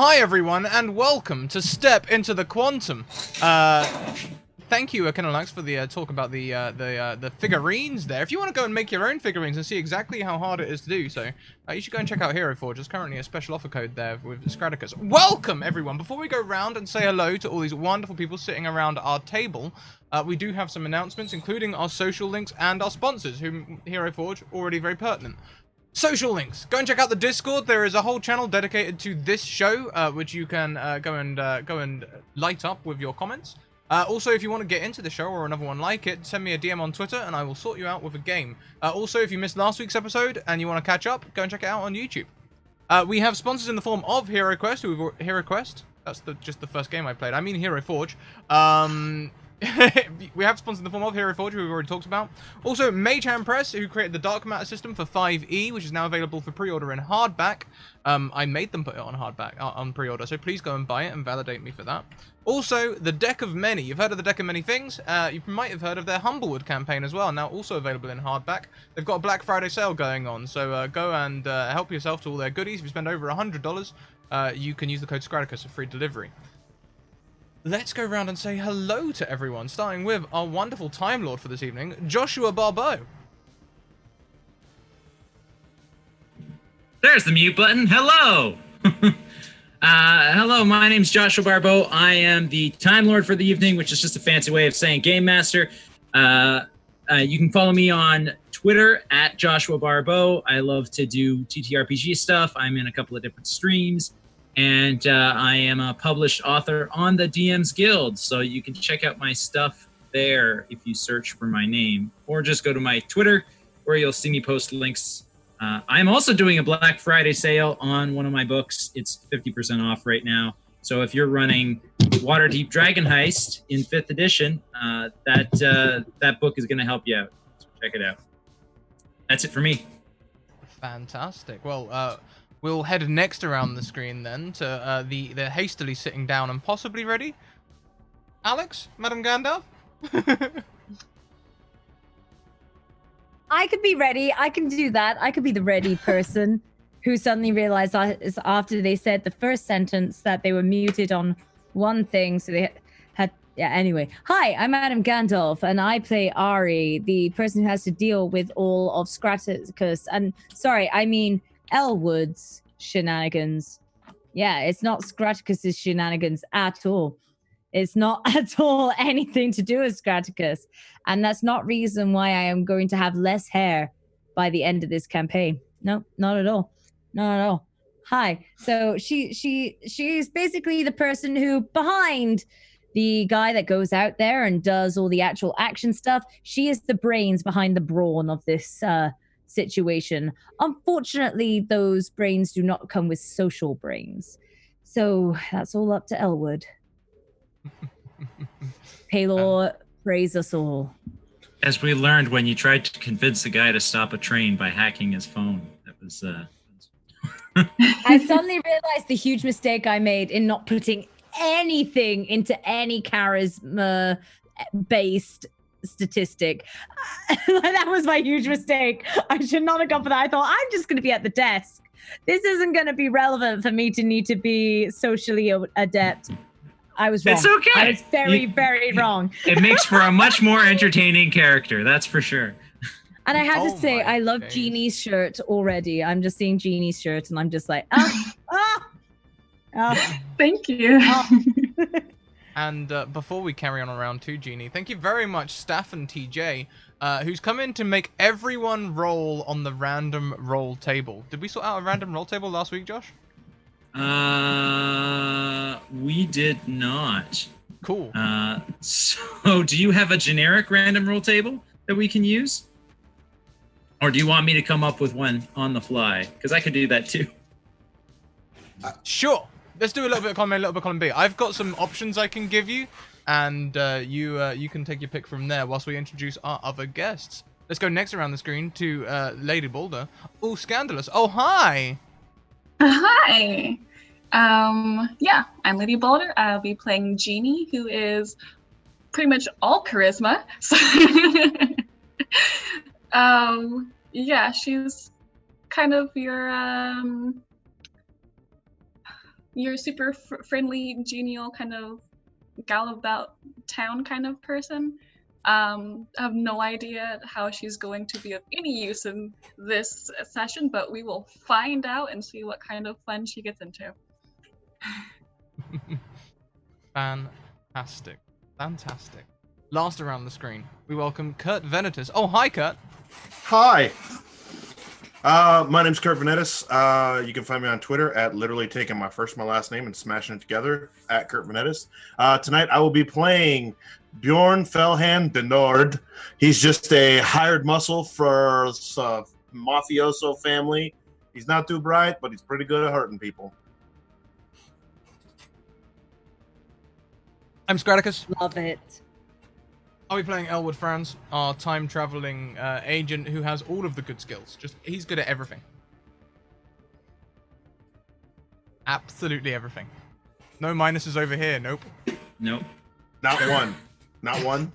hi everyone, and welcome to Step into the Quantum. Thank you, Akinolax, for the talk about the figurines there. If you want to go and make your own figurines and see exactly how hard it is to do so, you should go and check out Hero Forge. There's currently a special offer code there with Scratticus. Welcome, everyone! Before we go round and say hello to all these wonderful people sitting around our table, we do have some announcements, including our social links and our sponsors, whom Hero Forge already very pertinent. Social links. Go and check out the Discord. There is a whole channel dedicated to this show, which you can go and light up with your comments. Also, if you want to get into the show or another one like it, send me a DM on Twitter and I will sort you out with a game. Also, if you missed last week's episode and you want to catch up, go and check it out on YouTube. We have sponsors in the form of Hero Quest. Hero Quest. That's just the first game I played. I mean Hero Forge. We have sponsors in the form of Hero Forge, who we've already talked about. Also, Mage Hand Press, who created the Dark Matter system for 5e, which is now available for pre-order in hardback. I made them put it on hardback, on pre-order, so please go and buy it and validate me for that. Also, the Deck of Many. You've heard of the Deck of Many Things. You might have heard of their Humblewood campaign as well, now also available in hardback. They've got a Black Friday sale going on, so go and help yourself to all their goodies. If you spend over $100, you can use the code Scratticus for free delivery. Let's go around and say hello to everyone, starting with our wonderful Time Lord for this evening, Joshua Barbeau. There's the mute button. Hello! Hello, my name's Joshua Barbeau. I am the Time Lord for the evening, which is just a fancy way of saying Game Master. You can follow me on Twitter at Joshua Barbeau. I love to do TTRPG stuff. I'm in a couple of different streams. And I am a published author on the DM's Guild, so you can check out my stuff there if you search for my name, or just go to my Twitter where you'll see me post links. I'm also doing a Black Friday sale on one of my books. It's 50% off right now. So if you're running Waterdeep Dragon Heist in 5th edition, that book is going to help you out. So check it out. That's it for me. Fantastic. Well, we'll head next around the screen then to the hastily sitting down and possibly ready Alex, Madam Gandalf. I could be ready. I can do that. I could be the ready person who suddenly realized after they said the first sentence that they were muted on one thing, so they had. Yeah. Anyway, hi, I'm Madam Gandalf, and I play Ari, the person who has to deal with all of Scratticus. And sorry, I mean Elwood's shenanigans. Yeah, it's not Scratticus's shenanigans at all. It's not at all anything to do with Scratticus. And that's not reason why I am going to have less hair by the end of this campaign. No, not at all. Not at all. Hi. So she's basically the person who behind the guy that goes out there and does all the actual action stuff. She is the brains behind the brawn of this situation. Unfortunately, those brains do not come with social brains. So that's all up to Elwood. Paylor, praise us all. As we learned when you tried to convince the guy to stop a train by hacking his phone. That was I suddenly realized the huge mistake I made in not putting anything into any charisma based statistic. That was my huge mistake. I should not have gone for that. I thought, I'm just going to be at the desk. This isn't going to be relevant for me to need to be socially adept. I was wrong. It's okay. I was very wrong. It makes for a much more entertaining character, that's for sure. And I have to say, I love Jeannie's shirt already. I'm just seeing Jeannie's shirt and I'm just like, Thank you. And before we carry on around to Jeannie, thank you very much, Staff and TJ, who's come in to make everyone roll on the random roll table. Did we sort out a random roll table last week, Josh? We did not. Cool. So do you have a generic random roll table that we can use? Or do you want me to come up with one on the fly? Because I could do that too. Sure. Let's do a little bit of column A, a little bit of column B. I've got some options I can give you, and you can take your pick from there whilst we introduce our other guests. Let's go next around the screen to Lady Boulder. Oh, Scandalous. Oh, hi. Hi. Yeah, I'm Lady Boulder. I'll be playing Jeannie, who is pretty much all charisma. So yeah, she's kind of your you're a super friendly, genial kind of gal about town kind of person. I have no idea how she's going to be of any use in this session, but we will find out and see what kind of fun she gets into. Fantastic. Fantastic. Last around the screen, we welcome Kurt Venetus. Oh, hi, Kurt. Hi. My name's Kurt Venetus. You can find me on Twitter at literally taking my first and my last name and smashing it together at Kurt Venetus. Tonight I will be playing Bjorn Fellhand de Nord. He's just a hired muscle for a mafioso family. He's not too bright, but he's pretty good at hurting people. I'm Scratticus. Love it. I'll be playing Elwood Franz, our time-traveling agent who has all of the good skills. He's good at everything. Absolutely everything. No minuses over here, nope. Nope. Not one. Not one.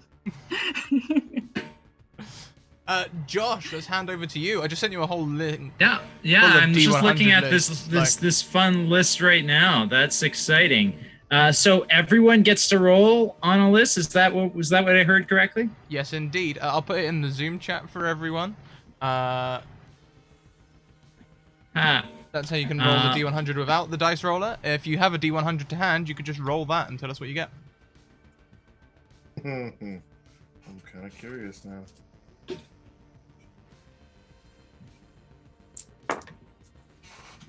Josh, let's hand over to you. I just sent you a whole link. Yeah. Full of I'm just D100 looking at lists, this fun list right now. That's exciting. So everyone gets to roll on a list. Was that what I heard correctly? Yes, indeed. I'll put it in the Zoom chat for everyone. That's how you can roll the D100 without the dice roller. If you have a D100 to hand, you could just roll that and tell us what you get. I'm kind of curious now.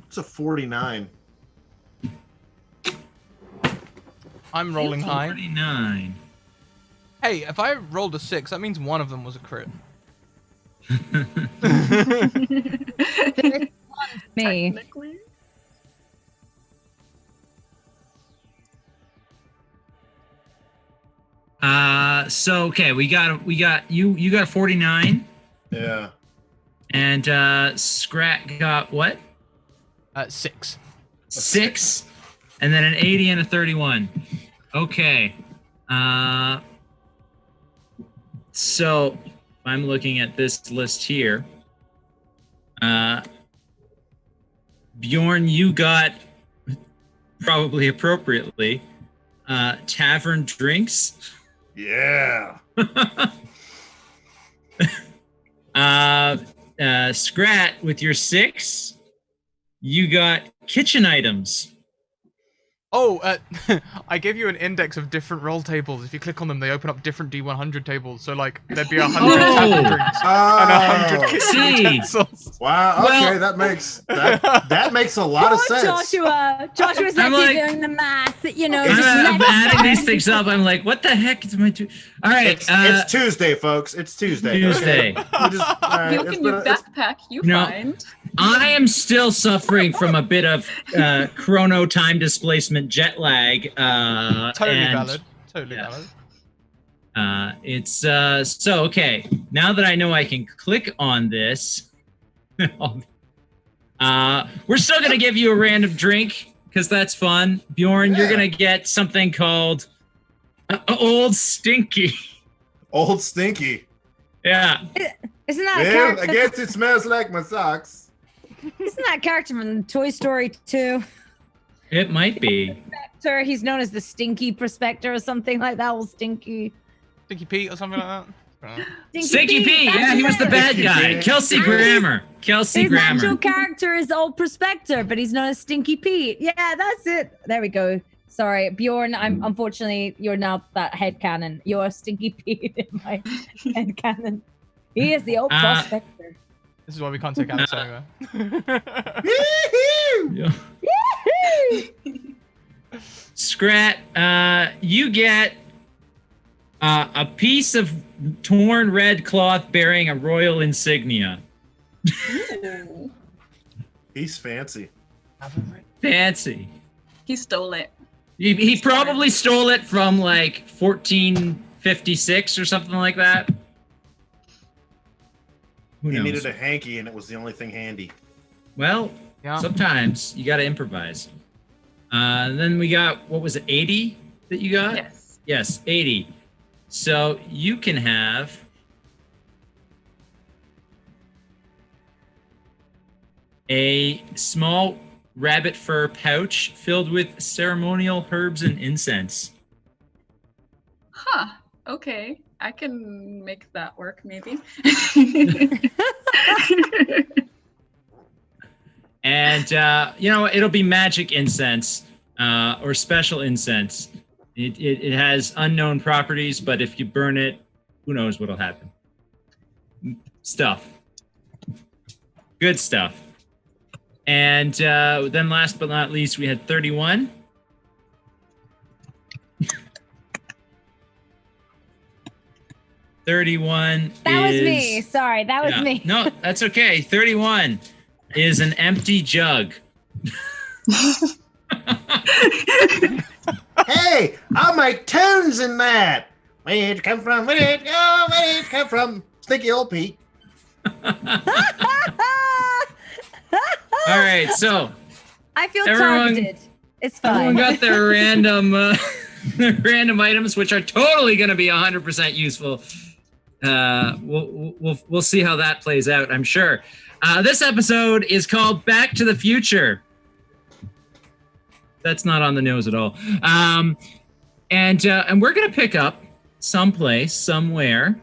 It's a 49. I'm rolling high. 49. Hey, if I rolled a 6, that means one of them was a crit. Me. Technically. So okay, we got you got a 49. Yeah. And Scrat got what? 6. 6. And then an 80 and a 31. Okay. So I'm looking at this list here. Bjorn, you got, probably appropriately, tavern drinks. Yeah. Scrat, with your 6, you got kitchen items. Oh, I gave you an index of different roll tables. If you click on them, they open up different D100 tables. So, like, there'd be 100 tavern drinks and 100 kitchen utensils. Wow. Okay, Well- that makes a lot of sense. Joshua's I'm actually like- doing the math. You know, I'm adding these things up. I'm like, what the heck is my doing? All right. It's Tuesday, folks. It's Tuesday. Tuesday. Okay? All right, You it's can been use a- it's- backpack, you No. find. I am still suffering from a bit of chrono time displacement jet lag. Totally and, valid. Totally yeah. valid. It's so okay. Now that I know I can click on this, we're still gonna give you a random drink because that's fun. Bjorn, you're Yeah. gonna get something called Old Stinky. Old Stinky. Yeah. isn't that a Well, character? I guess it smells like my socks. Isn't that a character from Toy Story 2? It might be. Sir, he's known as the Stinky Prospector or something like that. Old Stinky. Stinky Pete or something like that. Stinky Pete. that's Yeah, he was the it. bad Stinky guy. Pete. Kelsey Grammer. Kelsey His actual Grammer. character is Old Prospector, but he's known as Stinky Pete. Yeah, that's it. There we go. Sorry, Bjorn. Unfortunately, you're now that headcanon. You're Stinky Pete in my headcanon. He is the Old Prospector. This is why we can't take Alex anywhere. Yeah. Scrat, you get a piece of torn red cloth bearing a royal insignia. Ooh. He's fancy. Fancy. He stole it. He probably stole it from like 1456 or something like that. Who He knows? needed a hanky, and it was the only thing handy. Well, Yeah. sometimes you got to improvise. Then we got, what was it, 80 that you got? Yes. Yes, 80. So you can have a small rabbit fur pouch filled with ceremonial herbs and incense. Huh. Okay. I can make that work, maybe. And, it'll be magic incense or special incense. It has unknown properties, but if you burn it, who knows what'll happen. Stuff. Good stuff. And then last but not least, we had 31. 31 That was is... me. Sorry, that was me. No, that's okay. 31 is an empty jug. Hey, I'll make tunes in that. Where did it come from? Where did it go? Where did it come from? Sticky old Pete. All right, so I feel Everyone- targeted. It's everyone fine. got their random random items, which are totally going to be 100% useful. We'll see how that plays out, I'm sure. This episode is called Back to the Future. That's not on the nose at all. And we're going to pick up someplace, somewhere,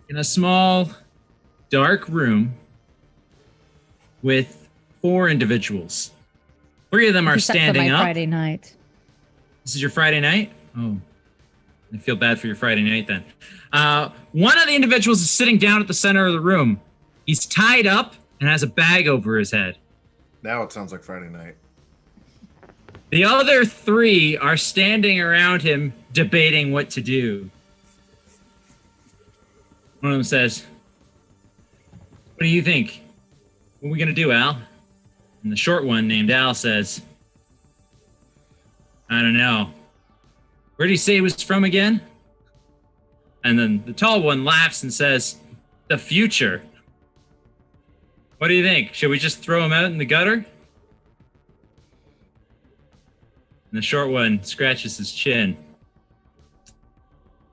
in a small, dark room with 4 individuals. 3 of them are Except for standing my up. Friday night. This is your Friday night? Oh, I feel bad for your Friday night then. One of the individuals is sitting down at the center of the room. He's tied up and has a bag over his head. Now it sounds like Friday night. The other 3 are standing around him debating what to do. One of them says, "What do you think? What are we going to do, Al?" And the short one named Al says, "I don't know. Where did he say he was from again?" And then the tall one laughs and says, "The future. What do you think? Should we just throw him out in the gutter?" And the short one scratches his chin.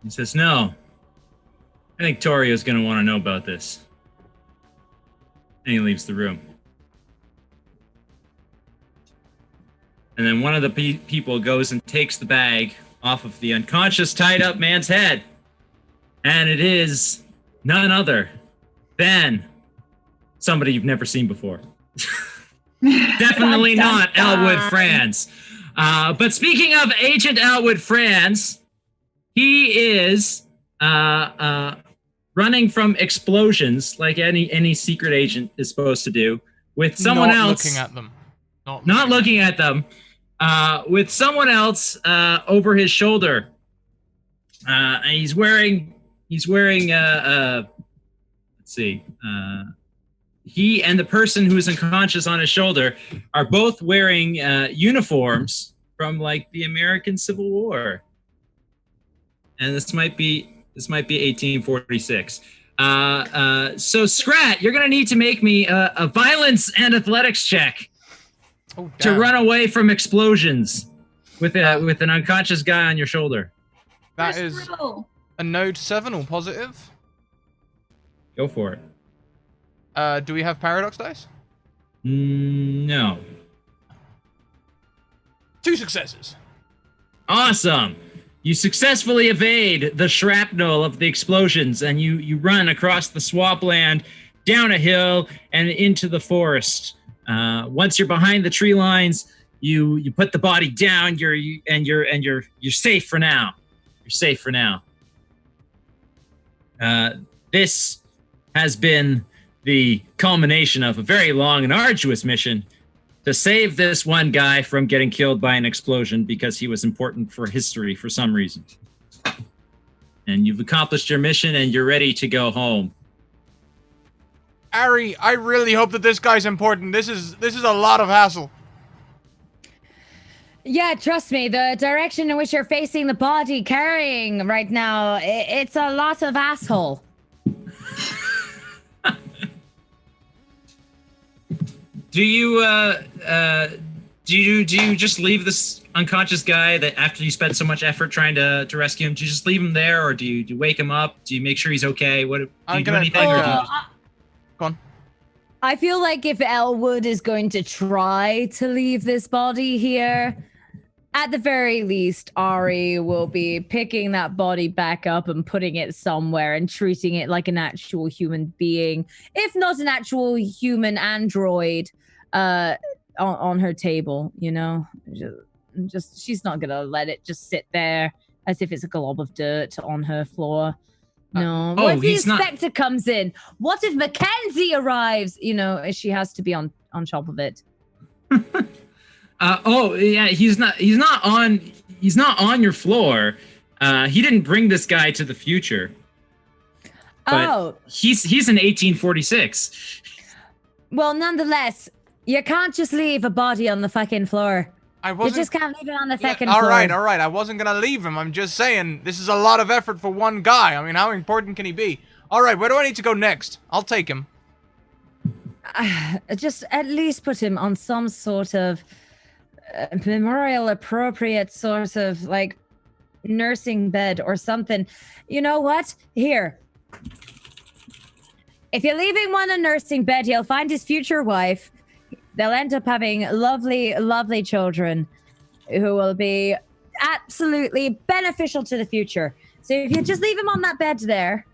He says, "No. I think Torio's going to want to know about this." And he leaves the room. And then one of the people goes and takes the bag off of the unconscious, tied up man's head. And it is none other than somebody you've never seen before. Definitely Dun, dun, not dun. Elwood Franz. But speaking of Agent Elwood Franz, he is running from explosions like any secret agent is supposed to do with someone Not else. looking at them. Not looking at them. With someone else over his shoulder. And he's wearing let's see. He and the person who's unconscious on his shoulder are both wearing uniforms from like the American Civil War. And this might be 1846. So Scrat, you're gonna need to make me a violence and athletics check Oh, to damn. run away from explosions with an unconscious guy on your shoulder. That First is roll. a node 7 or positive. Go for it. Do we have paradox dice? No. 2 successes. Awesome. You successfully evade the shrapnel of the explosions, and you run across the swampland, down a hill, and into the forest. Once you're behind the tree lines, you put the body down. You're safe for now. You're safe for now. This has been the culmination of a very long and arduous mission to save this one guy from getting killed by an explosion because he was important for history for some reason. And you've accomplished your mission and you're ready to go home. Ari, I really hope that this guy's important. This is a lot of hassle. Yeah, trust me, the direction in which you're facing the body carrying right now, it's a lot of asshole. Do you just leave this unconscious guy that after you spent so much effort trying to rescue him? Do you just leave him there, or do you wake him up? Do you make sure he's okay? What do I'm you do gonna anything? Or do you just... Go on. I feel like if Elwood is going to try to leave this body here, at the very least, Ari will be picking that body back up and putting it somewhere and treating it like an actual human being, if not an actual human android, on her table. You know, just she's not gonna let it just sit there as if it's a glob of dirt on her floor. No. What if the inspector comes in? What if Mackenzie arrives? You know, she has to be on top of it. Yeah, he's not on your floor. He didn't bring this guy to the future. But he's in 1846. Well, nonetheless, you can't just leave a body on the fucking floor. You just can't leave it on the fucking floor. All right. I wasn't gonna leave him. I'm just saying this is a lot of effort for one guy. I mean, how important can he be? All right, where do I need to go next? I'll take him. Just at least put him on some sort of memorial appropriate sort of like nursing bed or something. You know what? Here. If you're leaving one a nursing bed, he'll find his future wife. They'll end up having lovely, lovely children who will be absolutely beneficial to the future. So if you just leave him on that bed there.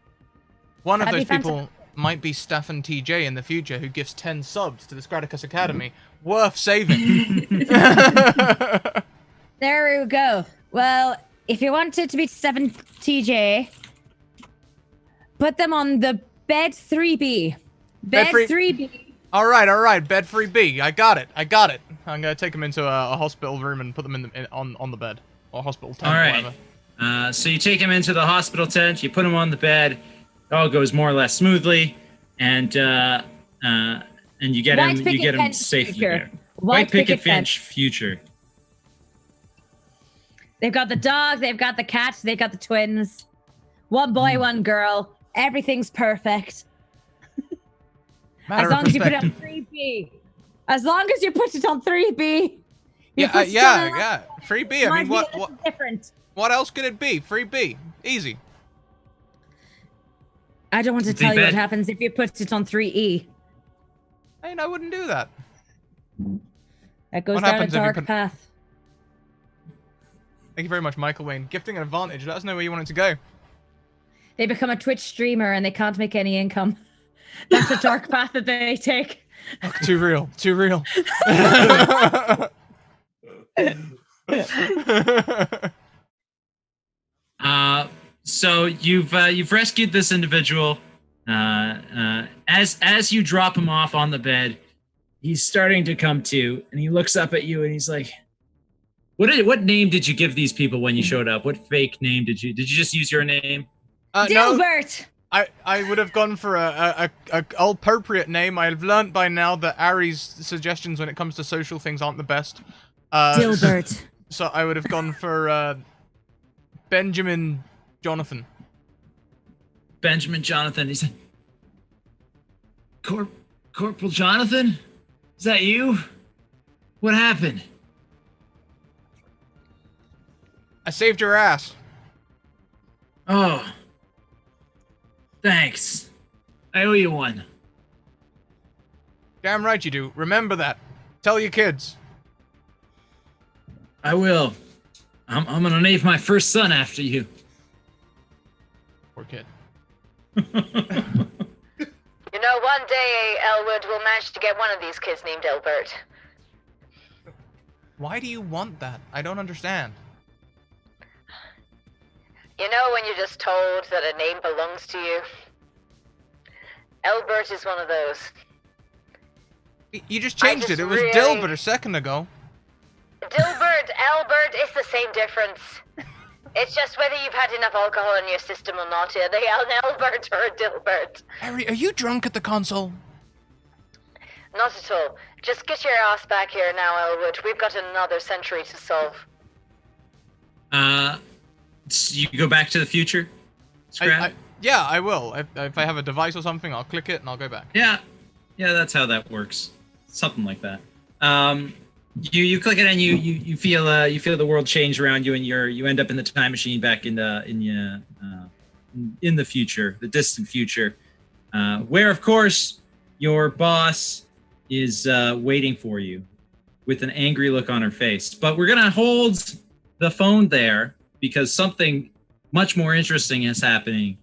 One of those people might be Stefan TJ in the future who gives 10 subs to the Scratticus Academy. Worth saving. There we go. Well, if you want it to be Stefan TJ, put them on the bed 3B. Bed 3B. All right. Bed 3B. I got it. I'm gonna take them into a hospital room and put them on the bed or hospital tent. All right. Whatever. So you take him into the hospital tent. You put him on the bed. It all goes more or less smoothly, and you get him safely there. White picket fence future. They've got the dog. They've got the cat. They've got the twins. One boy, one girl. Everything's perfect. As long as you put it on 3B. As long as you put it on 3B. Yeah. 3B. I mean, what different? What else could it be? 3B. Easy. I don't want to tell you what happens if you put it on 3E. I wouldn't do that. That goes down a dark path. Thank you very much, Michael Wayne. Gifting an advantage. Let us know where you want it to go. They become a Twitch streamer and they can't make any income. That's the dark path that they take. Oh, too real. So you've rescued this individual. As you drop him off on the bed, he's starting to come to, and he looks up at you and he's like, "What name did you give these people when you showed up? What fake name did you just use your name?" Dilbert. No, I would have gone for a appropriate name. I've learned by now that Ari's suggestions when it comes to social things aren't the best. Dilbert. So I would have gone for Benjamin Jonathan. Benjamin Jonathan. He said, Corporal Jonathan? Is that you? What happened? I saved your ass. Oh. Thanks. I owe you one. Damn right you do. Remember that. Tell your kids. I will. I'm gonna name my first son after you. Poor kid. You know, one day Elwood will manage to get one of these kids named Elbert. Why do you want that? I don't understand. You know when you're just told that a name belongs to you? Elbert is one of those. You just changed it. It was Dilbert a second ago. Dilbert, Elbert, it's the same difference. It's just whether you've had enough alcohol in your system or not. Are they an Elbert or a Dilbert? Harry, are you drunk at the console? Not at all. Just get your ass back here now, Elwood. We've got another century to solve. You go back to the future? Yeah, I will. If I have a device or something, I'll click it and I'll go back. Yeah, that's how that works. Something like that. You click it and you feel the world change around you, and you end up in the time machine back in the future, the distant future, where of course your boss is waiting for you with an angry look on her face. But we're going to hold the phone there because something much more interesting is happening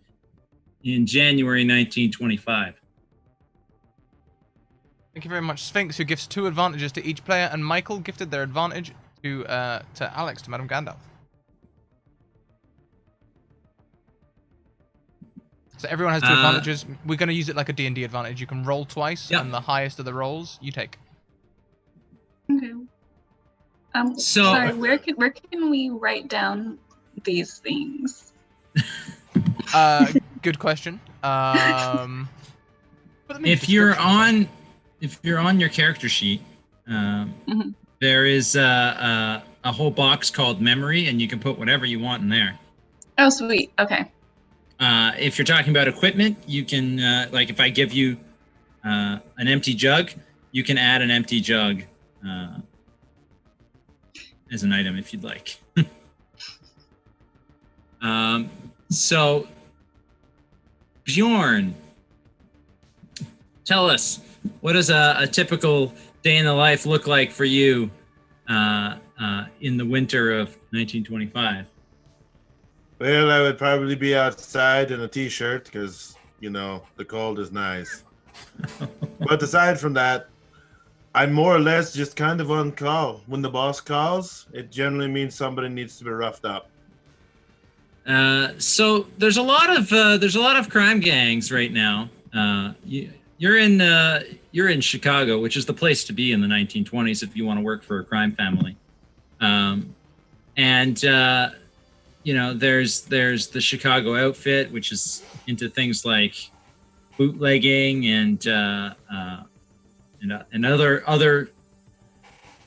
in January 1925. Thank you very much, Sphinx, who gives 2 advantages to each player, and Michael gifted their advantage to Alex, to Madame Gandalf. So everyone has 2 advantages. We're going to use it like a D&D advantage. You can roll twice, and the highest of the rolls you take. Okay. Sorry, where can we write down these things? Good question. If you're on your character sheet, there is a whole box called memory, and you can put whatever you want in there. Oh, sweet. Okay. If you're talking about equipment, you can, like if I give you an empty jug, you can add an empty jug as an item if you'd like. So, Bjorn, tell us, what does a typical day in the life look like for you in the winter of 1925? Well, I would probably be outside in a t-shirt because, you know, the cold is nice. But aside from that, I'm more or less just kind of on call. When the boss calls, it generally means somebody needs to be roughed up. So there's a lot of crime gangs right now. You're in Chicago, which is the place to be in the 1920s if you want to work for a crime family. You know, there's the Chicago outfit, which is into things like bootlegging and other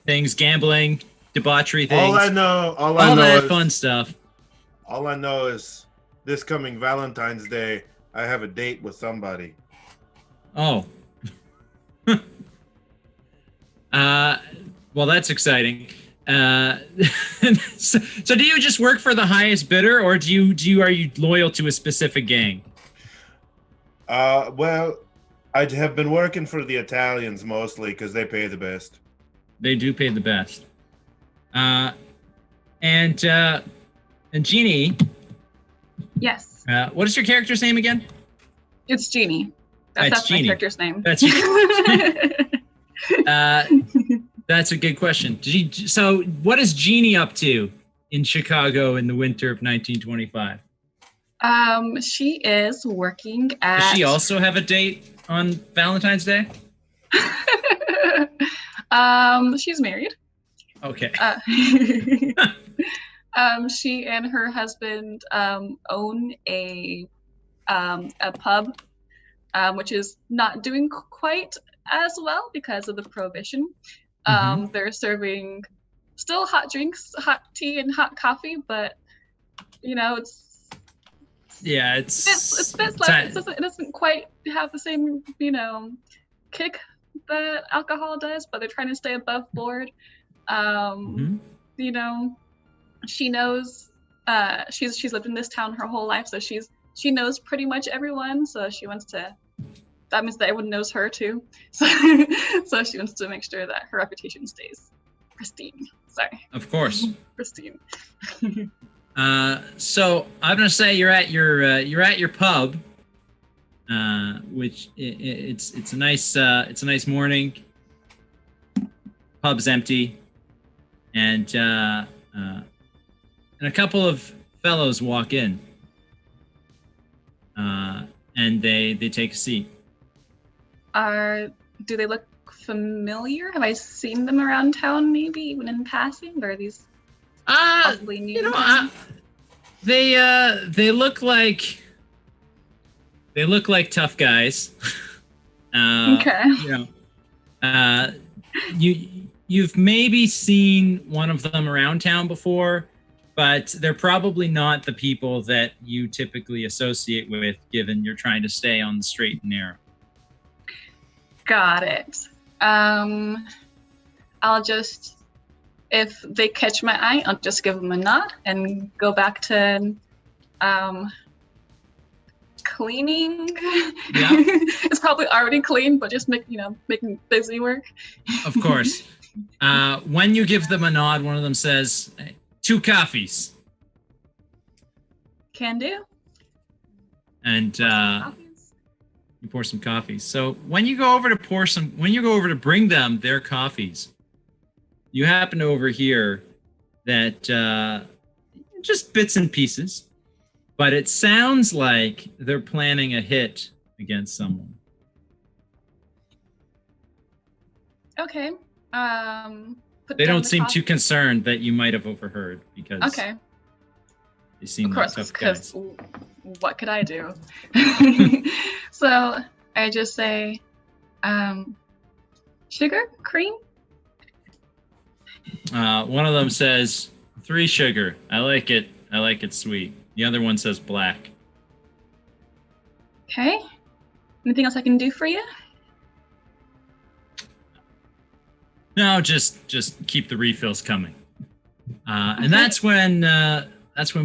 things, gambling, debauchery things. All I know that is fun stuff. All I know is this coming Valentine's Day, I have a date with somebody. Oh. Well, that's exciting. So do you just work for the highest bidder, or are you loyal to a specific gang? Well, I have been working for the Italians mostly because they pay the best. They do pay the best. And Jeannie. Yes. What is your character's name again? It's Jeannie. That's Jeannie. my character's name. That's that's a good question. So what is Jeannie up to in Chicago in the winter of 1925? She is working at... Does she also have a date on Valentine's Day? She's married. Okay. She and her husband own a pub, which is not doing quite as well because of the prohibition. They're serving still hot drinks, hot tea, and hot coffee, but you know it's it doesn't quite have the same kick that alcohol does, but they're trying to stay above board. You know, she knows she's lived in this town her whole life, so she knows pretty much everyone, so she wants to, that means that everyone knows her too, so she wants to make sure that her reputation stays pristine. Sorry, of course. Pristine. So I'm gonna say you're at your pub, which it's a nice morning. Pub's empty, and a couple of fellows walk in, and they take a seat. Do they look familiar? Have I seen them around town, maybe even in passing? Or are these possibly new? They look like tough guys. Okay. You've maybe seen one of them around town before, but they're probably not the people that you typically associate with, given you're trying to stay on the straight and narrow. Got it. I'll just, if they catch my eye, I'll just give them a nod and go back to cleaning. Yeah. It's probably already clean, but just making busy work. Of course. When you give them a nod, one of them says, 2 coffees. Can do. And Coffees? you pour some coffees. So when you go over to bring them their coffees, you happen to overhear that just bits and pieces, but it sounds like they're planning a hit against someone. Okay. They don't seem too concerned that you might have overheard because Okay. they seem Of like course, tough because guys. what could I do? So I just say, sugar, cream. One of them says 3 sugar. I like it sweet. The other one says black. Okay. Anything else I can do for you? No, just keep the refills coming. And that's when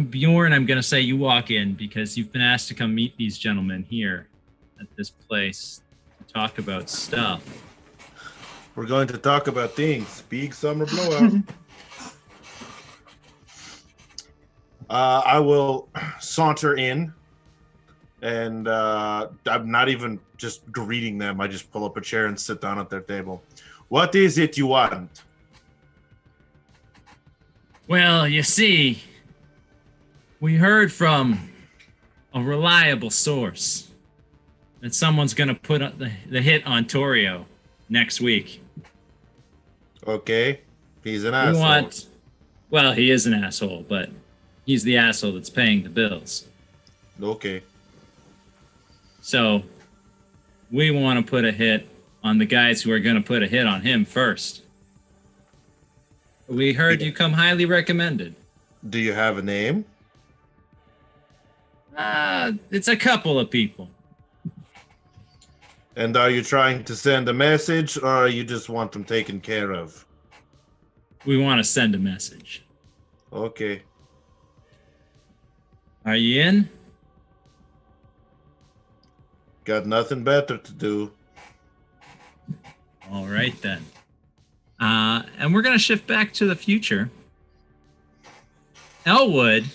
Bjorn, I'm gonna say, you walk in because you've been asked to come meet these gentlemen here at this place to talk about stuff. We're going to talk about things. Big summer blowout. I will saunter in, and I'm not even just greeting them. I just pull up a chair and sit down at their table. What is it you want? Well, you see, we heard from a reliable source that someone's gonna put up the hit on Torio next week. Okay, he's an asshole. Well, he is an asshole, but he's the asshole that's paying the bills. Okay. So we want to put a hit on the guys who are going to put a hit on him first. We heard you come highly recommended. Do you have a name? It's a couple of people. And are you trying to send a message, or you just want them taken care of? We want to send a message. Okay. Are you in? Got nothing better to do. All right, then. And we're going to shift back to the future. Elwood,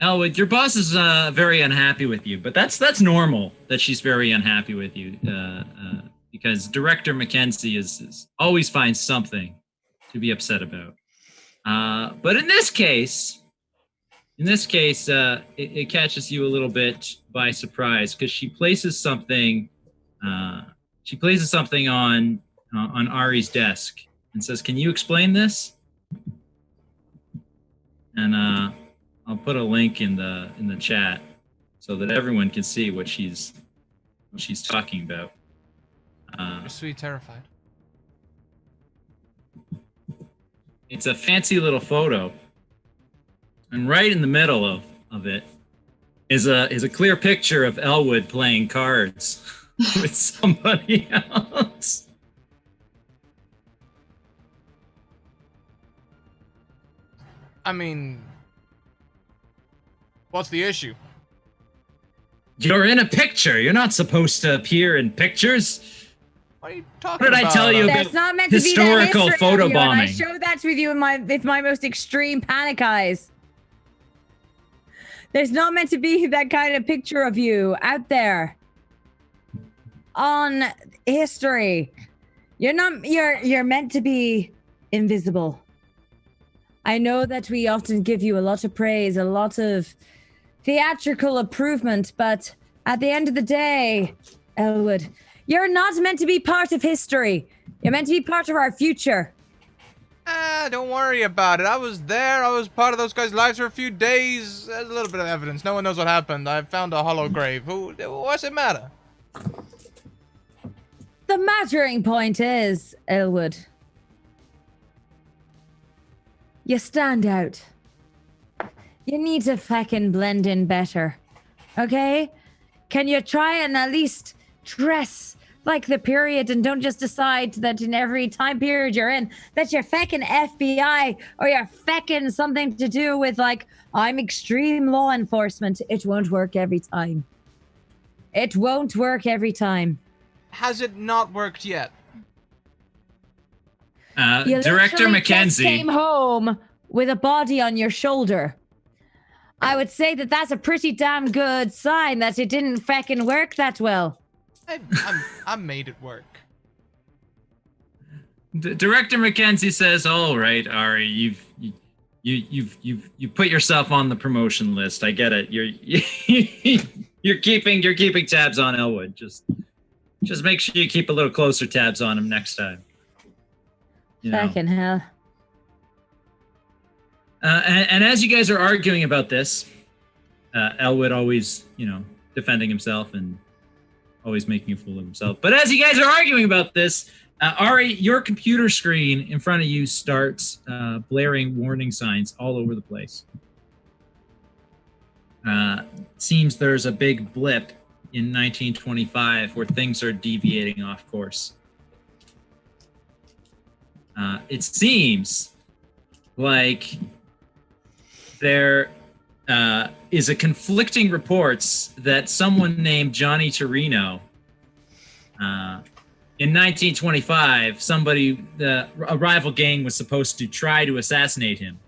your boss is very unhappy with you, but that's normal that she's very unhappy with you because Director Mackenzie is always finds something to be upset about. But in this case, it catches you a little bit by surprise because she places something on Ari's desk and says, "Can you explain this?" And I'll put a link in the chat so that everyone can see what she's talking about. You're sweet terrified. It's a fancy little photo, and right in the middle of it is a clear picture of Elwood playing cards with somebody else. I mean, what's the issue? You're in a picture. You're not supposed to appear in pictures. What are you talking What did about? I tell you? That's not meant to be Historical the history of you, and I photobombing. showed that with you with my most extreme panic eyes. There's not meant to be that kind of picture of you out there on history. You're meant to be invisible. I know that we often give you a lot of praise, a lot of theatrical improvement, but at the end of the day, Elwood, you're not meant to be part of history. You're meant to be part of our future. Don't worry about it. I was there. I was part of those guys' lives for a few days. There's a little bit of evidence. No one knows what happened. I found a hollow grave. What's it matter? The mattering point is, Elwood, you stand out. You need to feckin' blend in better. Okay? Can you try and at least dress like the period and don't just decide that in every time period you're in that you're fecking FBI or you're fecking something to do with like, I'm extreme law enforcement. It won't work every time. It won't work every time. Has it not worked yet? You Director literally just Mackenzie. came home with a body on your shoulder. I would say that that's a pretty damn good sign that it didn't fecking work that well. I made it work. Director Mackenzie says, "All right, Ari, you've put yourself on the promotion list. I get it. You're keeping tabs on Elwood. Just make sure you keep a little closer tabs on him next time." You know. Fucking hell. And as you guys are arguing about this, Elwood always, defending himself and always making a fool of himself. But as you guys are arguing about this, Ari, your computer screen in front of you starts blaring warning signs all over the place. Seems there's a big blip in 1925 where things are deviating off course. It seems like there is a conflicting reports that someone named Johnny Torino in 1925, a rival gang was supposed to try to assassinate him.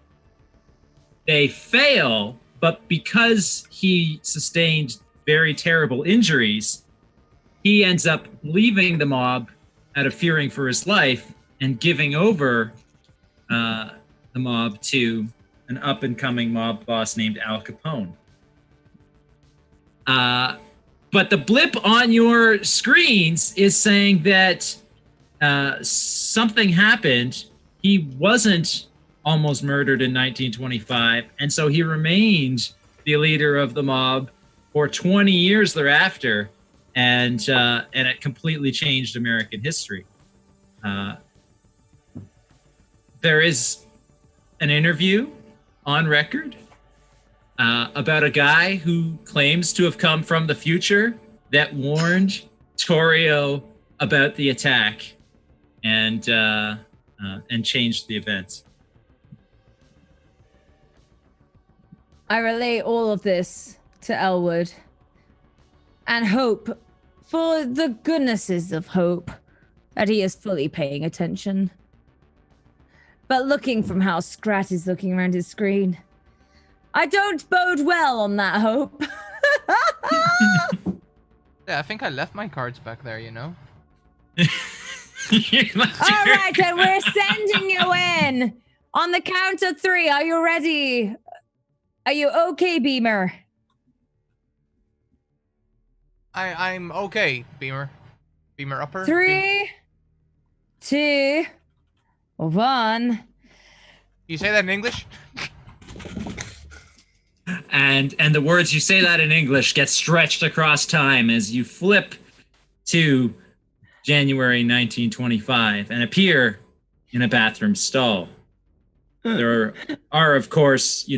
They fail, but because he sustained very terrible injuries, he ends up leaving the mob out of fearing for his life and giving over the mob to an up-and-coming mob boss named Al Capone. But the blip on your screens is saying that something happened. He wasn't almost murdered in 1925, and so he remained the leader of the mob for 20 years thereafter, and it completely changed American history. There is an interview on record about a guy who claims to have come from the future that warned Torrio about the attack and changed the events. I relay all of this to Elwood and hope, for the goodnesses of hope, that he is fully paying attention. But looking from how Scrat is looking around his screen, I don't bode well on that hope. Yeah, I think I left my cards back there, you know? All right, then we're sending you in. On the count of 3, are you ready? Are you okay, Beamer? I'm okay, Beamer. Beamer upper. 3, 2, 1. You say that in English? And the words you say that in English get stretched across time as you flip to January 1925 and appear in a bathroom stall. There are, of course,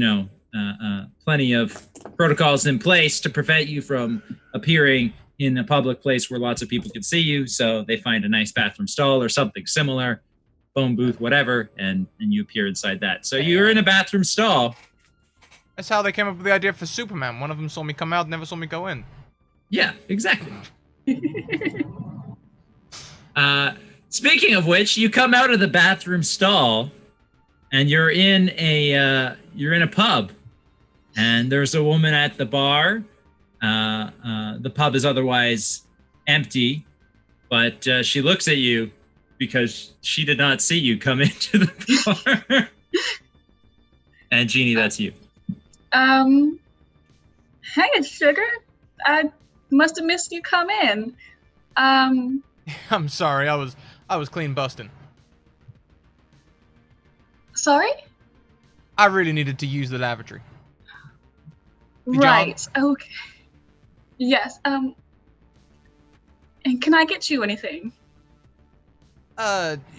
plenty of protocols in place to prevent you from appearing in a public place where lots of people can see you. So they find a nice bathroom stall or something similar, phone booth, whatever, and you appear inside that. So you're in a bathroom stall. That's how they came up with the idea for Superman. One of them saw me come out, never saw me go in. Yeah, exactly. Speaking of which, you come out of the bathroom stall, and you're in a pub, and there's a woman at the bar. The pub is otherwise empty, but she looks at you because she did not see you come into the bar. And Jeannie, that's you. Hey, Sugar. I must have missed you come in. I'm sorry, I was clean busting. Sorry? I really needed to use the lavatory. Right. Okay. Yes. And can I get you anything?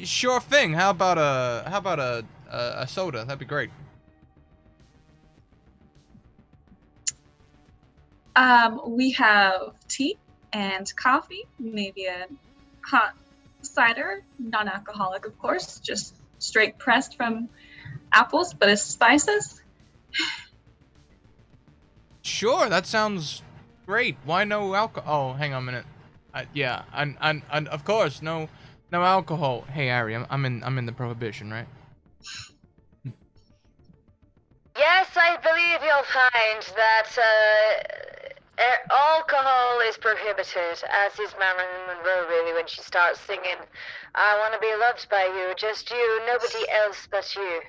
Sure thing. How about a soda? That'd be great. We have tea and coffee, maybe a hot cider, non-alcoholic, of course, just straight pressed from apples, but it's spices. Sure, that sounds great. Why no alcohol? Oh, hang on a minute. Yeah, and of course, no alcohol. Hey, Ari, I'm in the prohibition, right? Yes, I believe you'll find that alcohol is prohibited, as is Marilyn Monroe, really, when she starts singing, "I want to be loved by you, just you, nobody else but you.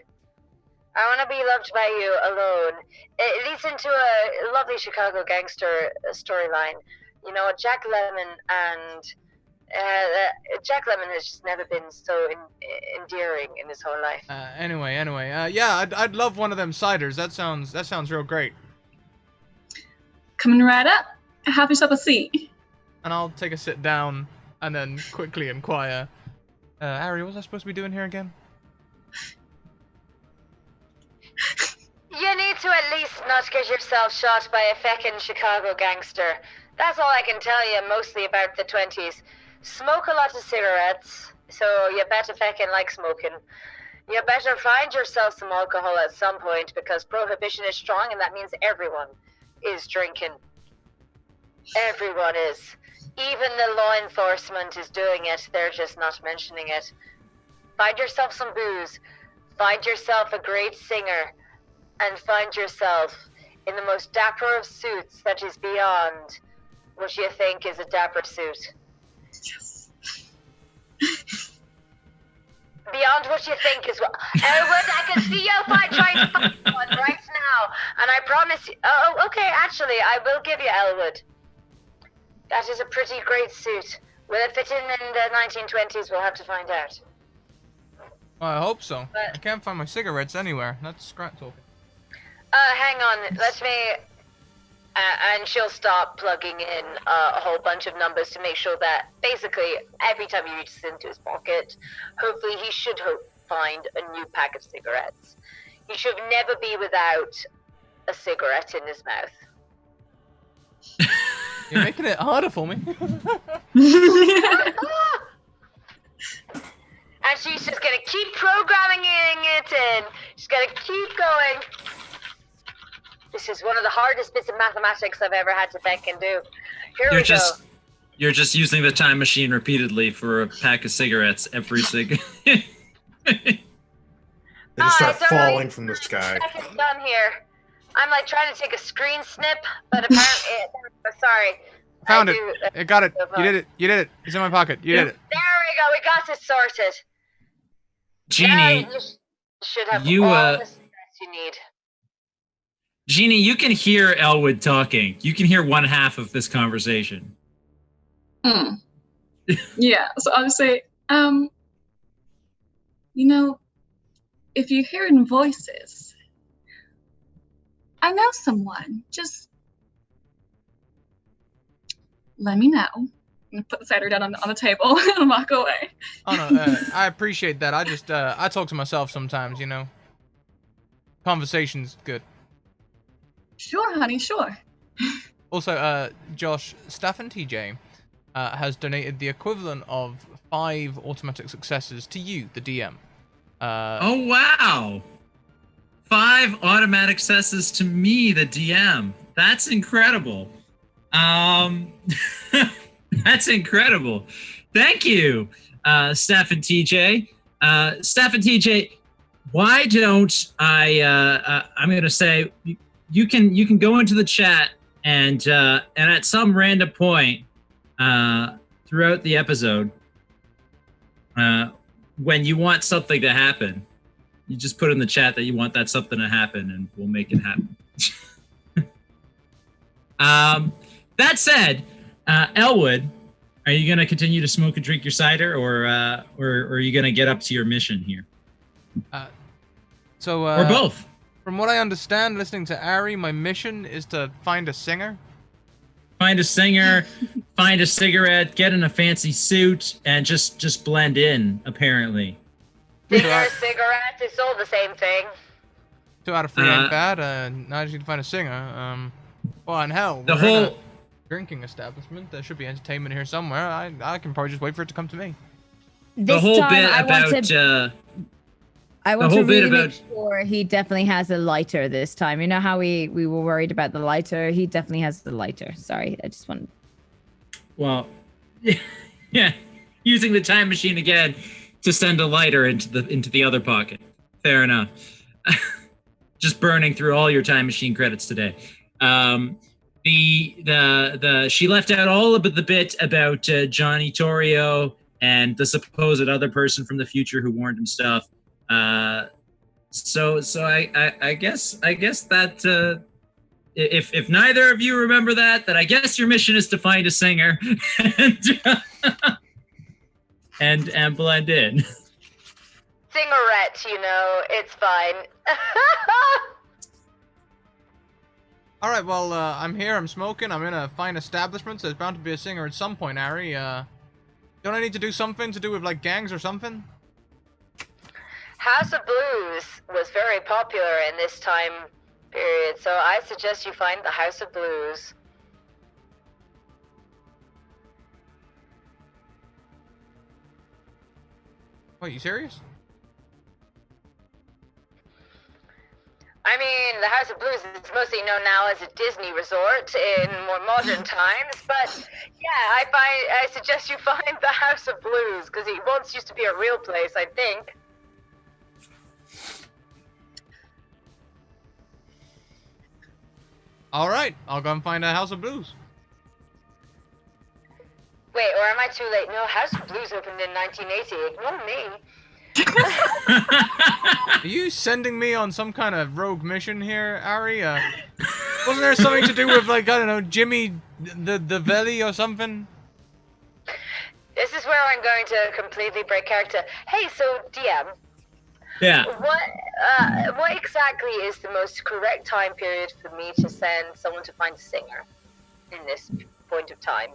I want to be loved by you alone." It leads into a lovely Chicago gangster storyline. You know, Jack Lemmon and Jack Lemmon has just never been so endearing in his whole life. Anyway, yeah, I'd love one of them ciders. That sounds real great. Coming right up. Have yourself a seat. And I'll take a sit down and then quickly inquire, Ari, what was I supposed to be doing here again? You need to at least not get yourself shot by a feckin' Chicago gangster. That's all I can tell you mostly about the 20s. Smoke a lot of cigarettes, so you better feckin' like smoking. You better find yourself some alcohol at some point, because prohibition is strong, and that means everyone is drinking. Everyone is. Even the law enforcement is doing it, they're just not mentioning it. Find yourself some booze. Find yourself a great singer. And find yourself in the most dapper of suits that is beyond what you think is a dapper suit. Yes. Beyond what you think is what. Elwood, I can see you trying to find one right now. And I promise you. Oh, okay, actually, I will give you Elwood. That is a pretty great suit. Will it fit in the 1920s? We'll have to find out. Well, I hope so. But- I can't find my cigarettes anywhere. That's Scrat talking. Hang on. Let me. And she'll start plugging in a whole bunch of numbers to make sure that basically every time he reaches into his pocket, hopefully he should find a new pack of cigarettes. He should never be without a cigarette in his mouth. You're making it harder for me. And she's just gonna keep programming it in. She's gonna keep going. This is one of the hardest bits of mathematics I've ever had to think and do. Here we go. You're just using the time machine repeatedly for a pack of cigarettes every cig. They just start it's falling already from the sky. Seconds done here. I'm like trying to take a screen snip, but apparently, sorry. Found I it. do- I got it. You did it. You did it. It's in my pocket. You did it. There we go. We got it sorted. Jeannie, Now you should have you, all the cigarettes you need. Jeannie, you can hear Elwood talking. You can hear one half of this conversation. Yeah, so I'll say, you know, if you're hearing voices, I know someone. Just let me know. I'm gonna put the cider down on the table and walk away. Oh no, I appreciate that. I just I talk to myself sometimes, you know. Conversation's good. Sure, honey, sure. Also, Josh, Staffan TJ has donated the equivalent of 5 automatic successes to you, the DM. Oh, wow. 5 automatic successes to me, the DM. That's incredible. That's incredible. Thank you, Staffan TJ. Staffan TJ, why don't I'm going to say you can go into the chat and at some random point throughout the episode, when you want something to happen, you just put in the chat that you want that something to happen, and we'll make it happen. That said, Elwood, are you gonna continue to smoke and drink your cider, or are you gonna get up to your mission here, or both? From what I understand, listening to Ari, my mission is to find a singer. Find a singer, find a cigarette, get in a fancy suit, and just blend in. Apparently, Singer, cigarette, it's all the same thing. 2 out of 3 ain't bad. Now I just need to find a singer. Well, in hell, the we're in whole a drinking establishment. There should be entertainment here somewhere. I can probably just wait for it to come to me. The This whole time, bit I about want whole to bit really about- make sure he definitely has a lighter this time. You know how we were worried about the lighter? He definitely has the lighter. Sorry, I just want. well, yeah, using the time machine again to send a lighter into the other pocket. Fair enough. Just burning through all your time machine credits today. She left out all of the bit about Johnny Torrio and the supposed other person from the future who warned him stuff. So I guess that if neither of you remember that I guess your mission is to find a singer and blend in. Singerette, you know, it's fine. All right, well, I'm here. I'm smoking. I'm in a fine establishment. So there's bound to be a singer at some point, Harry. Don't I need to do something to do with like gangs or something? House of Blues was very popular in this time period, so I suggest you find the House of Blues. Wait, you serious? I mean, the House of Blues is mostly known now as a Disney resort in more modern times, but yeah, I suggest you find the House of Blues, because it once used to be a real place, I think. All right, I'll go and find a House of Blues. Wait, or am I too late? No, House of Blues opened in 1980. Ignore me. Are you sending me on some kind of rogue mission here, Ari? Wasn't there something to do with, like, I don't know, Jimmy the Valley or something? This is where I'm going to completely break character. Hey, so DM, Yeah. what exactly is the most correct time period for me to send someone to find a singer in this point of time?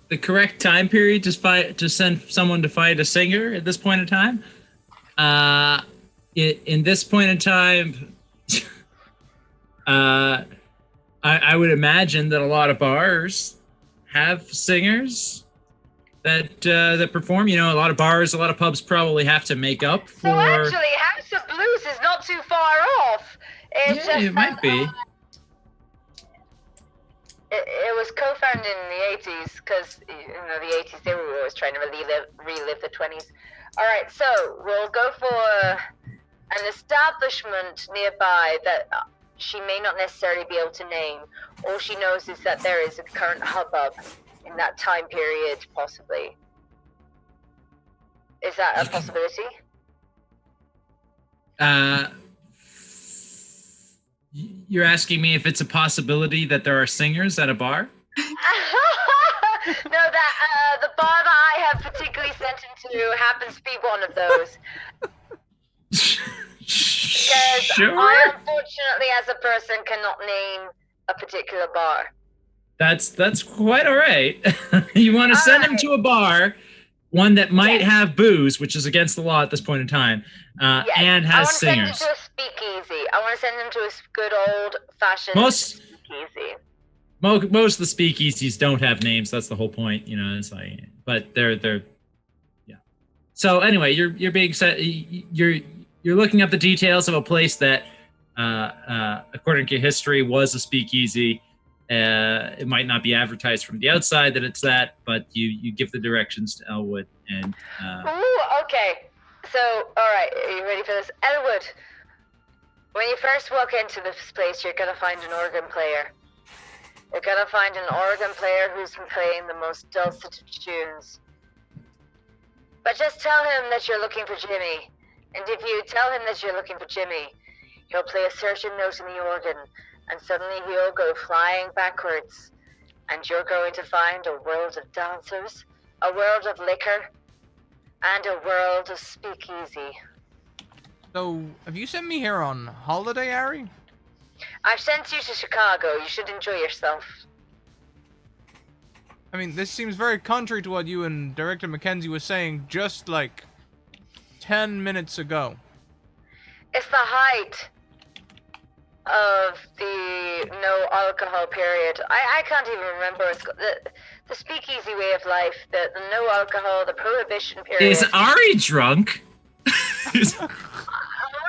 The correct time period to send someone to find a singer at this point in time? In this point in time, I would imagine that a lot of bars have singers that perform. You know, a lot of bars, a lot of pubs probably have to make up for. So actually, House of Blues is not too far off. It's Yeah, just it might be. It was co-founded in the 80s because, you know, the 80s, they were always trying to relive the 20s. All right, so we'll go for an establishment nearby that she may not necessarily be able to name. All she knows is that there is a current hubbub in that time period, possibly. Is that a possibility? You're asking me if it's a possibility that there are singers at a bar? No, that the bar that I have particularly sent him to happens to be one of those. Because Sure. I, unfortunately, as a person, cannot name a particular bar. That's quite all right. You want to send him to a bar, one that might have booze, which is against the law at this point in time, and has singers. I want to send him to a speakeasy. I want to send him to a good old-fashioned speakeasy. Most of the speakeasies don't have names. That's the whole point, you know. It's like, but they're yeah. So anyway, you're being set. You're looking up the details of a place that, according to history, was a speakeasy. It might not be advertised from the outside that it's that, but you give the directions to Elwood and. Ooh, okay. So, all right, are you ready for this, Elwood? When you first walk into this place, you're gonna find an organ player. You're gonna find an organ player who's been playing the most dulcet of tunes. But just tell him that you're looking for Jimmy. And if you tell him that you're looking for Jimmy, he'll play a certain note in the organ, and suddenly he'll go flying backwards. And you're going to find a world of dancers, a world of liquor, and a world of speakeasy. So, have you sent me here on holiday, Harry? I've sent you to Chicago. You should enjoy yourself. I mean, this seems very contrary to what you and Director Mackenzie was saying just like 10 minutes ago. It's the height of the no alcohol period. I can't even remember. It's the speakeasy way of life, the no alcohol, the prohibition period. Is Ari drunk?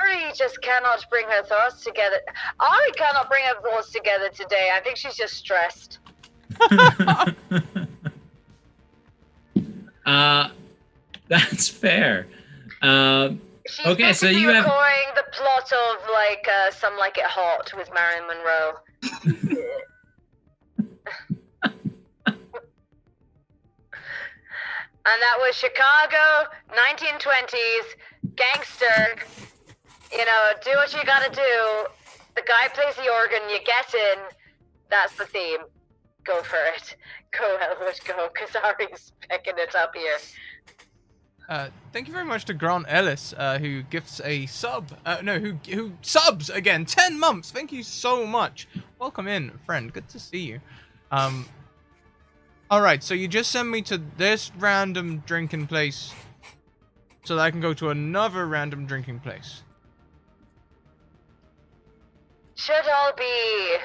Ari just cannot bring her thoughts together. Ari cannot bring her thoughts together today. I think she's just stressed. That's fair. She's Okay, so basically you have. recording the plot of like Some Like It Hot with Marilyn Monroe. And that was Chicago, 1920s, gangster. You know, do what you gotta do. The guy plays the organ, you get in. That's the theme. Go for it. Go, Elwood, go, because Ari's picking it up here. Thank you very much to Grant Ellis, who gifts a sub. Who subs again, 10 months. Thank you so much. Welcome in, friend. Good to see you. All right, so you just send me to this random drinking place, so that I can go to another random drinking place. Should all be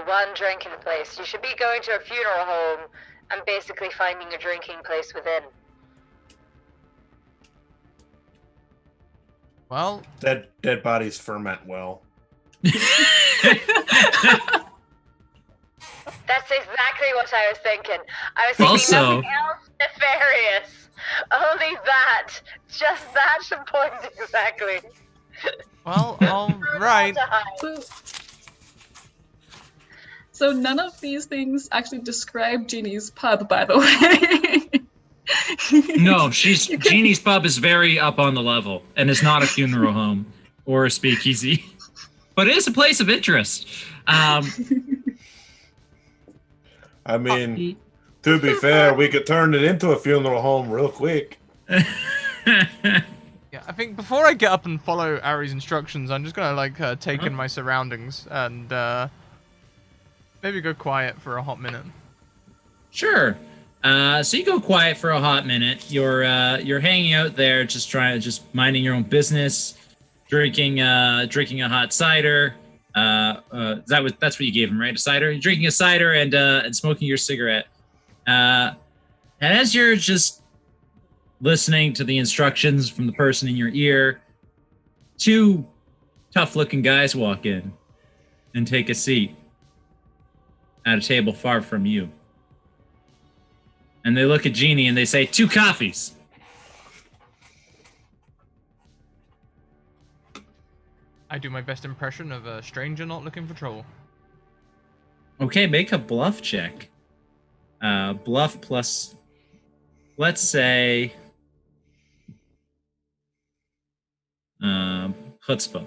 one drinking place. You should be going to a funeral home and basically finding a drinking place within. Well, Dead bodies ferment well. That's exactly what I was thinking. I was thinking nothing else nefarious. Only that. Just that point exactly. well, all right. So none of these things actually describe Jeannie's pub, by the way. No, Jeannie's pub is very up on the level, and it's not a funeral home or a speakeasy, but it is a place of interest. I mean, to be fair, we could turn it into a funeral home real quick. Yeah, I think before I get up and follow Ari's instructions, I'm just gonna take in my surroundings and maybe go quiet for a hot minute. Sure. So you go quiet for a hot minute. You're hanging out there, just minding your own business, drinking a hot cider. That's what you gave him, right? A cider. You're drinking a cider and smoking your cigarette. And as you're just listening to the instructions from the person in your ear, two tough-looking guys walk in and take a seat at a table far from you. And they look at Jeannie and they say, 2 coffees. I do my best impression of a stranger not looking for trouble. Okay, make a bluff check. Bluff plus, let's say, chutzpah.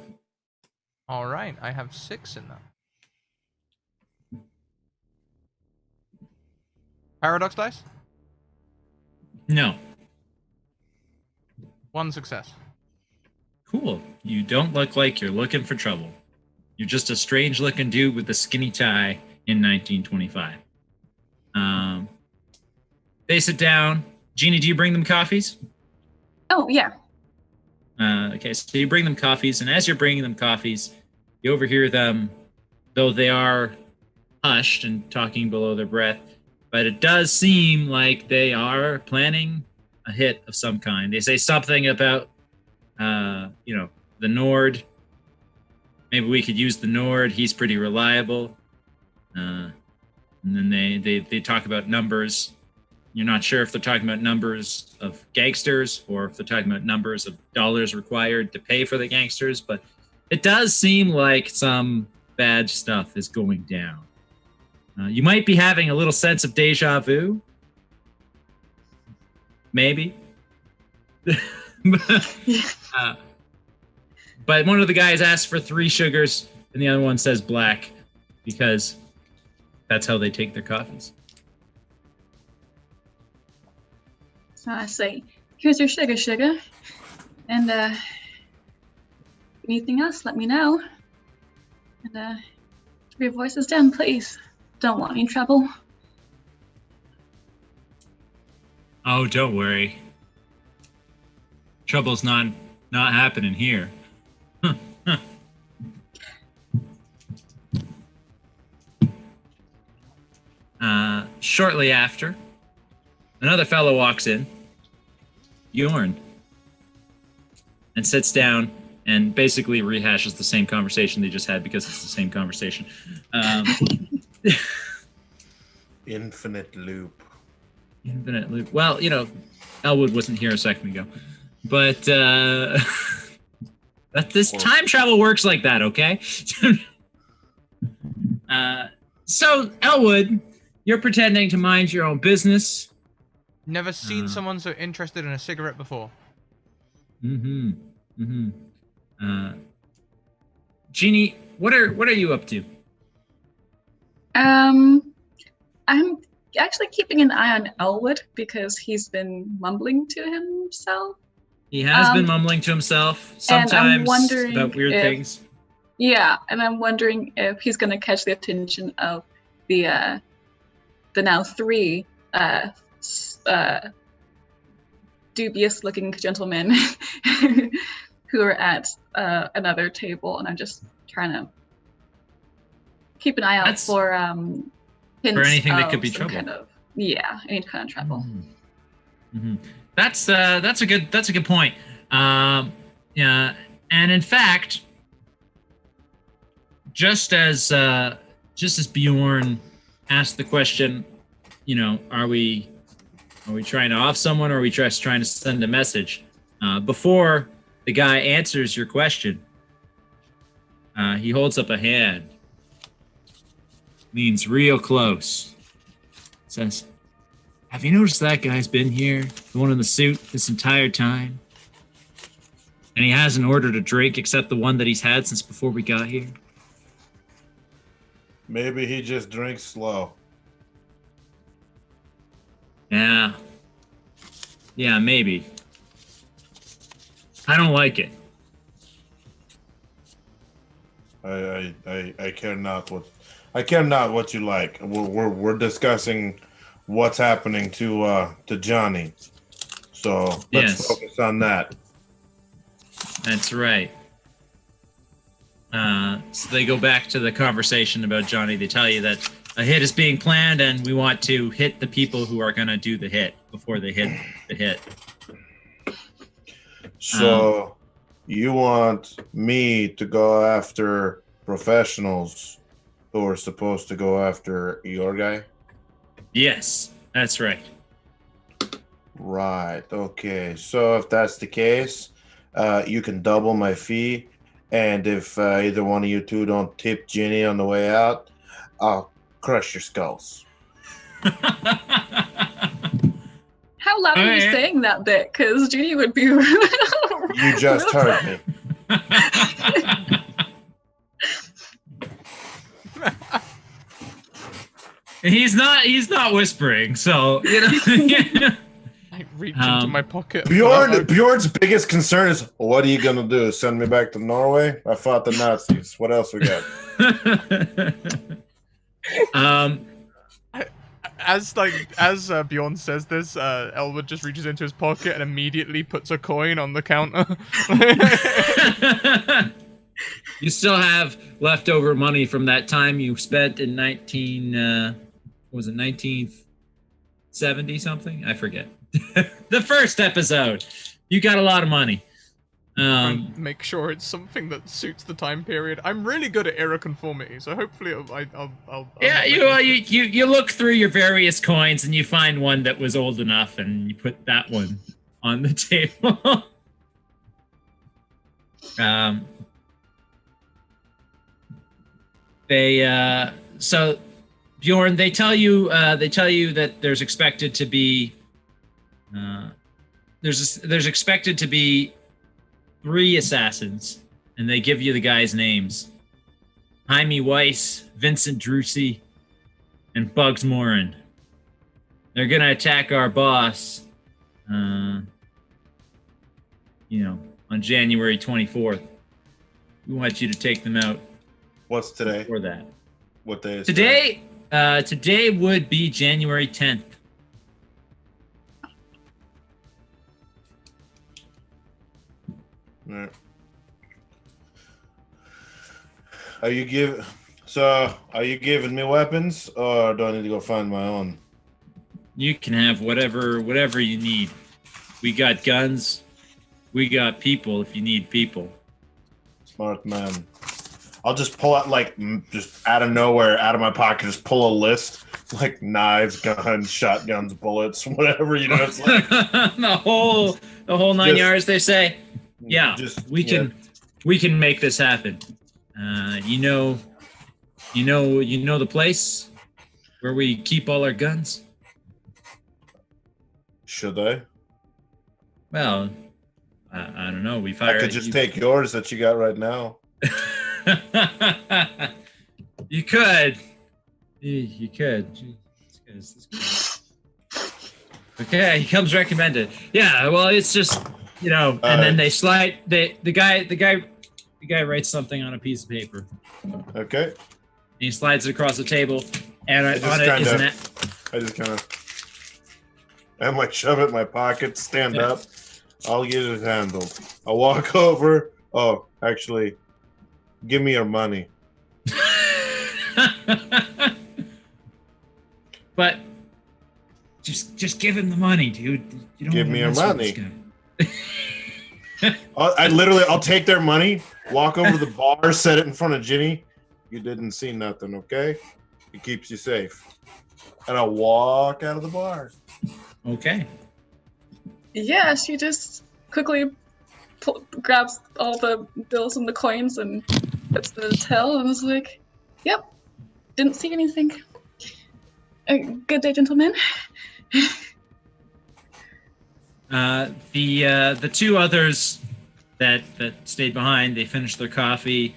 All right, I have 6 in that. Paradox dice? No. 1 success. Cool. You don't look like you're looking for trouble. You're just a strange-looking dude with a skinny tie in 1925. They sit down. Jeannie, do you bring them coffees? Oh, yeah. Okay, so you bring them coffees, and as you're bringing them coffees, you overhear them, though they are hushed and talking below their breath, but it does seem like they are planning a hit of some kind. They say something about, the Nord. Maybe we could use the Nord. He's pretty reliable. And then they talk about numbers. You're not sure if they're talking about numbers of gangsters or if they're talking about numbers of dollars required to pay for the gangsters, but it does seem like some bad stuff is going down. You might be having a little sense of deja vu. Maybe. But one of the guys asks for 3 sugars and the other one says black because that's how they take their coffees. So I say, here's your sugar. And anything else, let me know. And keep your voices down, please. Don't want any trouble. Oh, don't worry. Trouble's not happening here. shortly after, another fellow walks in, Bjorn, and sits down and basically rehashes the same conversation they just had because it's the same conversation. Infinite loop. Infinite loop. Well, Elwood wasn't here a second ago, but that this time travel works like that, okay? So Elwood, you're pretending to mind your own business. Never seen someone so interested in a cigarette before. Jeannie, what are you up to? I'm actually keeping an eye on Elwood because he's been mumbling to himself. He has been mumbling to himself sometimes about weird things. Yeah, and I'm wondering if he's going to catch the attention of the now 3 dubious-looking gentlemen who are at another table, and I'm just trying to keep an eye out for hints for anything that of could be some trouble. Any kind of trouble. That's a good point. And in fact, just as Bjorn asked the question, are we trying to off someone, or are we just trying to send a message? Before the guy answers your question, he holds up a hand, leans real close, says, "Have you noticed that guy's been here, the one in the suit, this entire time? And he hasn't ordered a drink except the one that he's had since before we got here?" Maybe he just drinks slow. Yeah, maybe. I don't like it. I care not what you like. We're discussing what's happening to Johnny. So let's focus on that. That's right. So they go back to the conversation about Johnny. They tell you that a hit is being planned, and we want to hit the people who are going to do the hit before they hit the hit. So you want me to go after professionals who are supposed to go after your guy? Yes, that's right. Right. Okay. So if that's the case, you can double my fee. And if either one of you two don't tip Ginny on the way out, I'll crush your skulls. How loud are you saying that bit? Because Judy would be. You just heard me. He's not whispering, so I reach into my pocket. Bjorn's biggest concern is, what are you gonna do? Send me back to Norway? I fought the Nazis. What else we got? As Bjorn says this, Elwood just reaches into his pocket and immediately puts a coin on the counter. You still have leftover money from that time you spent in 1970 something? I forget. The first episode. You got a lot of money. Make sure it's something that suits the time period. I'm really good at era conformity, so hopefully I'll you look through your various coins and you find one that was old enough, and you put that one on the table. So Bjorn, they tell you that there's expected to be there's expected to be 3 assassins, and they give you the guys' names: Jaime Weiss, Vincent Drusi, and Bugs Morin. They're gonna attack our boss, on January 24th. We want you to take them out. What's today? For that. What day is today? Today would be January 10th. All right. Are you giving me weapons, or do I need to go find my own? You can have whatever you need. We got guns. We got people if you need people. Smart man. I'll just pull out, like, just out of nowhere, out of my pocket, just pull a list, like knives, guns, shotguns, bullets, whatever, you know. It's like the whole 9 yards. They say, yeah, we can make this happen. You know the place where we keep all our guns. Should I? Well, I don't know. I could just take yours that you got right now. You could. You could. This guy's okay, he comes recommended. Yeah, well, it's just, and then they slide. The guy writes something on a piece of paper. Okay. And he slides it across the table, and I I might shove it in my pocket, stand up. I'll get it handled. I'll walk over. Oh, actually, give me your money. But just give him the money, dude. You don't give me your money. I'll I'll take their money, walk over to the bar, set it in front of Ginny. You didn't see nothing, okay? It keeps you safe. And I'll walk out of the bar. Okay. Yeah, she just quickly grabs all the bills and the coins and puts them in the till and was like, "Yep, didn't see anything. Good day, gentlemen." The two others that stayed behind, they finished their coffee.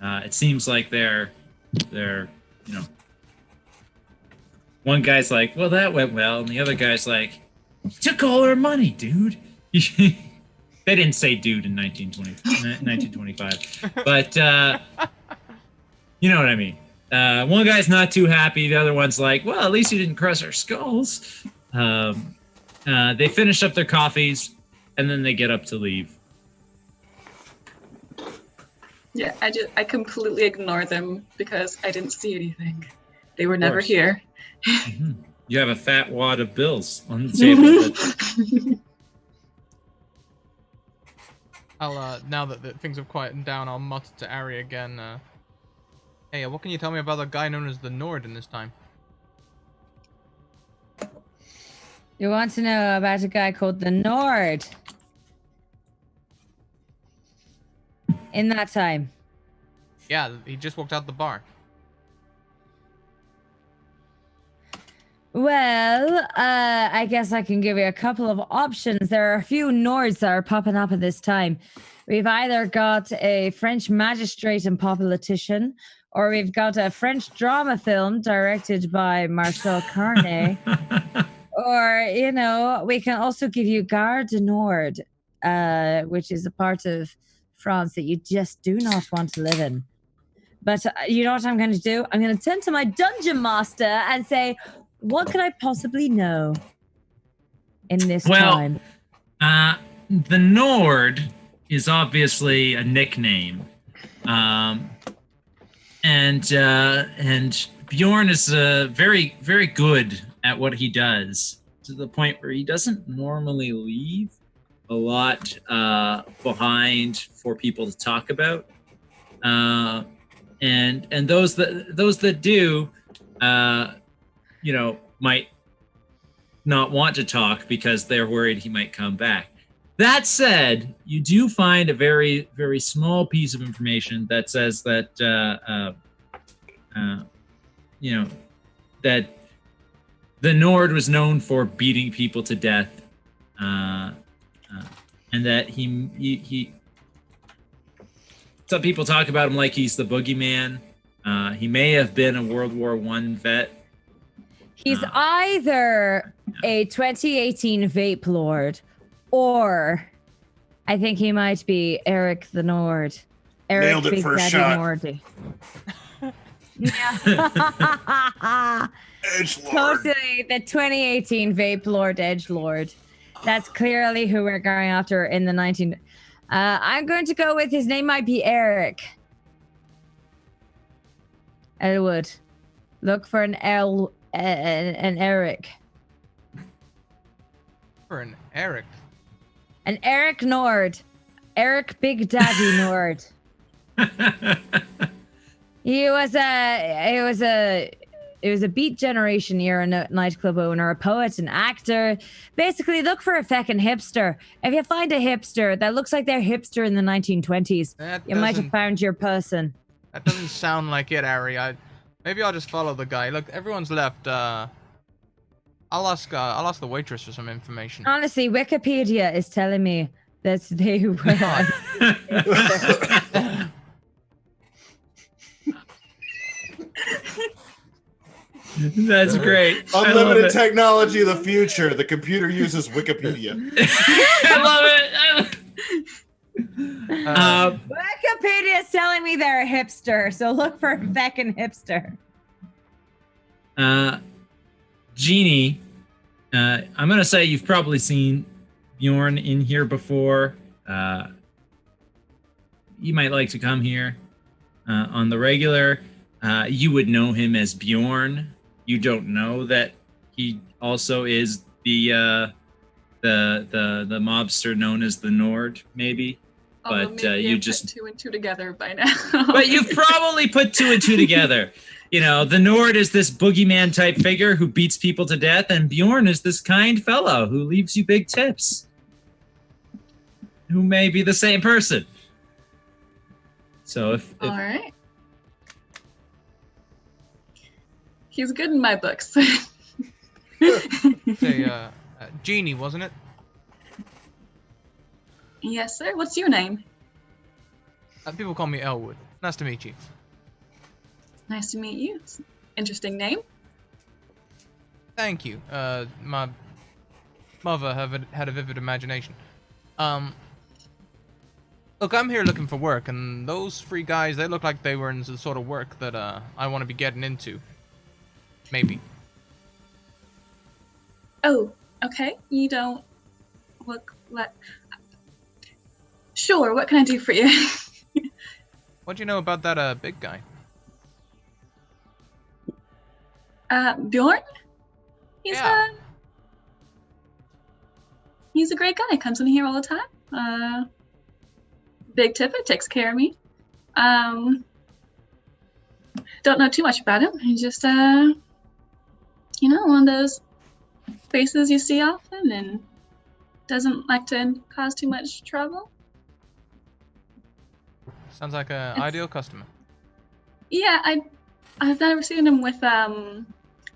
It seems like they're one guy's like, well, that went well, and the other guy's like, you took all our money, dude. They didn't say dude in 1925, but you know what I mean. One guy's not too happy. The other one's like, well, at least you didn't crush our skulls. They finish up their coffees, and then they get up to leave. Yeah, I completely ignore them because I didn't see anything. They were never here. Mm-hmm. You have a fat wad of bills on the table. I'll now that things have quietened down, I'll mutter to Ari again. Hey, what can you tell me about the guy known as the Nord in this time? You want to know about a guy called the Nord? In that time. Yeah, he just walked out the bar. Well, I guess I can give you a couple of options. There are a few Nords that are popping up at this time. We've either got a French magistrate and politician, or we've got a French drama film directed by Marcel Carnet. Or, we can also give you Gare du Nord, which is a part of France that you just do not want to live in. But you know what I'm going to do? I'm going to turn to my dungeon master and say, what could I possibly know in this time? The Nord is obviously a nickname. And Bjorn is very, very good at what he does, to the point where he doesn't normally leave a lot behind for people to talk about. And those that do, might not want to talk because they're worried he might come back. That said, you do find a very, very small piece of information that says that, that the Nord was known for beating people to death, and that he some people talk about him like he's the boogeyman. He may have been a World War I vet. He's either a 2018 vape lord, or I think he might be Eric the Nord. Eric Nailed it Big for a Daddy shot. Nordy. Yeah. Edgelord. Totally, the 2018 vape lord, edgelord. That's clearly who we're going after in the 19. I'm going to go with his name might be Eric. Elwood. Look for an Eric. For an Eric. An Eric Nord. Eric Big Daddy Nord. He was a Beat Generation era nightclub owner, a poet, an actor. Basically, look for a feckin' hipster. If you find a hipster that looks like they're hipster in the 1920s, you might have found your person. That doesn't sound like it, Ari. Maybe I'll just follow the guy. Look, everyone's left. I'll ask the waitress for some information. Honestly, Wikipedia is telling me that they were. That's great. Unlimited technology of the future. The computer uses Wikipedia. I love it. Wikipedia is telling me they're a hipster, so look for a feckin' hipster. Jeannie, I'm gonna say you've probably seen Bjorn in here before. You might like to come here on the regular. You would know him as Bjorn. You don't know that he also is the mobster known as the Nord, maybe. But maybe you I've just put 2 and 2 together by now. But you've probably put 2 and 2 together. You know, the Nord is this boogeyman type figure who beats people to death, and Bjorn is this kind fellow who leaves you big tips. Who may be the same person. So if All right. He's good in my books. Say, Jeannie, wasn't it? Yes, sir. What's your name? People call me Elwood. Nice to meet you. Nice to meet you. Interesting name. Thank you. My mother had a vivid imagination. Look, I'm here looking for work, and those 3 guys, they look like they were in the sort of work that I want to be getting into. Maybe. Oh, okay. You don't look like... Sure, what can I do for you? What do you know about that big guy? Bjorn? He's a great guy. Comes in here all the time. Big tipper, takes care of me. Don't know too much about him. He's just one of those faces you see often and doesn't like to cause too much trouble. Sounds like an ideal customer. Yeah, I've never seen him with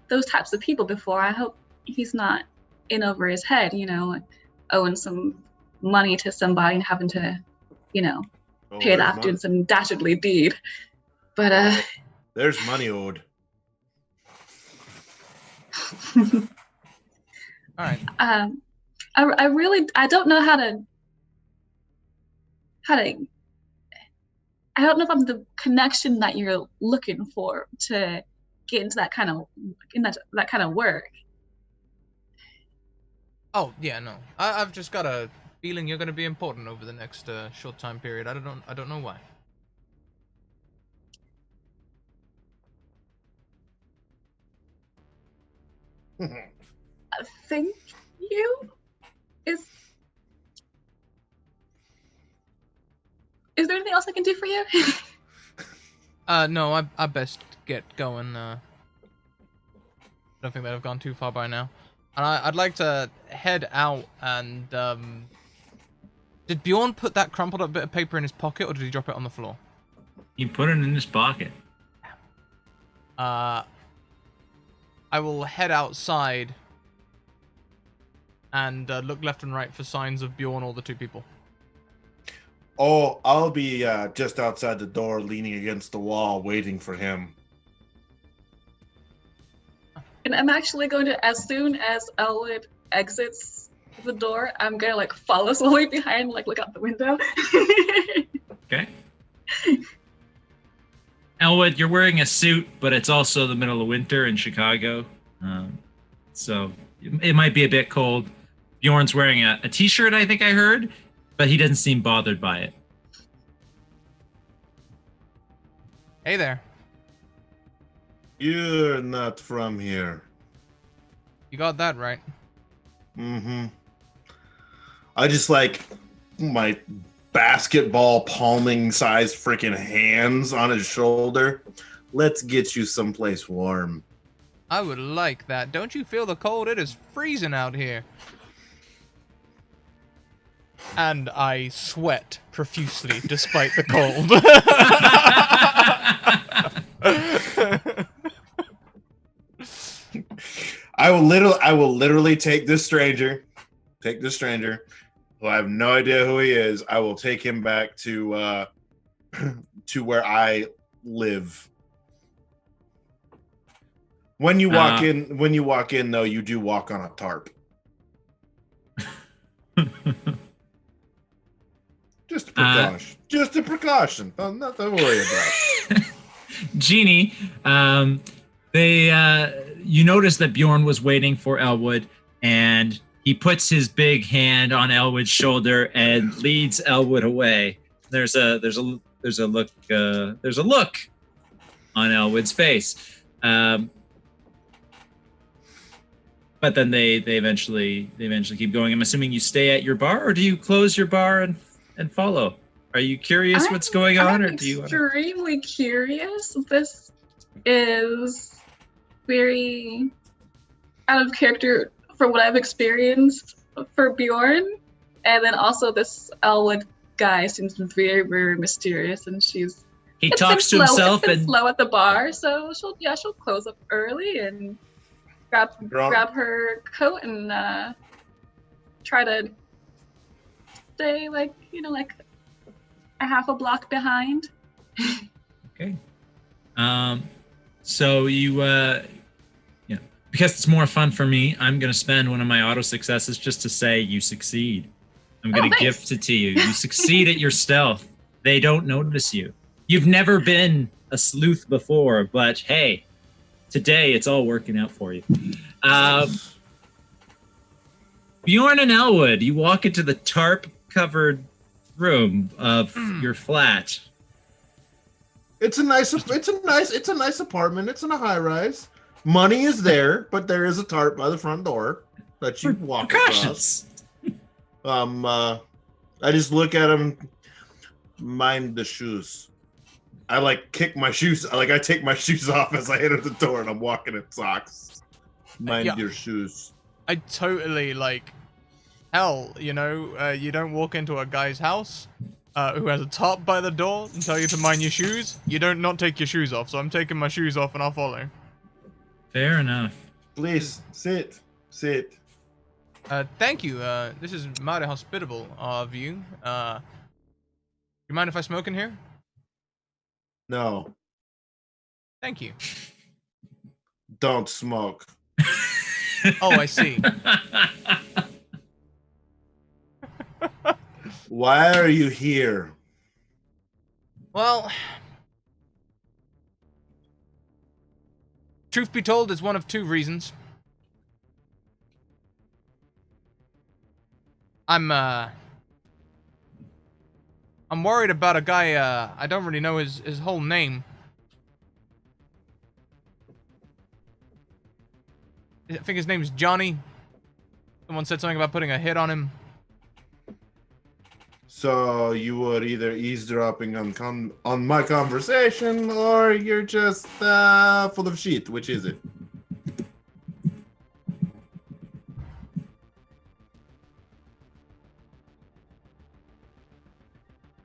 those types of people before. I hope he's not in over his head, owing some money to somebody and having to, pay it off doing some dastardly deed. But there's money owed. All right. I don't know how to I don't know if I'm the connection that you're looking for to get into that kind of work. Oh yeah, no. I've just got a feeling you're going to be important over the next short time period. I don't know why. Thank you. Is there anything else I can do for you? No, I best get going. I don't think that I've gone too far by now. And I'd like to head out and, did Bjorn put that crumpled up bit of paper in his pocket, or did he drop it on the floor? He put it in his pocket. I will head outside and look left and right for signs of Bjorn or the 2 people. Oh, I'll be just outside the door, leaning against the wall, waiting for him. And I'm actually going to, as soon as Elwood exits the door, I'm going to follow slowly behind, look out the window. Okay. Elwood, you're wearing a suit, but it's also the middle of winter in Chicago. So it might be a bit cold. Bjorn's wearing a t-shirt, I think I heard, but he doesn't seem bothered by it. Hey there. You're not from here. You got that right. Mm-hmm. I just like my basketball palming sized freaking hands on his shoulder. Let's get you someplace warm. I would like that. Don't you feel the cold? It is freezing out here. And I sweat profusely despite the cold. I will literally take this stranger, who I have no idea who he is. I will take him back to to where I live. When you walk in though, you do walk on a tarp. Just a precaution. Just a precaution. Nothing to worry about. Jeannie, you notice that Bjorn was waiting for Elwood, and he puts his big hand on Elwood's shoulder and leads Elwood away. There's a look on Elwood's face. But then they eventually keep going. I'm assuming you stay at your bar, or do you close your bar and follow? Are you curious what's going on, or do you? I'm extremely curious. This is very out of character for what I've experienced for Bjorn, and then also this Elwood guy seems very, very mysterious, and he talks to himself and slow at the bar, so she'll close up early and grab her coat and try to stay like a half a block behind. Okay. So you because it's more fun for me, I'm gonna spend one of my auto successes just to say you succeed. I'm gonna gift it to you. You succeed at your stealth. They don't notice you. You've never been a sleuth before, but hey, today it's all working out for you. Bjorn and Elwood, you walk into the tarp-covered room of your flat. It's a nice apartment. It's in a high rise. Money is there, but there is a tarp by the front door that you walk across. I just look at him. Mind the shoes. I kick my shoes. I take my shoes off as I enter the door, and I'm walking in socks. Mind your shoes. I totally hell. You don't walk into a guy's house who has a tarp by the door and tell you to mind your shoes. You don't not take your shoes off. So I'm taking my shoes off and I'll follow. Fair enough. Please sit. Thank you. This is mighty hospitable of you. You mind if I smoke in here? No. Thank you. Don't smoke. Oh, I see. Why are you here? Well, truth be told, it's one of two reasons. I'm worried about a guy, I don't really know his whole name. I think his name's Johnny. Someone said something about putting a hit on him. So you were either eavesdropping on my conversation, or you're just full of shit. Which is it?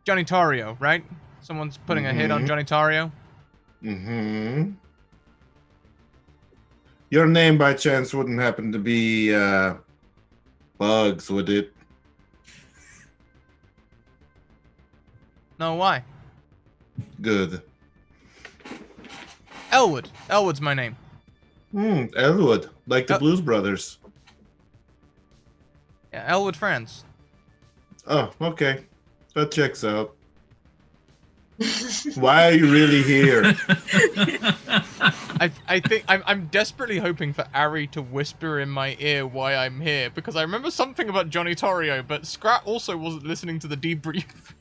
Johnny Tario, right? Someone's putting a hit on Johnny Tario. Mm-hmm. Your name, by chance, wouldn't happen to be Bugs, would it? No, why? Good. Elwood. Elwood's my name. Elwood, like the Blues Brothers. Yeah, Elwood friends. Oh, okay. That checks out. Why are you really here? I think I'm desperately hoping for Ari to whisper in my ear why I'm here, because I remember something about Johnny Torrio, but Scrat also wasn't listening to the debrief.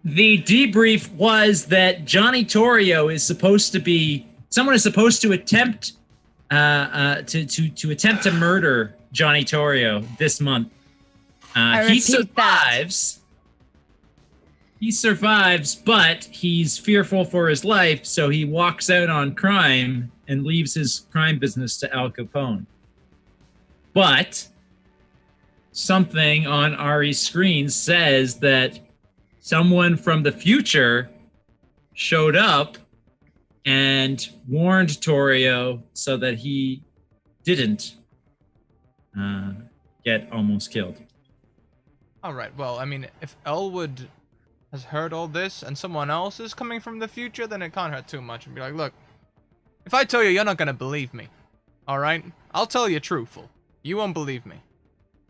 The debrief was that Johnny Torrio is supposed to be someone is supposed to attempt to attempt to murder Johnny Torrio this month. He survives. He survives, but he's fearful for his life, so he walks out on crime and leaves his crime business to Al Capone. But something on Ari's screen says that someone from the future showed up and warned Torrio so that he didn't get almost killed. All right. Well, I mean, if Elwood has heard all this and someone else is coming from the future, then it can't hurt too much. And be like, look, if I tell you, you're not gonna believe me. All right? I'll tell you truthful. You won't believe me.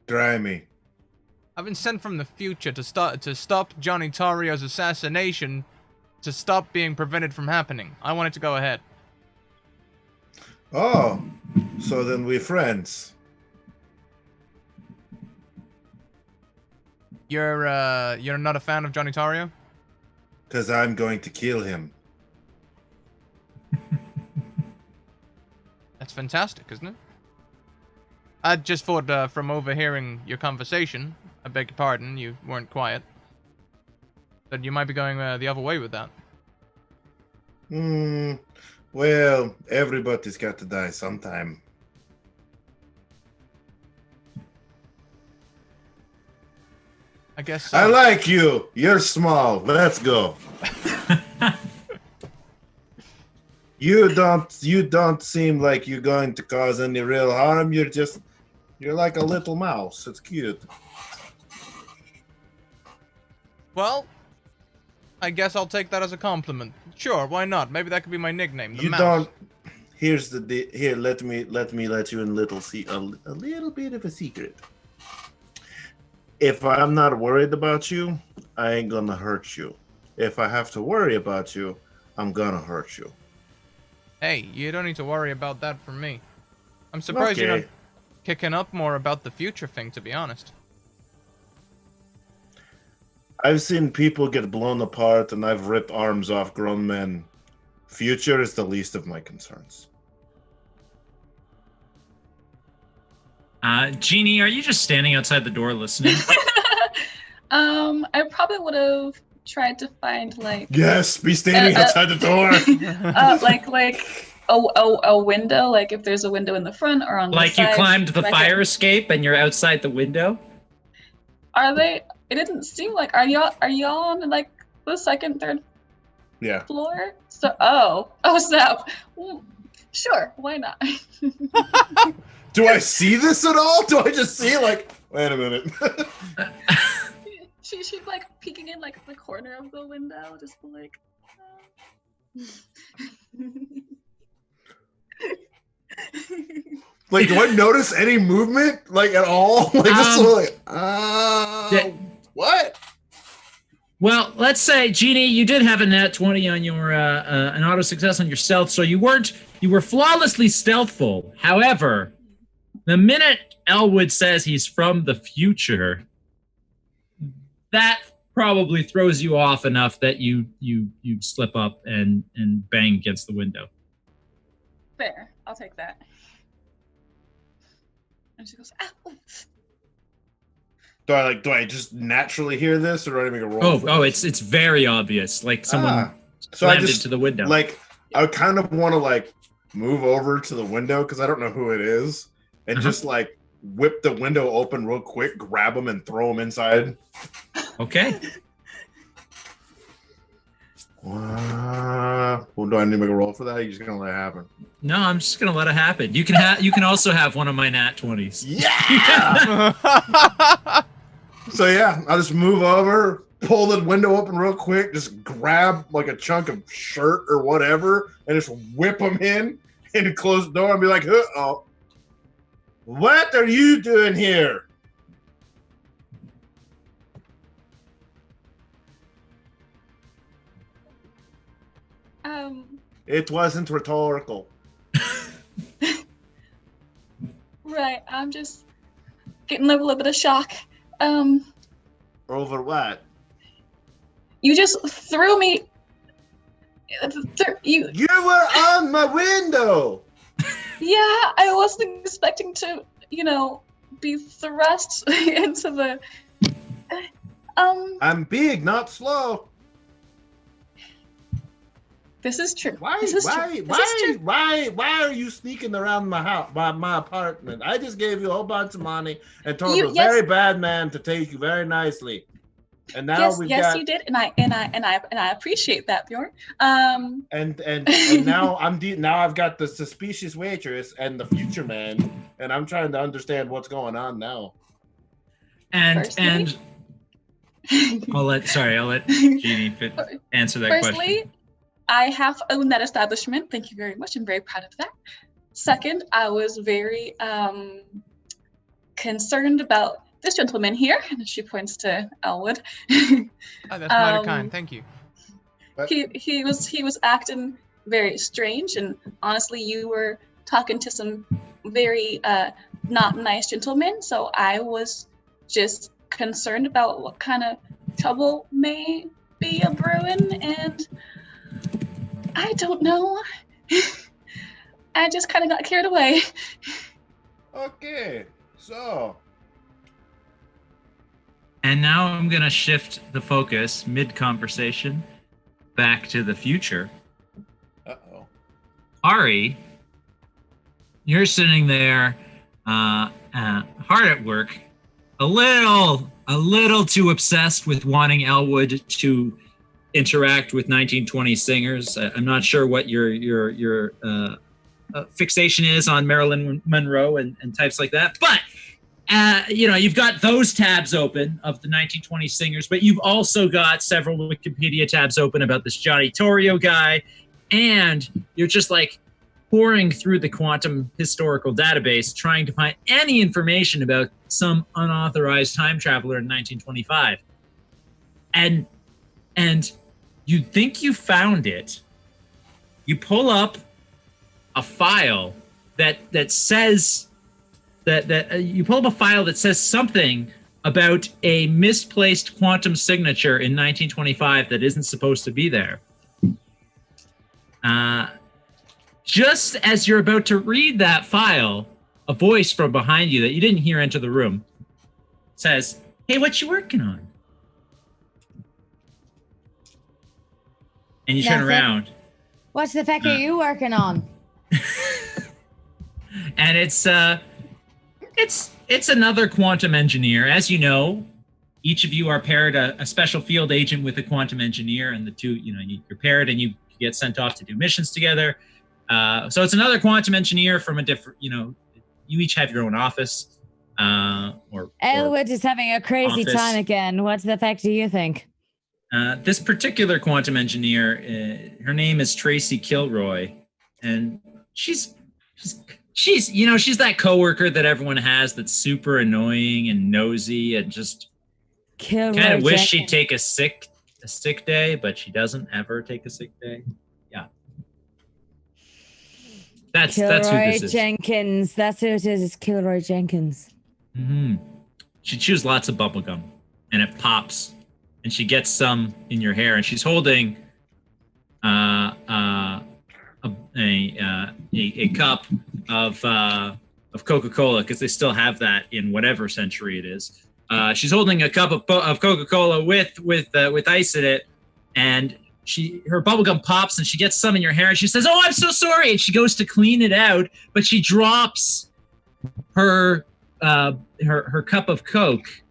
Try me. I've been sent from the future to stop Johnny Torrio's assassination, to stop being prevented from happening. I want it to go ahead. Oh, so then we're friends. You're not a fan of Johnny Torrio? Because I'm going to kill him. That's fantastic, isn't it? I just thought from overhearing your conversation, I beg your pardon, you weren't quiet, that you might be going the other way with that. Well, everybody's got to die sometime. I guess so. I like you. You're small. Let's go. You don't seem like you're going to cause any real harm. You're like a little mouse. It's cute. Well, I guess I'll take that as a compliment. Sure, why not? Maybe that could be my nickname, the You Mouse. don't. Here's the here. Let me let you in a little bit of a secret. If I'm not worried about you, I ain't gonna hurt you. If I have to worry about you, I'm gonna hurt you. Hey, you don't need to worry about that from me. I'm surprised you're not kicking up more about the future thing, to be honest. I've seen people get blown apart, and I've ripped arms off grown men. Future is the least of my concerns. Jeannie, are you just standing outside the door listening? I probably would have tried to find like Yes, be standing outside the door. like a window, like if there's a window in the front or on the Like side. you climbed the like fire escape and you're outside the window? Are they? It didn't seem like. Are y'all on like the second, third Yeah. floor? So oh snap. Sure, why not? Do I see this at all? Do I just see like? Wait a minute. She's like peeking in like the corner of the window, just like. Like, do I notice any movement like at all? Like just sort of like, what? Well, let's say, Jeannie, you did have a nat 20 on your an auto success on your stealth, so you were flawlessly stealthful. However, the minute Elwood says he's from the future, that probably throws you off enough that you slip up and bang against the window. Fair, I'll take that. And she goes, ah. Do I just naturally hear this, or do I make a roll? Oh, it's very obvious. Like someone slammed into the window. Like, I kind of want to like move over to the window because I don't know who it is, and just like whip the window open real quick, grab him, and throw him inside. Okay. Well, do I need to make a roll for that? Or are you just gonna let it happen? No, I'm just gonna let it happen. You can also have one of my nat 20s. Yeah. So yeah, I'll just move over, pull the window open real quick, just grab like a chunk of shirt or whatever, and just whip him in, and close the door and be like, "Oh, what are you doing here?" It wasn't rhetorical. Right, I'm just getting a little bit of shock. Over what? You just threw me. You were on my window. Yeah, I wasn't expecting to, be thrust into the. I'm big, not slow. This is true. Why are you sneaking around my house, my apartment? I just gave you a whole bunch of money and told a very bad man to take you very nicely. And now you did, and I appreciate that, Bjorn. And now I've got the suspicious waitress and the future man, and I'm trying to understand what's going on now. And I'll let Jeannie answer that question. Firstly, I have owned that establishment. Thank you very much. I'm very proud of that. Second, I was very concerned about this gentleman here, and she points to Elwood. Oh, that's mighty kind. Thank you. He was acting very strange, and honestly, you were talking to some very not nice gentlemen. So I was just concerned about what kind of trouble may be a brewing, and I don't know. I just kind of got carried away. Okay, so. And now I'm going to shift the focus mid-conversation back to the future. Uh-oh. Ari, you're sitting there hard at work, a little too obsessed with wanting Elwood to interact with 1920 singers. I'm not sure what your fixation is on Marilyn Monroe and types like that, but you've got those tabs open of the 1920 singers, but you've also got several Wikipedia tabs open about this Johnny Torrio guy, and you're just like pouring through the quantum historical database trying to find any information about some unauthorized time traveler in 1925. And you think you found it. You pull up a file that says you pull up a file that says something about a misplaced quantum signature in 1925 that isn't supposed to be there. Just as you're about to read that file, a voice from behind you that you didn't hear enter the room says, "Hey, what you working on?" And you turn around. What the heck are you working on? And it's another quantum engineer. As you know, each of you are paired a special field agent with a quantum engineer, and the two, you're paired and you get sent off to do missions together. So it's another quantum engineer from a different, you each have your own office. Elwood is having a crazy time again. What the heck do you think? This particular quantum engineer, her name is Tracy Kilroy, and she's that coworker that everyone has that's super annoying and nosy and just kind of wish she'd take a sick day, but she doesn't ever take a sick day. Yeah. That's who this is. Jenkins. That's who it is. It's Kilroy Jenkins. Mm-hmm. She chews lots of bubble gum, and it pops, and she gets some in your hair, and she's holding a cup of Coca-Cola, because they still have that in whatever century it is. She's holding a cup of Coca-Cola with ice in it, and her bubblegum pops, and she gets some in your hair, and she says, "Oh, I'm so sorry," and she goes to clean it out, but she drops her cup of Coke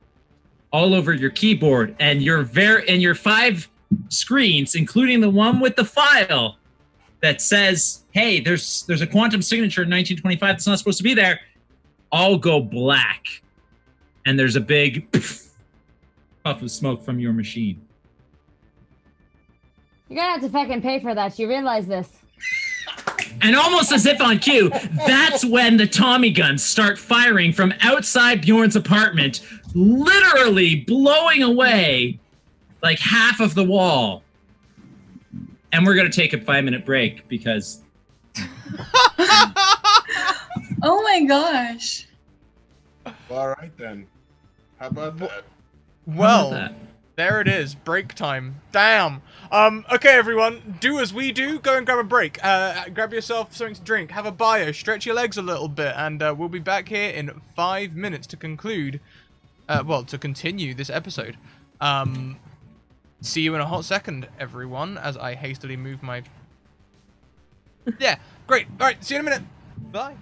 all over your keyboard, and your 5 screens, including the one with the file that says, "Hey, there's a quantum signature in 1925 that's not supposed to be there," all go black, and there's a big puff of smoke from your machine. You're gonna have to fucking pay for that. You realize this? And almost as if on cue, that's when the Tommy guns start firing from outside Bjorn's apartment, literally blowing away like half of the wall. And we're going to take a 5-minute break because... Oh my gosh. All right then. How about that? Well, There it is, break time. Damn. Okay, everyone, do as we do. Go and grab a break. Grab yourself something to drink. Have a bio. Stretch your legs a little bit, and we'll be back here in 5 minutes to conclude. Well, to continue this episode. See you in a hot second, everyone. As I hastily move my. Yeah, great. All right, see you in a minute. Bye.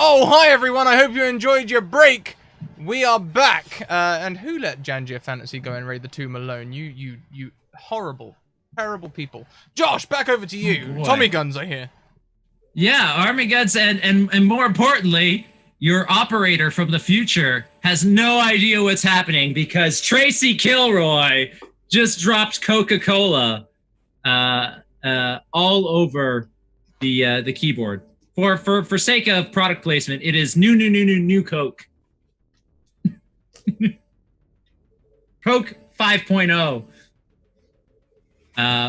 Oh, hi everyone. I hope you enjoyed your break. We are back. And who let Jangia Fantasy go and raid the tomb alone? You horrible, terrible people. Josh, back over to you. boy. Tommy guns, I hear. Yeah, Army Guns, and more importantly, your operator from the future has no idea what's happening because Tracy Kilroy just dropped Coca-Cola all over the keyboard. For sake of product placement, it is new Coke. Coke 5.0.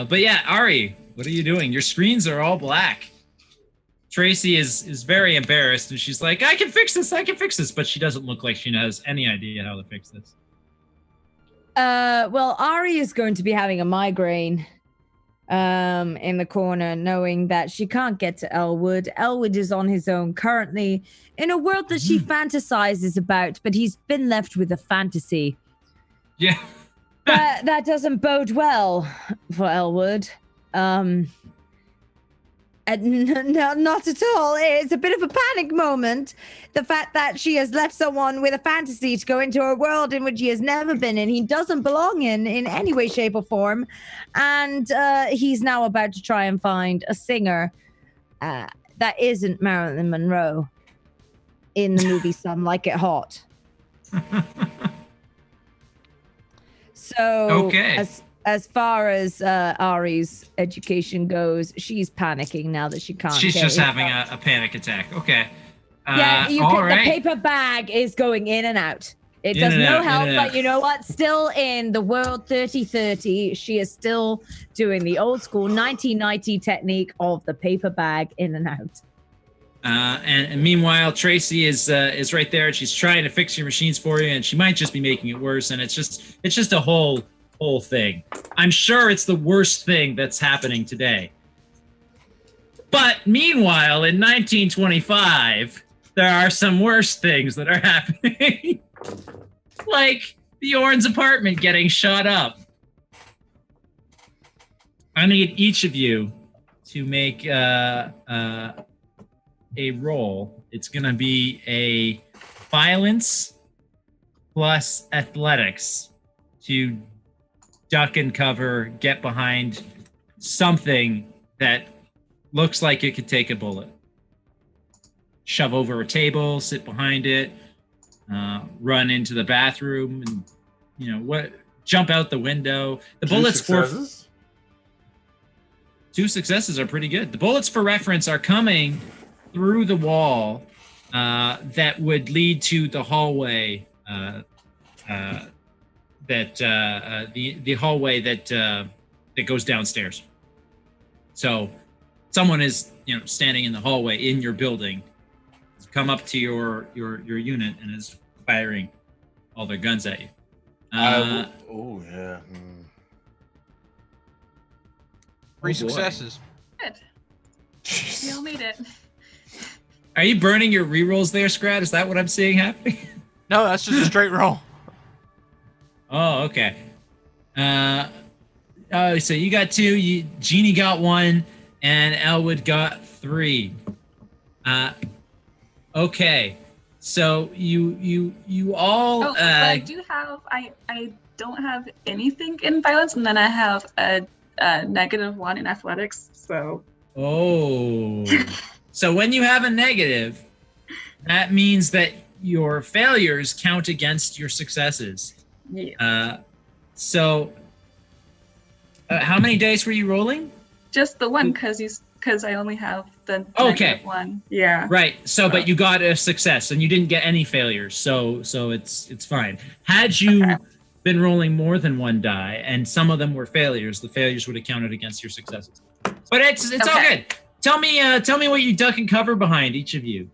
But yeah, Ari, what are you doing? Your screens are all black. Tracy is very embarrassed, and she's like, I can fix this, but she doesn't look like she has any idea how to fix this. Well, Ari is going to be having a migraine in the corner, knowing that she can't get to Elwood. Elwood is on his own currently in a world that she fantasizes about, but he's been left with a fantasy. Yeah. That doesn't bode well for Elwood. No, not at all. It's a bit of a panic moment. The fact that she has left someone with a fantasy to go into a world in which he has never been in, he doesn't belong in any way, shape, or form. And he's now about to try and find a singer that isn't Marilyn Monroe in the movie Some Like It Hot. So, okay. As far as Ari's education goes, she's panicking now that she can't. She's just having a panic attack. Okay. Yeah, all right. The paper bag is going in and out. It does no help, but you know what? Still in the world 30-30, she is still doing the old school 1990 technique of the paper bag in and out. And meanwhile, Tracy is right there, and she's trying to fix your machines for you, and she might just be making it worse. And it's just a whole thing. I'm sure it's the worst thing that's happening today. But meanwhile, in 1925, there are some worse things that are happening. Like the Orn's apartment getting shot up. I need each of you to make a roll. It's going to be a violence plus athletics to duck and cover, get behind something that looks like it could take a bullet. Shove over a table, sit behind it, run into the bathroom, and jump out the window. The bullets for 2 successes are pretty good. The bullets for reference are coming through the wall that would lead to the hallway. The hallway that goes downstairs. So someone is standing in the hallway in your building, has come up to your unit and is firing all their guns at you. Oh yeah. 3 successes. Good. We all made it. Are you burning your rerolls there, Scrat? Is that what I'm seeing happening? No, that's just a straight roll. Oh, okay. So you got 2, Jeannie got 1, and Elwood got 3. Okay. So you all. But I do have. I don't have anything in violence, and then I have a -1 in athletics. So. Oh. So when you have a negative, that means that your failures count against your successes. Yeah. How many dice were you rolling? Just the one, because I only have the Okay. -1. Yeah. Right. So, but you got a success, and you didn't get any failures. So it's fine. Had you been rolling more than 1 die, and some of them were failures, the failures would have counted against your successes. But it's all good. Tell me what you duck and cover behind, each of you.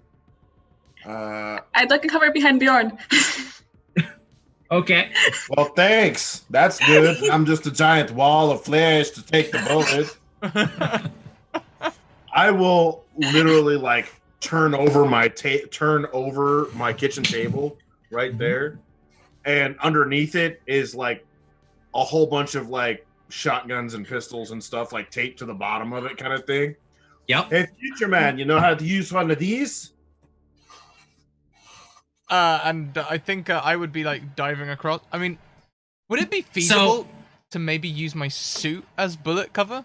I duck and cover behind Bjorn. Okay. Well, thanks. That's good. I'm just a giant wall of flesh to take the bullet. I will literally turn over my kitchen table right there, and underneath it is a whole bunch of shotguns and pistols and stuff taped to the bottom of it, kind of thing. Yep. Hey, future man, you know how to use one of these? And I think I would be like diving across. I mean, would it be feasible to maybe use my suit as bullet cover?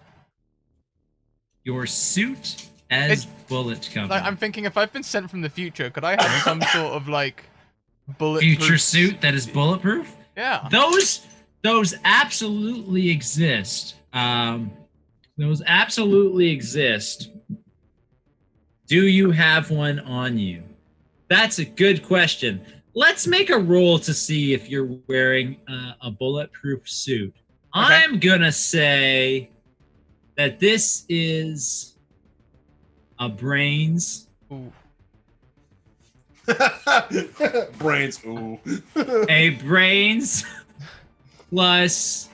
Your suit as bullet cover. Like, I'm thinking if I've been sent from the future, could I have some sort of like bulletproof future suit that is bulletproof? Yeah. Those absolutely exist. Those absolutely exist. Do you have one on you? That's a good question. Let's make a roll to see if you're wearing a bulletproof suit. Okay. I'm gonna say that this is a brains. Ooh. Brains. Ooh. A brains plus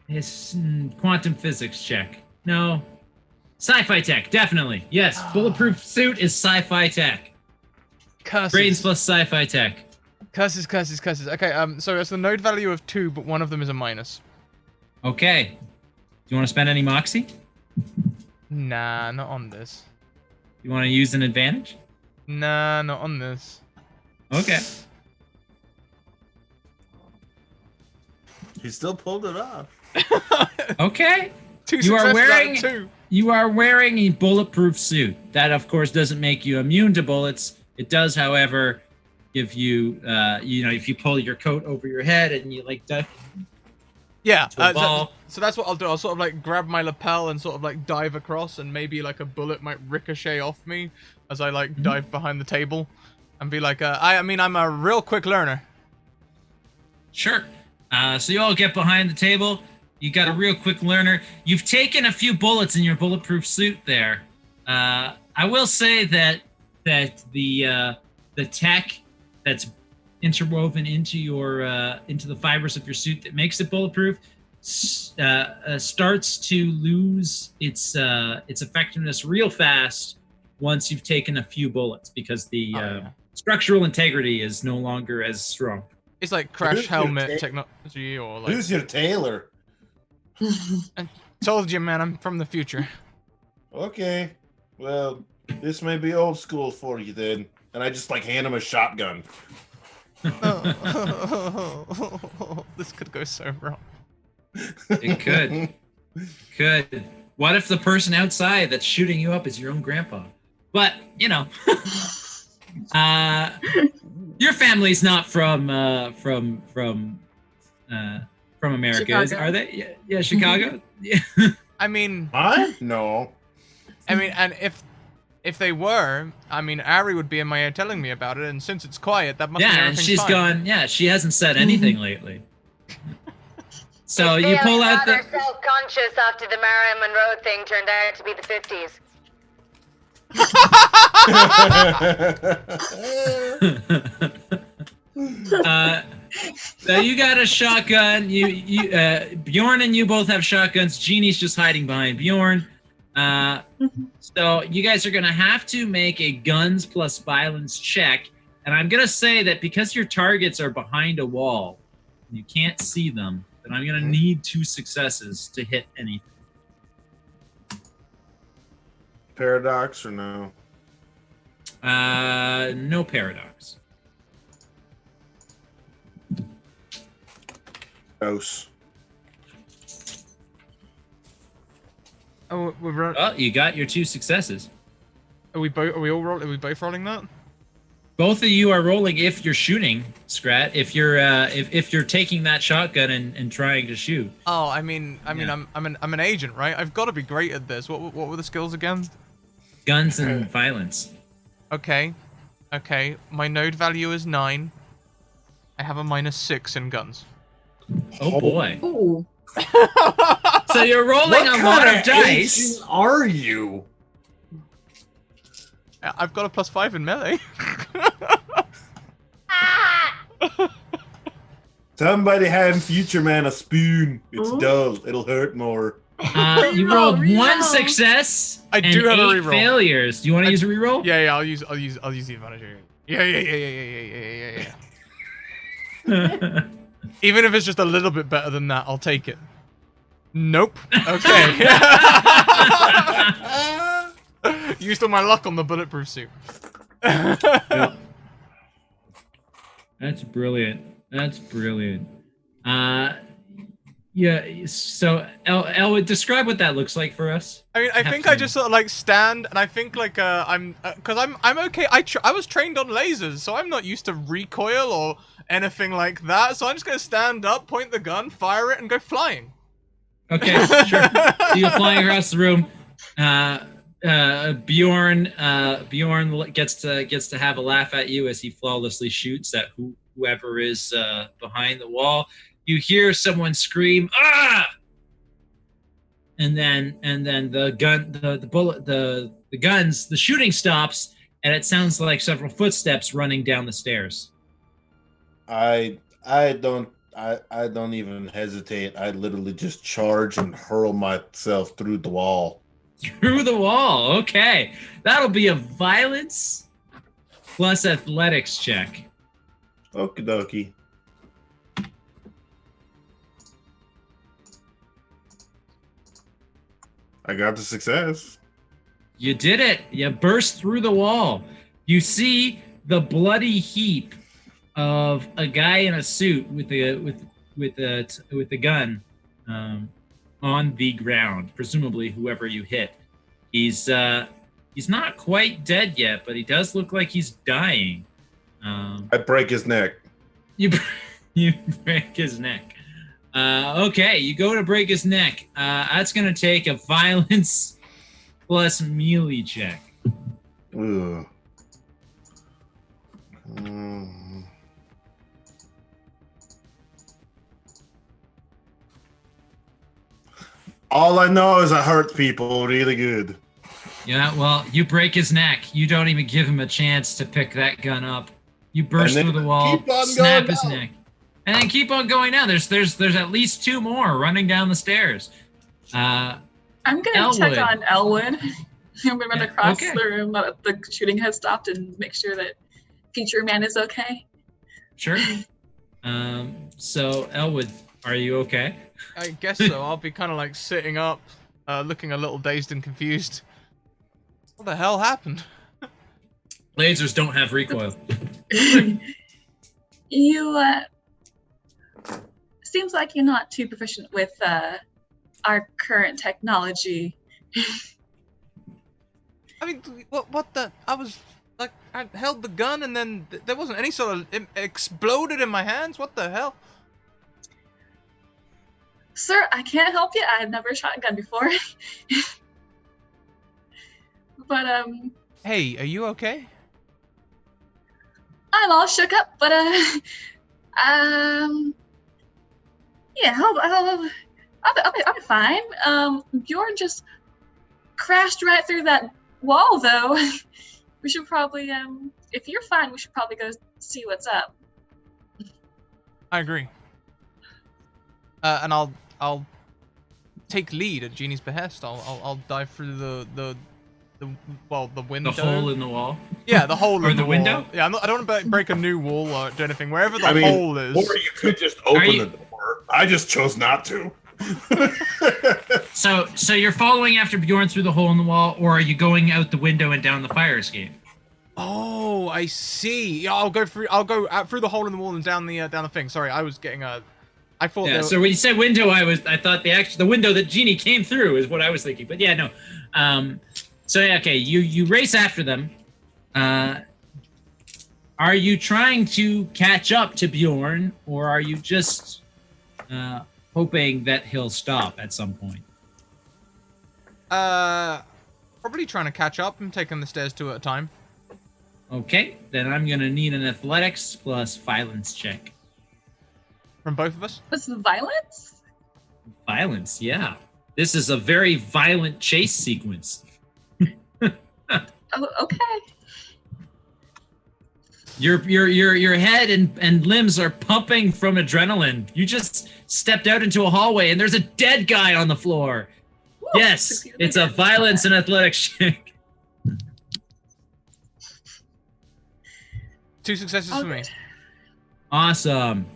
his quantum physics check. No. Sci-fi tech, definitely. Yes, bulletproof suit is sci-fi tech. Curses. Brains plus sci-fi tech. Curses. Okay, so it's the node value of 2, but one of them is a minus. Okay. Do you want to spend any moxie? Nah, not on this. You want to use an advantage? Nah, not on this. Okay. He still pulled it off. Okay. 2 You are successes wearing out of 2. You are wearing a bulletproof suit. That, of course, doesn't make you immune to bullets. It does, however, give you, if you pull your coat over your head and you like duck. Yeah. Ball. So that's what I'll do. I'll sort of like grab my lapel and sort of like dive across, and maybe like a bullet might ricochet off me as I like dive behind the table, and be like, I mean, I'm a real quick learner. Sure. So you all get behind the table. You got a real quick learner. You've taken a few bullets in your bulletproof suit there. I will say that the tech that's interwoven into your into the fibers of your suit that makes it bulletproof starts to lose its effectiveness real fast once you've taken a few bullets, because the structural integrity is no longer as strong. It's like crash helmet technology, or like. Who's your tailor? I told you, man, I'm from the future. Okay, well, this may be old school for you then. And I just like hand him a shotgun. This could go so wrong. It could. Could. What if the person outside that's shooting you up is your own grandpa? But, your family's not from America, are they? Yeah, Chicago. Yeah. I mean, No. I mean, and if they were, I mean, Ari would be in my ear telling me about it, and since it's quiet, that must mean and everything's she's fine. gone. Yeah, she hasn't said anything lately. So you pull out the. Self-conscious after the Marilyn Monroe thing turned out to be the 50s. So you got a shotgun. Bjorn and you both have shotguns. Jeannie's just hiding behind Bjorn. So you guys are gonna have to make a guns plus violence check, and I'm gonna say that because your targets are behind a wall, and you can't see them, then I'm gonna need 2 successes to hit anything. Paradox or no? No paradox. Dose. Oh, we're running. Well, you got your 2 successes. Are we both rolling that? Both of you are rolling if you're shooting, Scrat. If you're if you're taking that shotgun and trying to shoot. Oh, I mean, Yeah. I'm an agent, right? I've got to be great at this. What were the skills again? Guns and violence. Okay. My node value is 9. I have a -6 in guns. Oh boy. Ooh. So you're rolling a lot of dice. agent are you? I've got a +5 in melee. Somebody hand Future Man a spoon. It's Ooh. dull. It'll hurt more. You rolled 1 success. I and do have a 8 reroll. failures. Do you want to use a reroll? Yeah, I'll use the advantage. Yeah. Even if it's just a little bit better than that, I'll take it. Nope. Okay. Used all my luck on the bulletproof suit. Yep. That's brilliant. That's brilliant. Yeah. So, Elwood, describe what that looks like for us. I mean, I think I just sort of like stand, and I think like because I'm okay. I was trained on lasers, so I'm not used to recoil or anything like that. So I'm just gonna stand up, point the gun, fire it, and go flying. Okay, sure. So you're flying across the room. Bjorn gets to have a laugh at you as he flawlessly shoots at whoever is behind the wall. You hear someone scream, "Ah!" And then the shooting stops, and it sounds like several footsteps running down the stairs. I don't even hesitate. I literally just charge and hurl myself through the wall. Through the wall. Okay, that'll be a violence plus athletics check. Okie dokie. I got the success. You did it. You burst through the wall. You see the bloody heap of a guy in a suit with a gun on the ground. Presumably, whoever you hit. He's not quite dead yet, but he does look like he's dying. I break his neck. You break his neck. Okay, you go to break his neck. That's gonna take a violence plus melee check. Ugh. All I know is I hurt people really good. Yeah, well, you break his neck. You don't even give him a chance to pick that gun up. You burst through the wall, snap his neck, and then keep on going down. There's at least two more running down the stairs. I'm gonna check on Elwood. I'm gonna run across the room that the shooting has stopped and make sure that Future Man is okay. Sure. So Elwood, are you okay? I guess so. I'll be kind of like sitting up, looking a little dazed and confused. What the hell happened? Lasers don't have recoil. You, seems like you're not too proficient with, our current technology. I mean, what the? I was, like, I held the gun and then there wasn't any sort of, it exploded in my hands? What the hell? Sir, I can't help you. I've never shot a gun before. But, Hey, are you okay? I'm all shook up, but, yeah, I'll be fine. Bjorn just crashed right through that wall, though. We should probably, if you're fine, we should probably go see what's up. I agree. And I'll take lead at Jeannie's behest. I'll dive through the window. The hole in the wall? Yeah, the hole in the wall. window? Yeah, I don't want to break a new wall or do anything. Wherever the hole is. Or you could just open the door. I just chose not to. So you're following after Bjorn through the hole in the wall, or are you going out the window and down the fire escape? Oh, I see. Yeah, I'll go through out through the hole in the wall and down the thing. Sorry, I was getting a. I thought. Yeah. So when you said window, I thought the window that Jeannie came through is what I was thinking. But yeah, no. So yeah, okay, you race after them. Are you trying to catch up to Bjorn, or are you just hoping that he'll stop at some point? Probably trying to catch up. I'm taking the stairs two at a time. Okay, then I'm gonna need an athletics plus violence check. From both of us? What's the violence? Violence, yeah. This is a very violent chase sequence. Oh, okay. Your head and limbs are pumping from adrenaline. You just stepped out into a hallway and there's a dead guy on the floor. Woo, Yes, it's a violence and athletics check. 2 successes for me. Awesome.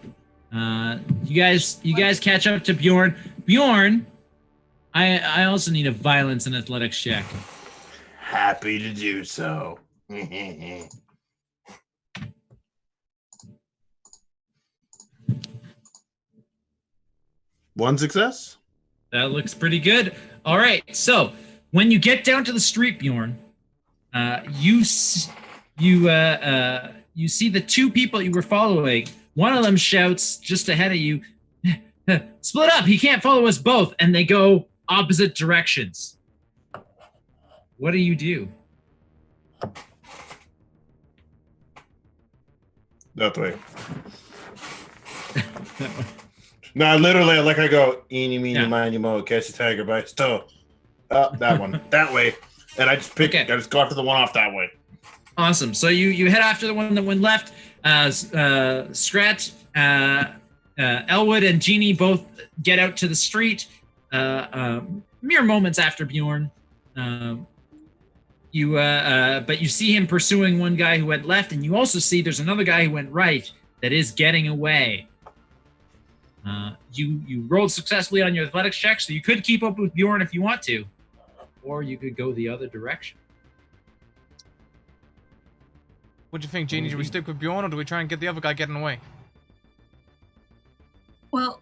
You guys catch up to Bjorn. Bjorn, I also need a violence and athletics check. Happy to do so. One success. That looks pretty good. All right, so when you get down to the street, Bjorn, you see the two people you were following. One of them shouts just ahead of you, "Split up! He can't follow us both!" And they go opposite directions. What do you do? That way. No, literally, like I go, eeny, meeny, miny, mo, catch a tiger by its toe. That one, that way, and I just pick. Okay. I just go after the one off that way. Awesome. So you head after the one that went left. Scrat, Elwood, and Jeannie both get out to the street. Mere moments after Bjorn. But you see him pursuing one guy who went left, and you also see there's another guy who went right that is getting away. You rolled successfully on your athletics check, so you could keep up with Bjorn if you want to, or you could go the other direction. What do you think, Jeannie? Do we stick with Bjorn, or do we try and get the other guy getting away? Well,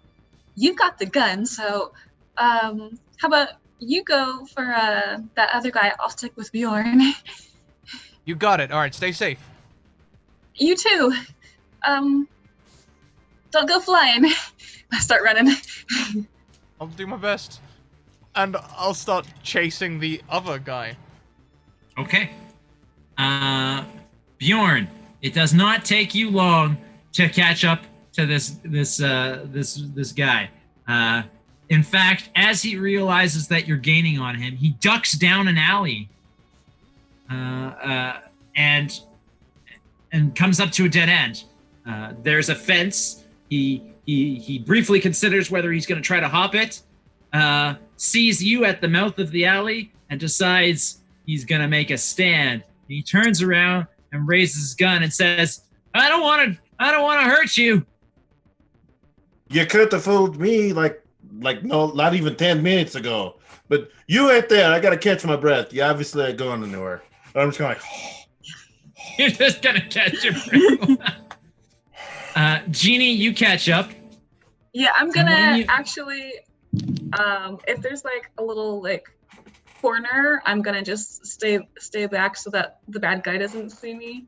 you got the gun, so how about you go for that other guy? I'll stick with Bjorn. You got it. All right, stay safe. You too. Don't go flying. I start running. I'll do my best. And I'll start chasing the other guy. Okay. Bjorn, it does not take you long to catch up to this guy. In fact, as he realizes that you're gaining on him, he ducks down an alley and comes up to a dead end. There's a fence. He briefly considers whether he's going to try to hop it, sees you at the mouth of the alley, and decides he's going to make a stand. He turns around and raises his gun and says, I don't want to hurt you. You could have fooled me like no, not even 10 minutes ago. But you ain't there. I got to catch my breath. You obviously ain't going anywhere. But I'm just going like, You're just going to catch your breath. Jeannie, you catch up. Yeah, I'm going to actually, if there's like a little like corner, I'm going to just stay back so that the bad guy doesn't see me.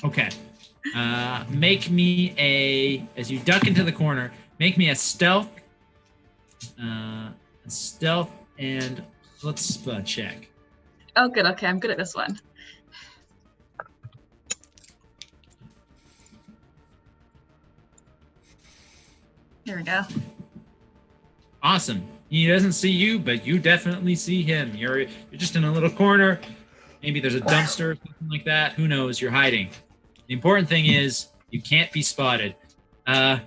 Okay. Make me as you duck into the corner, make me a stealth and chutzpah check. Oh, good. Okay, I'm good at this one. Here we go. Awesome. He doesn't see you, but you definitely see him. You're just in a little corner. Maybe there's a dumpster or something like that. Who knows? You're hiding. The important thing is you can't be spotted. The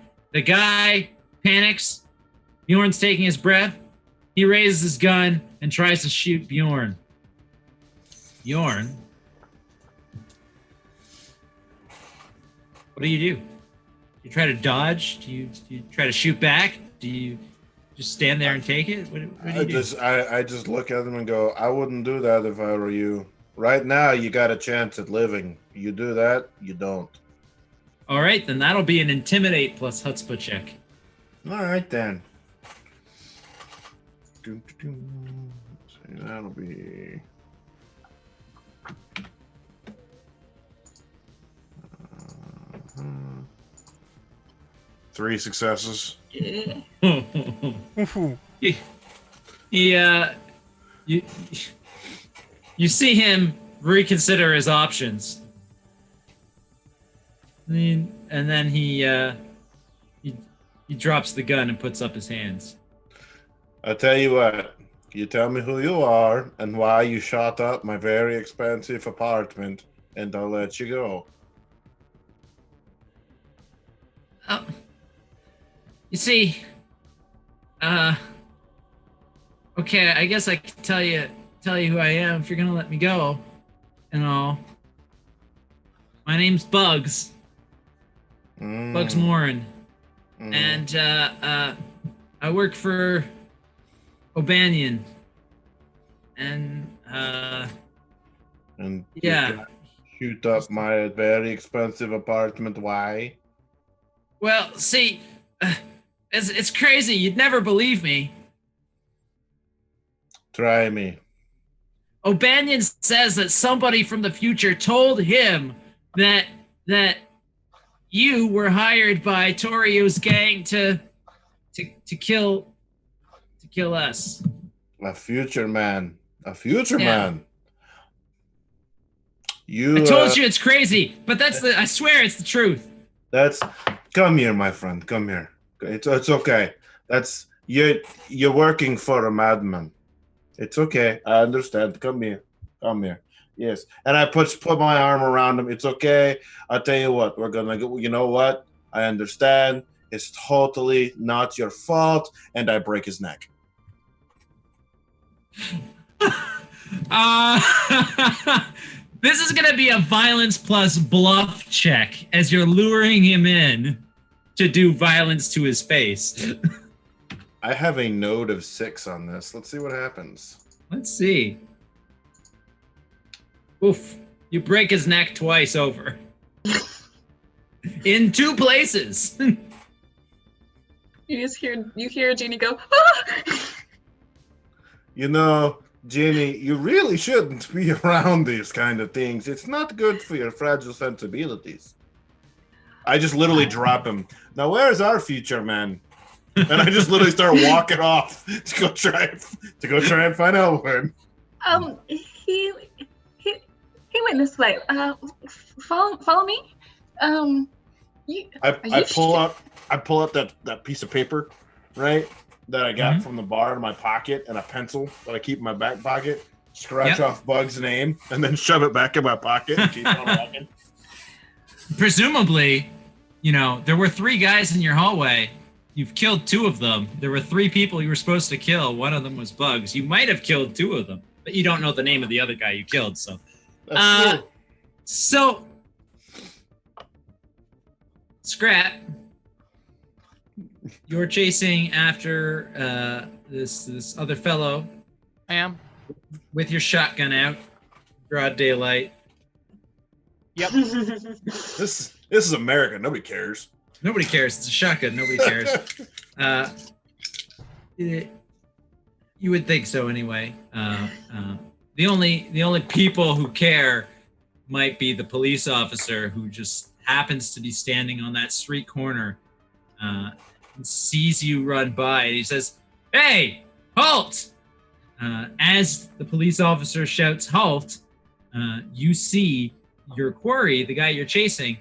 guy panics. Bjorn's taking his breath. He raises his gun and tries to shoot Bjorn. Bjorn, what do? You try to dodge? Do you try to shoot back? Do you just stand there and take it? What do you do? I just look at him and go, I wouldn't do that if I were you. Right now, you got a chance at living. You do that, you don't. All right, then that'll be an intimidate plus chutzpah check. All right, then. So that'll be... 3 successes. Yeah. You see him reconsider his options. And then he drops the gun and puts up his hands. I tell you what, you tell me who you are and why you shot up my very expensive apartment, and I'll let you go. You see, okay, I guess I can tell you who I am if you're gonna let me go, and all. My name's Bugs. Bugs Morin. And I work for O'Banion. And And Yeah. you can shoot up my very expensive apartment. Why? Well, see, it's crazy. You'd never believe me. Try me. O'Banion says that somebody from the future told him that you were hired by Torio's gang to kill us. A future man. A future Yeah. man. You. I told you it's crazy, but I swear it's the truth. Come here, my friend. Come here. It's okay. You're working for a madman. It's okay. I understand. Come here. Come here. Yes. And I put my arm around him. It's okay. I'll tell you what. We're gonna go. You know what? I understand. It's totally not your fault. And I break his neck. This is gonna be a violence plus bluff check as you're luring him in to do violence to his face. I have a node of 6 on this. Let's see what happens. Let's see. Oof. You break his neck twice over. In 2 places. You hear Jeannie go, ah! You know, Jenny, you really shouldn't be around these kind of things. It's not good for your fragile sensibilities. I just literally drop him. Now, where's our future man? And I just literally start walking off to go try and find Elwood. He went this way. Follow me. I pull out that piece of paper, right? That I got from the bar in my pocket, and a pencil that I keep in my back pocket. Scratch off Bug's name and then shove it back in my pocket and keep on walking. Presumably, there were 3 guys in your hallway. You've killed 2 of them. There were 3 people you were supposed to kill. One of them was Bugs. You might have killed 2 of them, but you don't know the name of the other guy you killed. So, so Scrat, you're chasing after this other fellow. I am. With your shotgun out, broad daylight. Yep. This is America. Nobody cares. Nobody cares. It's a shotgun. Nobody cares. You would think so anyway. The only people who care might be the police officer who just happens to be standing on that street corner and sees you run by, and he says, "Hey, halt!" As the police officer shouts "halt," you see your quarry, the guy you're chasing,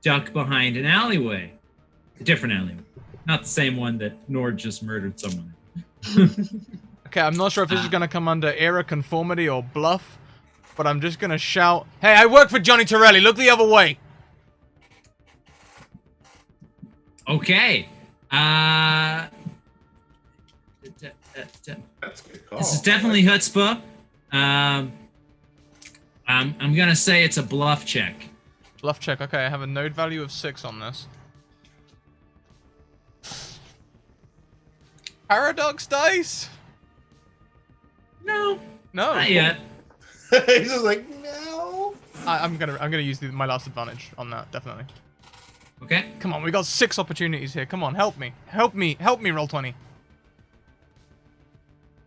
duck behind an alleyway. A different alleyway. Not the same one that Nord just murdered someone in. Okay, I'm not sure if this is going to come under era conformity or bluff, but I'm just going to shout, "Hey, I work for Johnny Torelli. Look the other way." Okay. That's a good call. This is definitely chutzpah. I'm gonna say it's a bluff check. Bluff check. Okay, I have a node value of 6 on this. Paradox dice? No, No. not yet. He's just like, no. I'm gonna use my last advantage on that, definitely. Okay. Come on, we got 6 opportunities here. Come on, help me. Help me, roll 20.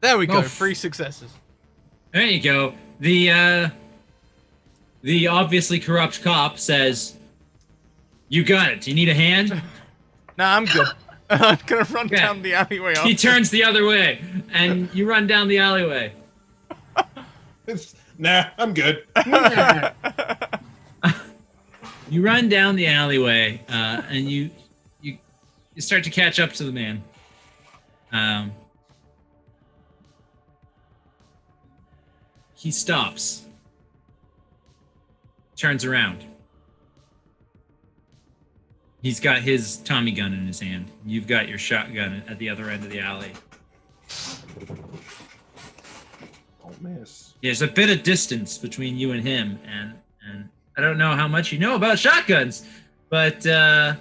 There we go, 3 successes. There you go. The obviously corrupt cop says, "You got it. Do you need a hand?" Nah, I'm good. I'm gonna run down the alleyway. He turns the other way, and you run down the alleyway. Nah, I'm good. You run down the alleyway, and you start to catch up to the man. He stops, turns around. He's got his Tommy gun in his hand. You've got your shotgun at the other end of the alley. Don't miss. There's a bit of distance between you and him, and I don't know how much you know about shotguns, but they're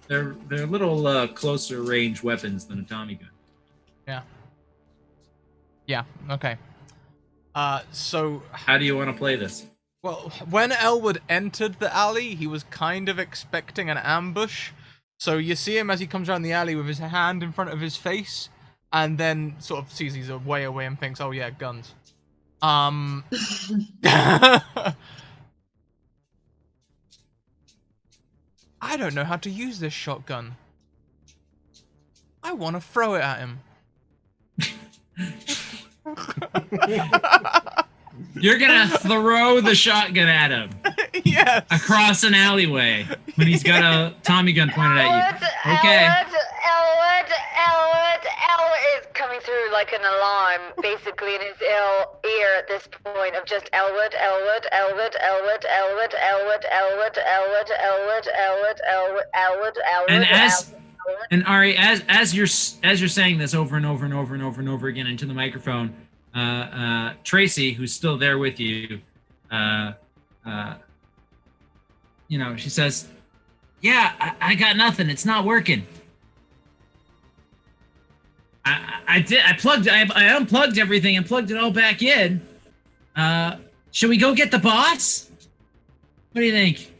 a little closer range weapons than a Tommy gun. Yeah. Yeah. Okay. So How do you want to play this? well, when Elwood entered the alley, he was kind of expecting an ambush. So you see him as he comes around the alley with his hand in front of his face, and then sort of sees he's way away and thinks, "Oh yeah, guns." I don't know how to use this shotgun. I want to throw it at him. You're gonna throw the shotgun at him Yes. across an alleyway when he's got a Tommy gun pointed at you. Okay. Elwood is coming through like an alarm, basically in his ear at this point of just Elwood. And Ari, as you're saying this over and over and over and over and over again into the microphone, Tracy, who's still there with you, she says, "Yeah, I got nothing. It's not working. I unplugged everything and plugged it all back in. Should we go get the boss? What do you think?"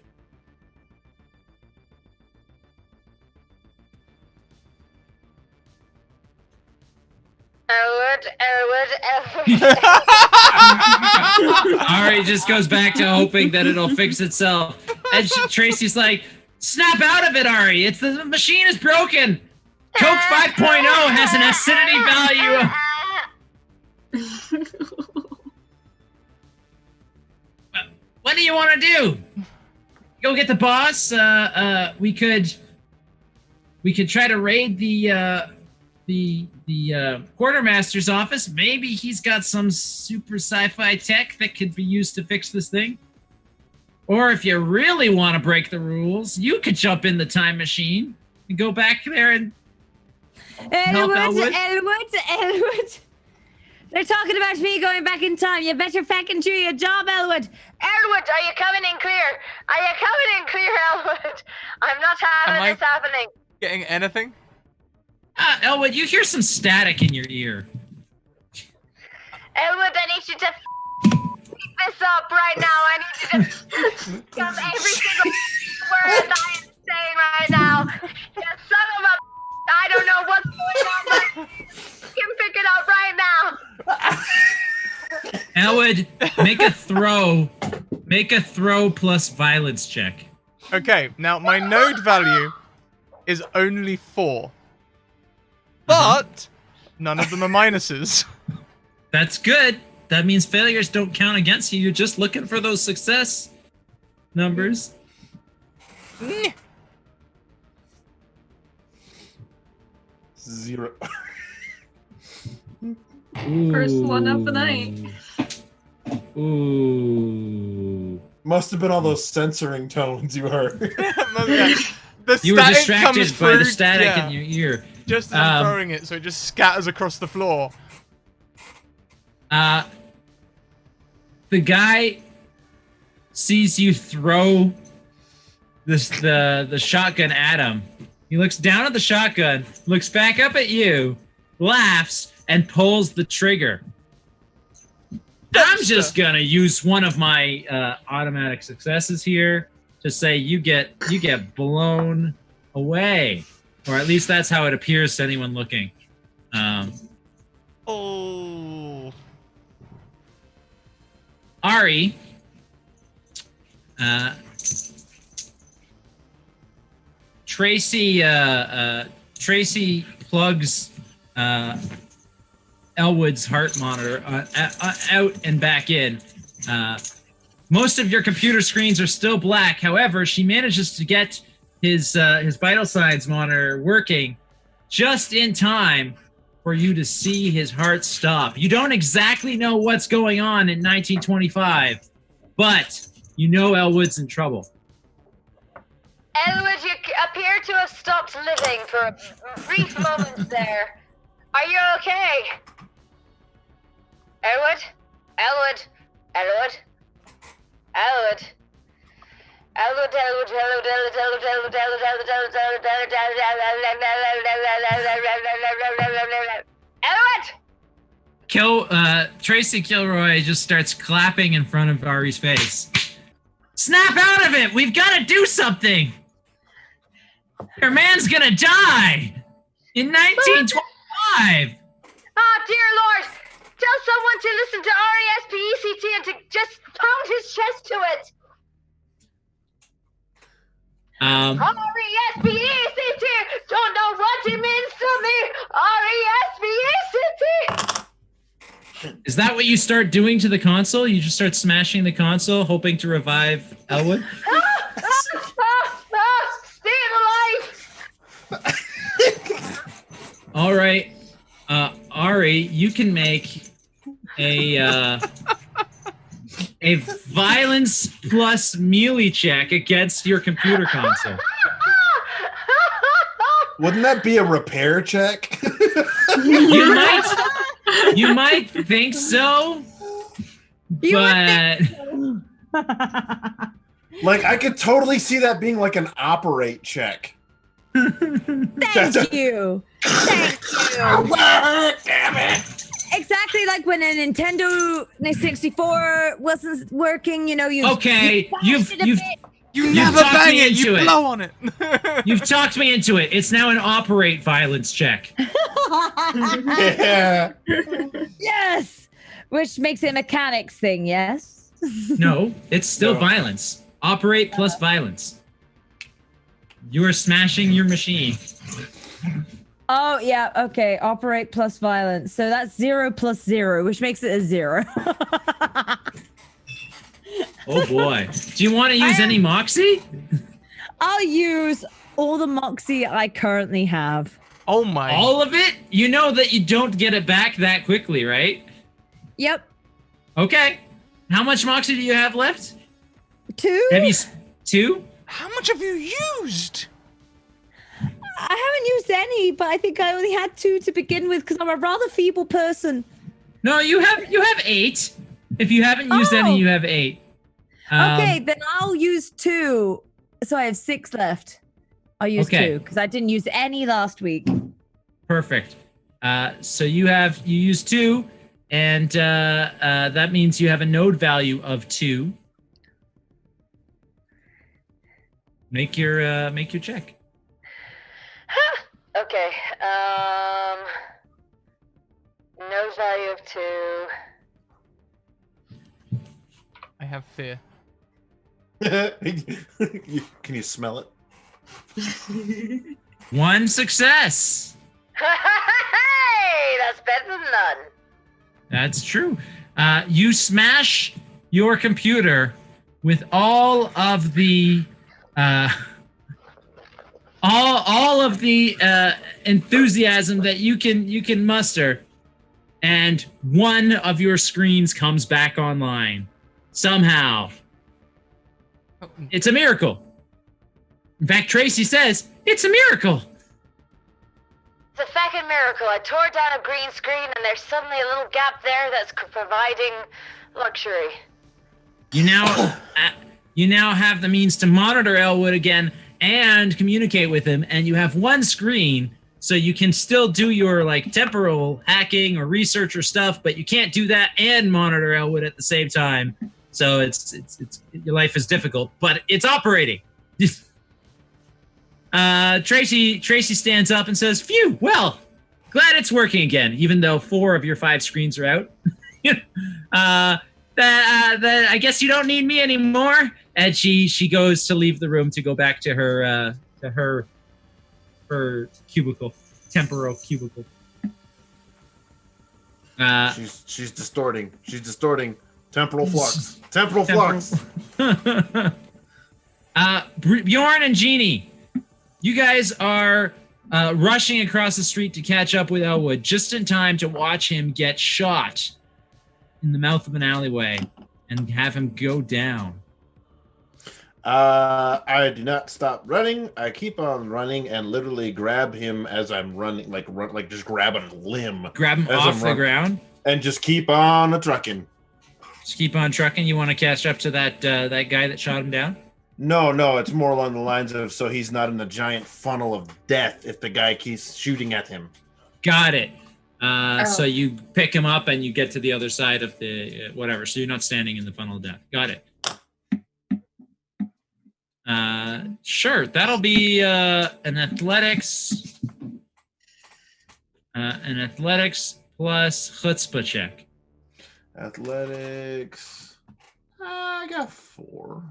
Elwood. Ari just goes back to hoping that it'll fix itself. And Tracy's like, "Snap out of it, Ari. The machine is broken. Coke 5.0 has an acidity value." What do you want to do? Go get the boss? We could try to raid the quartermaster's office. Maybe he's got some super sci-fi tech that could be used to fix this thing. Or if you really want to break the rules, you could jump in the time machine and go back there and help Elwood. Elwood. They're talking about me going back in time. You better fucking do your job, Elwood. Elwood, are you coming in clear? Elwood? I'm not having this happening. Getting anything? Elwood, you hear some static in your ear. Elwood, I need you to keep this up right now. I need you to come every single word I am saying right now. You son of a I don't know what's going on, but you can pick it up right now. Elwood, make a throw plus violence check. Okay, now my node value is only 4. But none of them are minuses. That's good. That means failures don't count against you. You're just looking for those success numbers. 0. First one of the night. Ooh. Must have been all those censoring tones you heard. The You were static distracted comes by through, the static yeah, in your ear. just as I'm throwing it, so it just scatters across the floor. The guy sees you throw the shotgun at him. He looks down at the shotgun, looks back up at you, laughs, and pulls the trigger. I'm just gonna use one of my automatic successes here to say you get blown away, or at least that's how it appears to anyone looking. Oh. Ari, Tracy plugs Elwood's heart monitor out and back in. Most of your computer screens are still black. However, she manages to get his vital signs monitor working just in time for you to see his heart stop. You don't exactly know what's going on in 1925, but you know Elwood's in trouble. Elwood, you appear to have stopped living for a brief moment there. Are you okay? Elwood? Elwood? Elwood? Elwood? Elwood, Elwood, Elwood, Elwood, Elwood, Elwood, Elwood, Elwood, Elwood, Elwood, Tracy Kilroy just starts clapping in front of Ari's face. Snap out of it! We've got to do something! Your man's gonna die! In 1925! Ah, dear Lord! Tell someone to listen to R-E-S-P-E-C-T and to just pound his chest to it! R-E-S-P-E-C-T! Don't know what it means to me! R-E-S-P-E-C-T! Is that what you start doing to the console? You just start smashing the console, hoping to revive Elwood? Stay alive! All right, Ari, you can make a violence plus melee check against your computer console. Wouldn't that be a repair check? You might think so, but Like, I could totally see that being like an operate check. Thank you. Thank you. Damn it! Exactly like when a Nintendo 64 wasn't working, you know, okay, you've You never talked bang me it, you into it. blow on it. You've talked me into it. It's now an operate violence check. Yeah. Yes, which makes it a mechanics thing. Yes. No, it's still No. violence. Operate plus violence. You are smashing your machine. Oh yeah. Okay. Operate plus violence. So that's 0 plus 0, which makes it a 0. Oh boy. Do you want to use any moxie? I'll use all the moxie I currently have. Oh my. All of it? You know that you don't get it back that quickly, right? Yep. Okay. How much moxie do you have left? 2. Have you 2? How much have you used? I haven't used any, but I think I only had 2 to begin with because I'm a rather feeble person. No, you have 8. If you haven't used Oh. any, you have 8. Okay, then I'll use 2. So I have 6 left. I'll use Okay. 2 because I didn't use any last week. Perfect. So you use 2, and that means you have a node value of 2. Make your check. Okay, no value of 2. I have fear. Can you smell it? 1 success. Hey, that's better than none. That's true. You smash your computer with all of the all of the enthusiasm that you can muster, and one of your screens comes back online somehow. It's a miracle. In fact, Tracy says it's a miracle. It's a fucking miracle. I tore down a green screen and there's suddenly a little gap there that's providing luxury. You now have the means to monitor Elwood again and communicate with him, and you have one screen, so you can still do your like temporal hacking or research or stuff, but you can't do that and monitor Elwood at the same time. So it's your life is difficult, but it's operating. Tracy stands up and says, "Phew, well, glad it's working again, even though 4 of your 5 screens are out. I guess you don't need me anymore." And she goes to leave the room to go back to her cubicle, temporal cubicle. She's distorting. She's distorting. Temporal flux. Temporal flux. Bjorn and Jeannie, you guys are rushing across the street to catch up with Elwood just in time to watch him get shot in the mouth of an alleyway and have him go down. I do not stop running. I keep on running and literally grab him as I'm running, like just grab a limb. Grab him as off I'm the ground. and just keep on trucking. Just keep on trucking. You want to catch up to that guy that shot him down? No, it's more along the lines of so he's not in the giant funnel of death if the guy keeps shooting at him. Got it. So you pick him up and you get to the other side of the whatever. So you're not standing in the funnel of death. Got it. Sure. That'll be an athletics plus chutzpah check. Athletics. I got 4.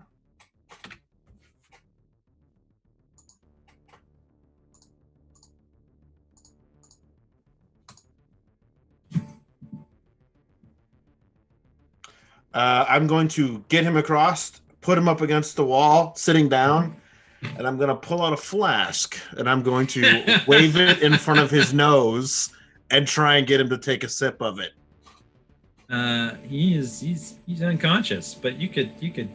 I'm going to get him across, put him up against the wall, sitting down, and I'm going to pull out a flask, and I'm going to wave it in front of his nose and try and get him to take a sip of it. He's unconscious, but you could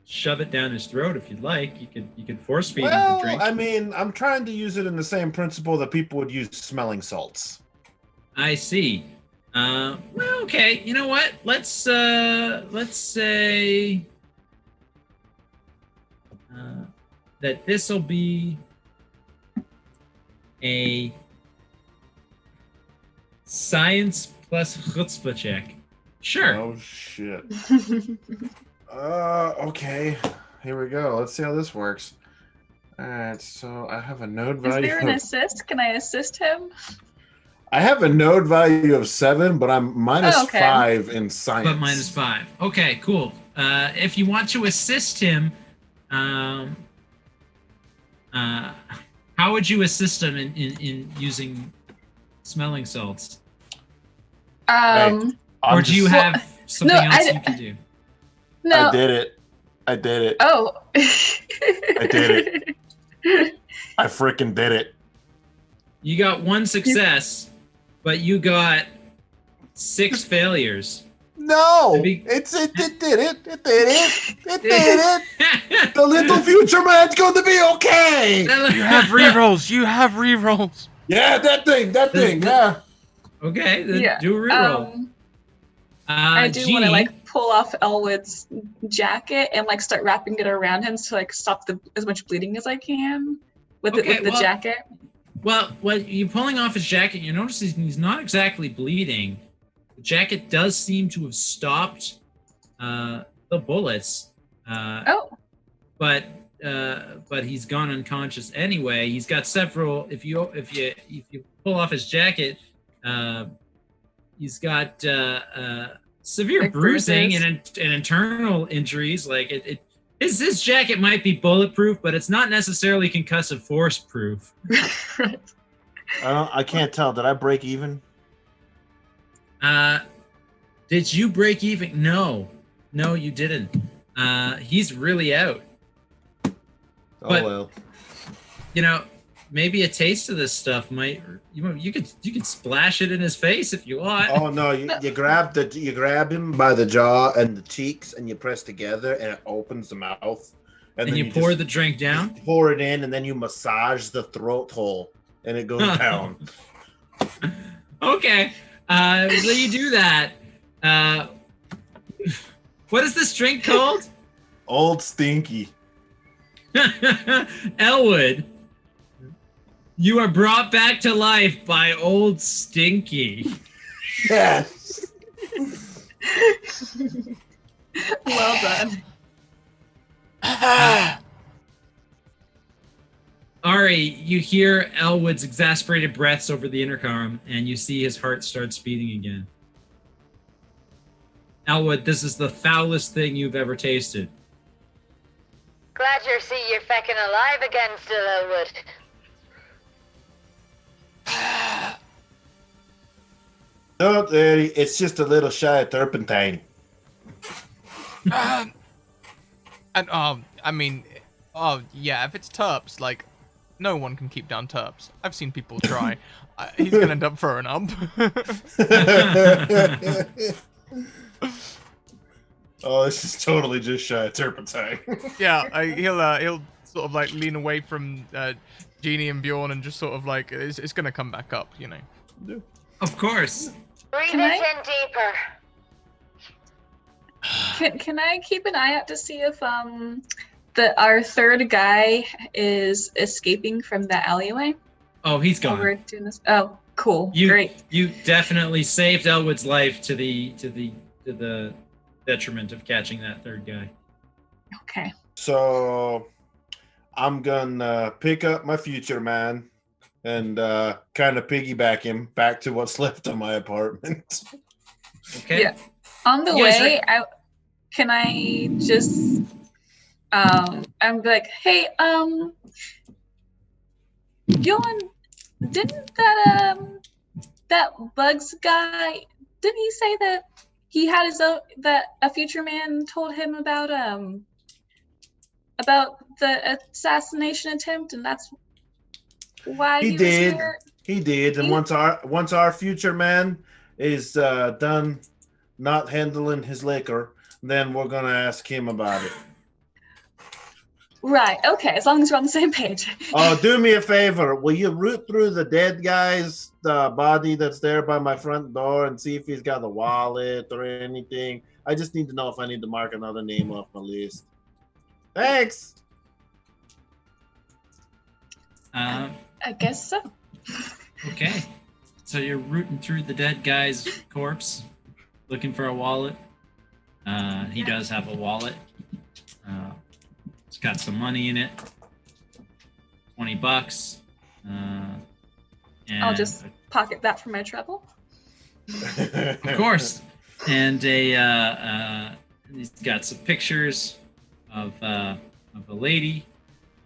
shove it down his throat if you'd like. You could force feed him the drink. I mean, I'm trying to use it in the same principle that people would use smelling salts. I see. Well, okay. You know what? Let's say that this will be a science plus chutzpah check. Sure. Oh shit. Okay. Here we go. Let's see how this works. All right. So I have a node value. Is there an assist? Can I assist him? I have a node value of 7, but I'm minus 5 in science. But minus 5. Okay, cool. If you want to assist him, how would you assist him in using smelling salts? Or do you have something else you can do? No. I did it. Oh. I did it. I freaking did it. You got 1 success, but you got 6 failures. No, it did it. It did it. The little future man's going to be okay. You have rerolls. Yeah, that thing. Yeah. Okay, then do a reroll. I do want to pull off Elwood's jacket and start wrapping it around him to stop as much bleeding as I can with the jacket. Well, you're pulling off his jacket, you notice he's not exactly bleeding. The jacket does seem to have stopped the bullets. But he's gone unconscious anyway. He's got several. If you pull off his jacket, he's got severe bruising and internal injuries. His jacket might be bulletproof, but it's not necessarily concussive force proof. Right. I can't tell. Did I break even? Did you break even? No, you didn't. He's really out. But, maybe a taste of this stuff might. You could splash it in his face if you want. Oh no! You grab him by the jaw and the cheeks, and you press together, and it opens the mouth. And then you pour the drink down. Pour it in, and then you massage the throat hole, and it goes down. Okay, so you do that. What is this drink called? Old Stinky. Elwood, you are brought back to life by Old Stinky. Yes. Well done. Ari, you hear Elwood's exasperated breaths over the intercom, and you see his heart starts beating again. Elwood, this is the foulest thing you've ever tasted. Glad you're feckin' alive again still, Elwood. No, it's just a little shy of turpentine. And if it's terps, no one can keep down terps. I've seen people try. He's gonna end up throwing up. Oh, this is totally just shy of turpentine. Yeah, he'll sort of lean away from Jeannie and Bjorn and just sort of it's gonna come back up, Yeah. Of course. Breathe it in deeper. Can I keep an eye out to see if our third guy is escaping from that alleyway? Oh, he's gone. We're doing this. Oh, Cool. You Great. you definitely saved Elwood's life to the detriment of catching that third guy. Okay. So I'm gonna pick up my future man and kind of piggyback him back to what's left of my apartment. Okay. Yeah. On the You guys way, can I just I'm like, hey, Yon, didn't that Bugs guy, didn't he say that he had his own, that a future man told him about the assassination attempt, and that's why He he was did. here? He did. And once our future man is done not handling his liquor, then we're gonna ask him about it. Right. Okay. As long as we're on the same page. Oh, do me a favor. Will you root through the dead guy's body that's there by my front door and see if he's got a wallet or anything? I just need to know if I need to mark another name off my list. Thanks. I guess so. Okay. So you're rooting through the dead guy's corpse, looking for a wallet. He does have a wallet. It's got some money in it. $20. And I'll just pocket that for my trouble. of course. And he's got some pictures of a lady.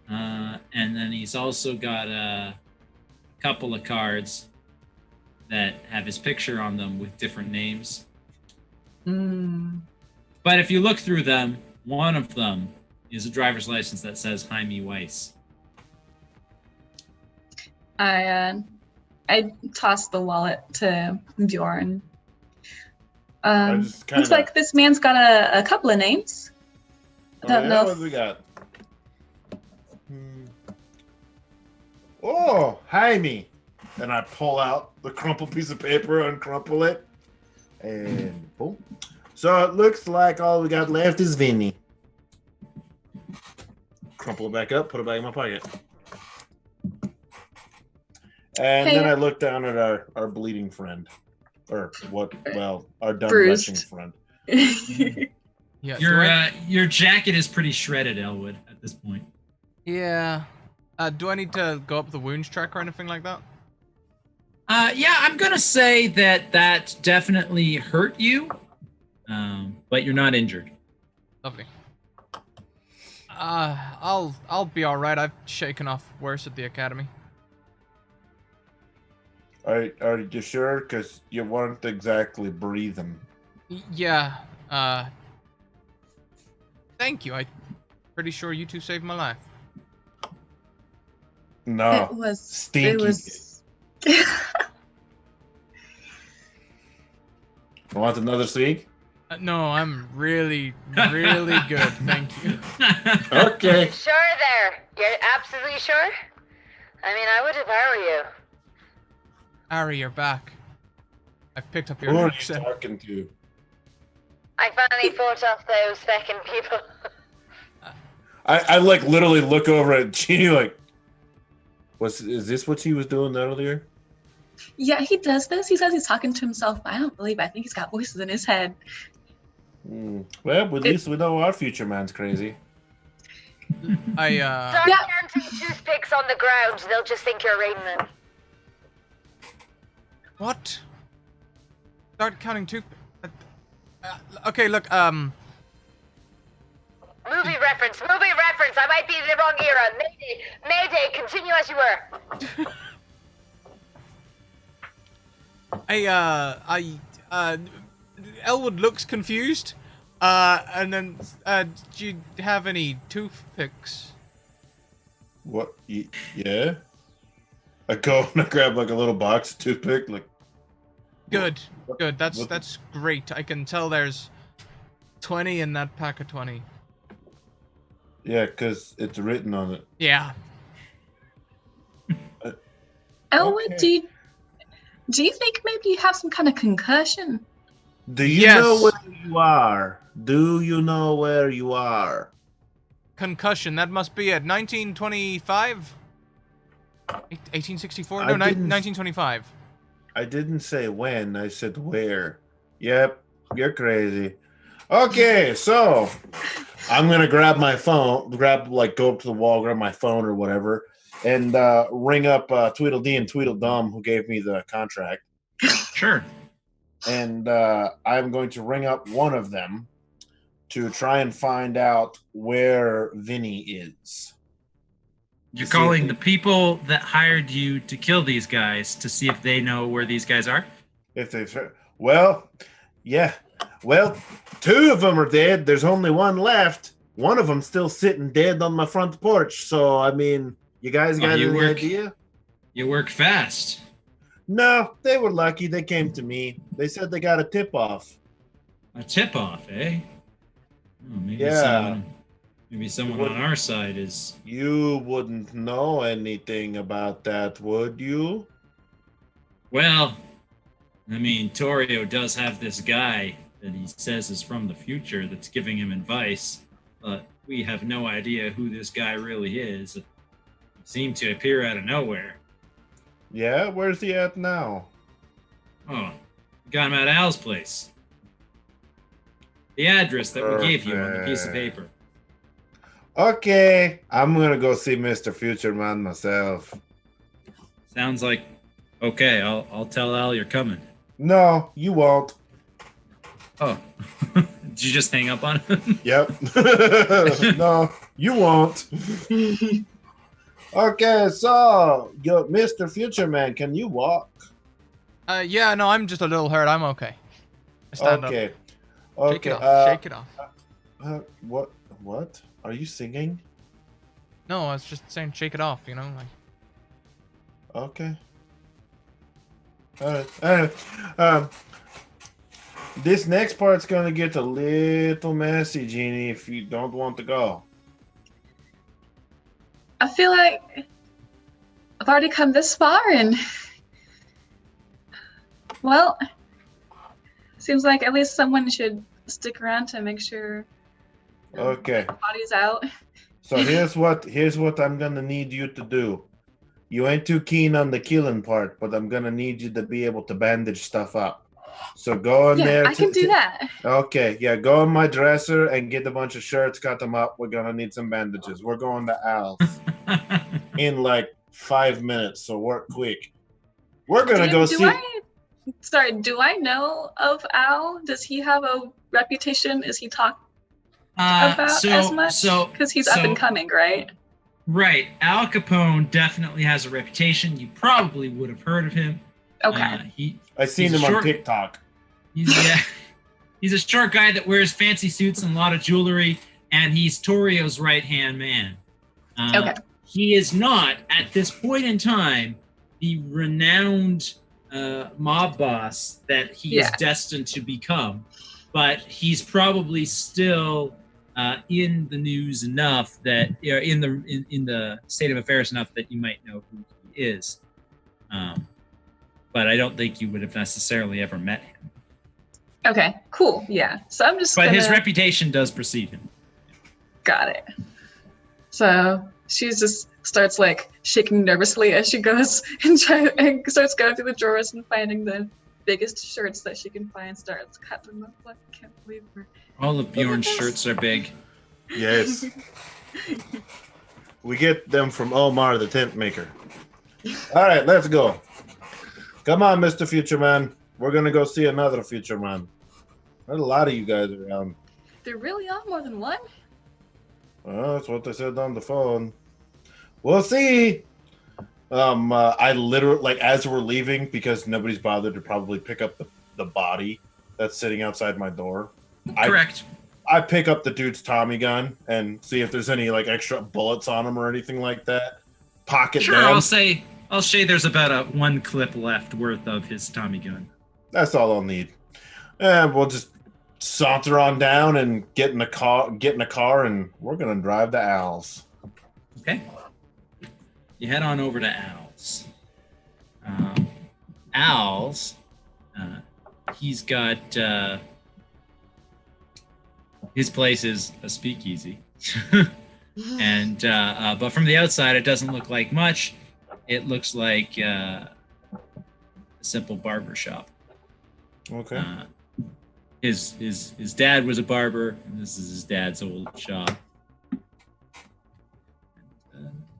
And then he's also got a couple of cards that have his picture on them with different names. But if you look through them, one of them is a driver's license that says Jaime Weiss. I tossed the wallet to Bjorn. Looks like this man's got a couple of names. I don't know. What do we got? Oh, Jaime. And I pull out the crumpled piece of paper, uncrumple it, and boom. So it looks like all we got left is Vinny. Crumple it back up, put it back in my pocket. And then I look down at our bleeding friend. Or what, well, our done retching friend. Yeah. Your jacket is pretty shredded, Elwood, at this point. Yeah. Do I need to go up the wounds track or anything like that? Yeah, I'm gonna say that definitely hurt you, but you're not injured. Lovely. I'll be all right. I've shaken off worse at the academy. Are you sure? Because you weren't exactly breathing. Yeah. Thank you. I'm pretty sure you two saved my life. No. It was stinky. It was. Want another swig? No, I'm really, really good. Thank you. Okay. Sure there. You're absolutely sure? I mean, I would if I were you. Ari, you're back. I've picked up your Who are you accent. talking to? I finally fought off those feckin' people. I like literally look over at Jeannie like, is this what he was doing earlier? Yeah, he does this. He says he's talking to himself. I don't believe it. I think he's got voices in his head. Well, at least we know our future man's crazy. Start counting toothpicks on the ground. They'll just think you're raiding them. What? Start counting toothpicks. Okay, look, Movie reference. I might be in the wrong era. Mayday, continue as you were. Elwood looks confused. And then, do you have any toothpicks? What? Yeah? I go and I grab like a little box of toothpick, like. Good. That's great. I can tell there's 20 in that pack of 20. Yeah, because it's written on it. Yeah. Elwood, Okay. do you think maybe you have some kind of concussion? Do you Yes. know where you are? Do you know where you are? Concussion. That must be at 1925? 1864? I No, didn't- 1925. I didn't say when. I said where. Yep, you're crazy. Okay, so I'm gonna grab my phone, go up to the wall, grab my phone or whatever, and ring up Tweedledee and Tweedledum, who gave me the contract. Sure. And I'm going to ring up one of them to try and find out where Vinny is. You're calling the people that hired you to kill these guys to see if they know where these guys are? If they, well, yeah. Well, 2 of them are dead. There's only 1 left. One of them's still sitting dead on my front porch. So, I mean, you guys got any idea? You work fast. No, they were lucky. They came to me. They said they got a tip-off. A tip-off, eh? Oh, maybe someone on our side is... You wouldn't know anything about that, would you? Well, I mean, Torio does have this guy that he says is from the future that's giving him advice, but we have no idea who this guy really is. He seemed to appear out of nowhere. Yeah? Where's he at now? Oh, we got him at Al's place. The address that we gave you on the piece of paper. Okay, I'm gonna go see Mr. Future Man myself. Sounds like okay. I'll tell Al you're coming. No, you won't. Oh, did you just hang up on him? Yep. No, you won't. Okay, so Mr. Future Man, can you walk? Yeah, no, I'm just a little hurt. I'm okay. Stand up. Okay. Shake it off. Shake it off. What? Are you singing? No, I was just saying shake it off, like. Okay. All right. This next part's gonna get a little messy, Jeannie, if you don't want to go. I feel like I've already come this far, and well, seems like at least someone should stick around to make sure. Okay. The body's out. So here's what I'm gonna need you to do. You ain't too keen on the killing part, but I'm gonna need you to be able to bandage stuff up. So go in there. I can do that. Okay, yeah, go in my dresser and get a bunch of shirts, cut them up. We're gonna need some bandages. We're going to Al's in like 5 minutes, so work quick. We're gonna go see. Do I know of Al? Does he have a reputation? Is he talked about as much? Because he's up and coming, right? Right. Al Capone definitely has a reputation. You probably would have heard of him. Okay. I've seen him on TikTok. He's a short guy that wears fancy suits and a lot of jewelry, and he's Torio's right-hand man. Okay. He is not, at this point in time, the renowned mob boss that he is destined to become, but he's probably still in the news enough that in the state of affairs enough that you might know who he is. But I don't think you would have necessarily ever met him. Okay, cool. Yeah. So I'm just. But his reputation does precede him. Got it. So she just starts like shaking nervously as she goes and starts going through the drawers and finding the biggest shirts that she can find. Starts cutting them up. Like, I can't believe her. All of Bjorn's shirts are big. Yes. We get them from Omar, the tent maker. All right, let's go. Come on, Mr. Future Man. We're going to go see another Future Man. There's a lot of you guys around. There really are more than one? Well, that's what they said on the phone. We'll see. I literally, like, as we're leaving, because nobody's bothered to probably pick up the body that's sitting outside my door. Correct. I pick up the dude's Tommy gun and see if there's any, like, extra bullets on him or anything like that. Pocket Sure, them. I'll say there's about one clip left worth of his Tommy gun. That's all I'll need. And we'll just saunter on down and get in a car, and we're gonna drive to Al's. Okay. You head on over to Al's. Al's, he's got his place is a speakeasy, and but from the outside it doesn't look like much. It looks like simple barber shop. Okay. His dad was a barber, and this is his dad's old shop.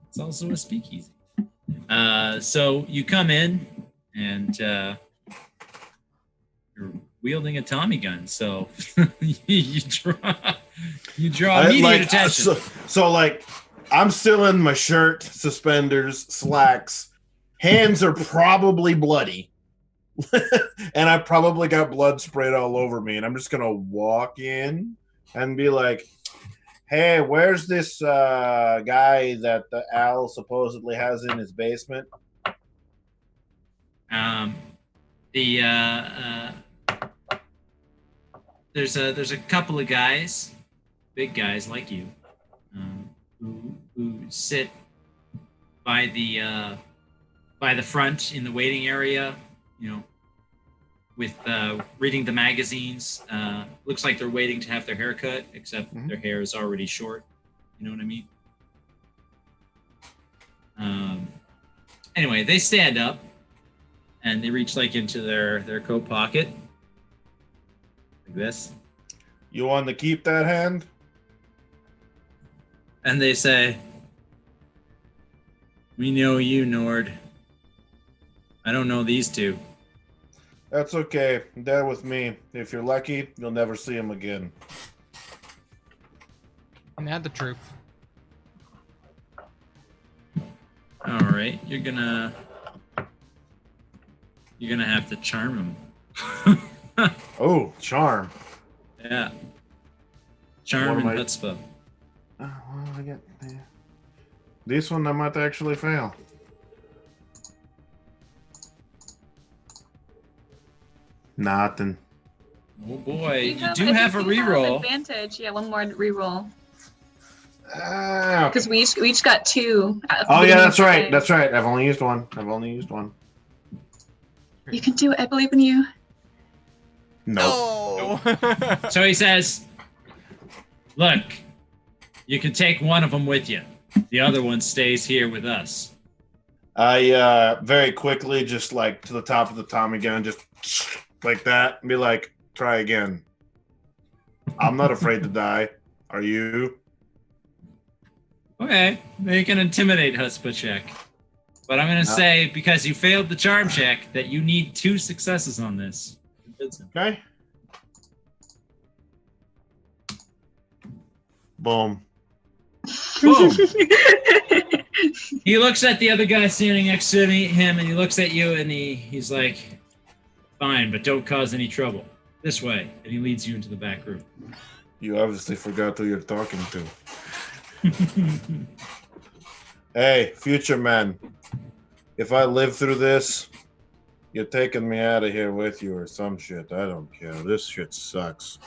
It's also a speakeasy. So you come in, and you're wielding a Tommy gun. So you draw immediate attention. So like, I'm still in my shirt, suspenders, slacks. Hands are probably bloody. And I probably got blood sprayed all over me. And I'm just going to walk in and be like, hey, where's this guy that the Al supposedly has in his basement? There's a couple of guys, big guys like you, who sit by the front in the waiting area, with reading the magazines. Looks like they're waiting to have their hair cut, except their hair is already short. You know what I mean? Anyway, they stand up and they reach like into their coat pocket. Like this. You want to keep that hand? And they say, we know you, Nord. I don't know these two. That's okay. They're with me. If you're lucky, you'll never see them again. And they had the truth. All right, you're gonna have to charm him. Oh, charm. Yeah. Charm and chutzpah. Oh, well, I get this one. I might actually fail. Nothing. Oh boy, you do have a reroll. Advantage. Yeah, one more reroll. Ah. Because we each got 2. Oh yeah, that's right. That's right. I've only used one. You can do it. I believe in you. No. So he says, look, you can take one of them with you. The other one stays here with us. I very quickly just like to the top of the Tommy gun, just like that, and be like, try again. I'm not afraid to die. Are you? Okay, make an intimidate chutzpah check. But I'm going to say, because you failed the charm check, that you need 2 successes on this. Okay. Boom. Boom. He looks at the other guy standing next to him, and he looks at you, and he's like, fine, but don't cause any trouble. This way. And he leads you into the back room. You obviously forgot who you're talking to. Hey, future man. If I live through this, you're taking me out of here with you or some shit. I don't care. This shit sucks.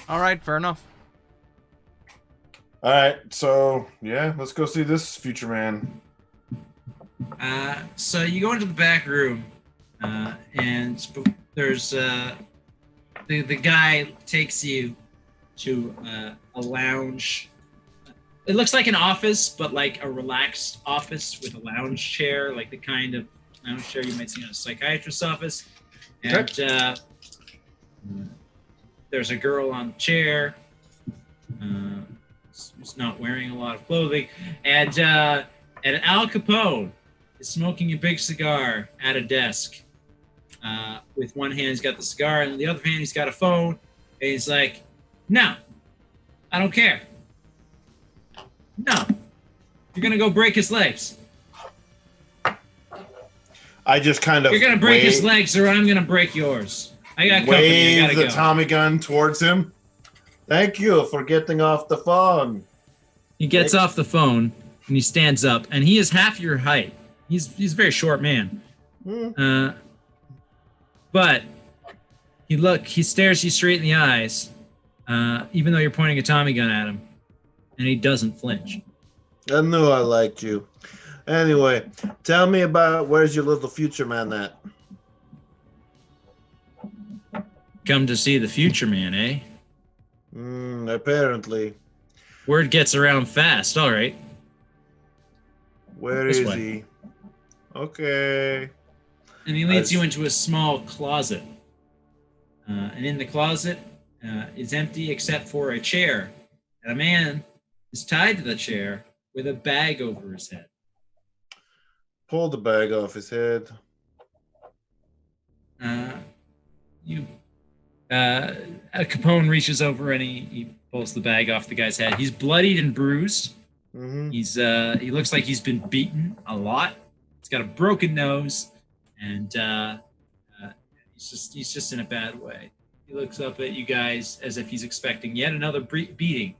All right, fair enough. All right, so yeah, let's go see this future man. So you go into the back room, and there's the guy takes you to a lounge. It looks like an office, but like a relaxed office with a lounge chair, like the kind of lounge chair you might see in a psychiatrist's office. And there's a girl on the chair who's not wearing a lot of clothing. And Al Capone is smoking a big cigar at a desk. With one hand, he's got the cigar, and the other hand, he's got a phone. And he's like, no, I don't care. No, you're going to go break his legs. I just kind of You're going to break his legs, or I'm going to break yours. I got company. I gotta the go. Tommy gun towards him. Thank you for getting off the phone. He gets off the phone, and he stands up, and he is half your height. He's a very short man. But he stares you straight in the eyes, even though you're pointing a Tommy gun at him, and he doesn't flinch. I knew I liked you. Anyway, tell me about where's your little future man at? Come to see the future man, eh? Apparently. Word gets around fast. All right. Where This is way. he? Okay. And he leads you into a small closet. And in the closet is empty except for a chair. And a man is tied to the chair with a bag over his head. Pull the bag off his head. Capone reaches over and he pulls the bag off the guy's head. He's bloodied and bruised. Mm-hmm. He looks like he's been beaten a lot. He's got a broken nose, and he's just in a bad way. He looks up at you guys as if he's expecting yet another beating.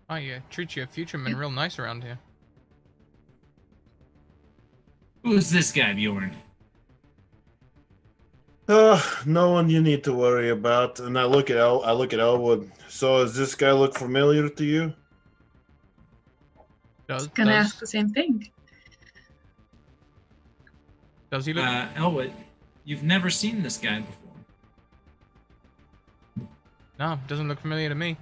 I treat your future men real nice around here. Who's this guy, Bjorn? No one you need to worry about. And I look at Elwood. So does this guy look familiar to you? Gonna ask the same thing. Does he look? Elwood, you've never seen this guy before. No, doesn't look familiar to me.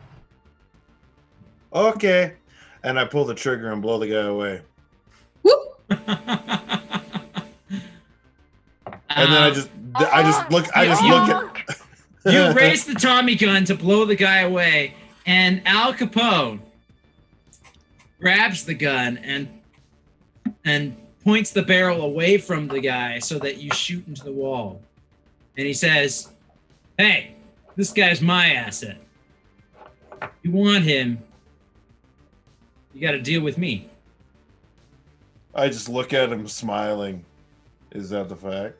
Okay. And I pull the trigger and blow the guy away. Whoop! And then I just look at. You raise the Tommy gun to blow the guy away, and Al Capone grabs the gun and points the barrel away from the guy so that you shoot into the wall. And he says, "Hey, this guy's my asset. If you want him, you got to deal with me." I just look at him smiling. Is that the fact?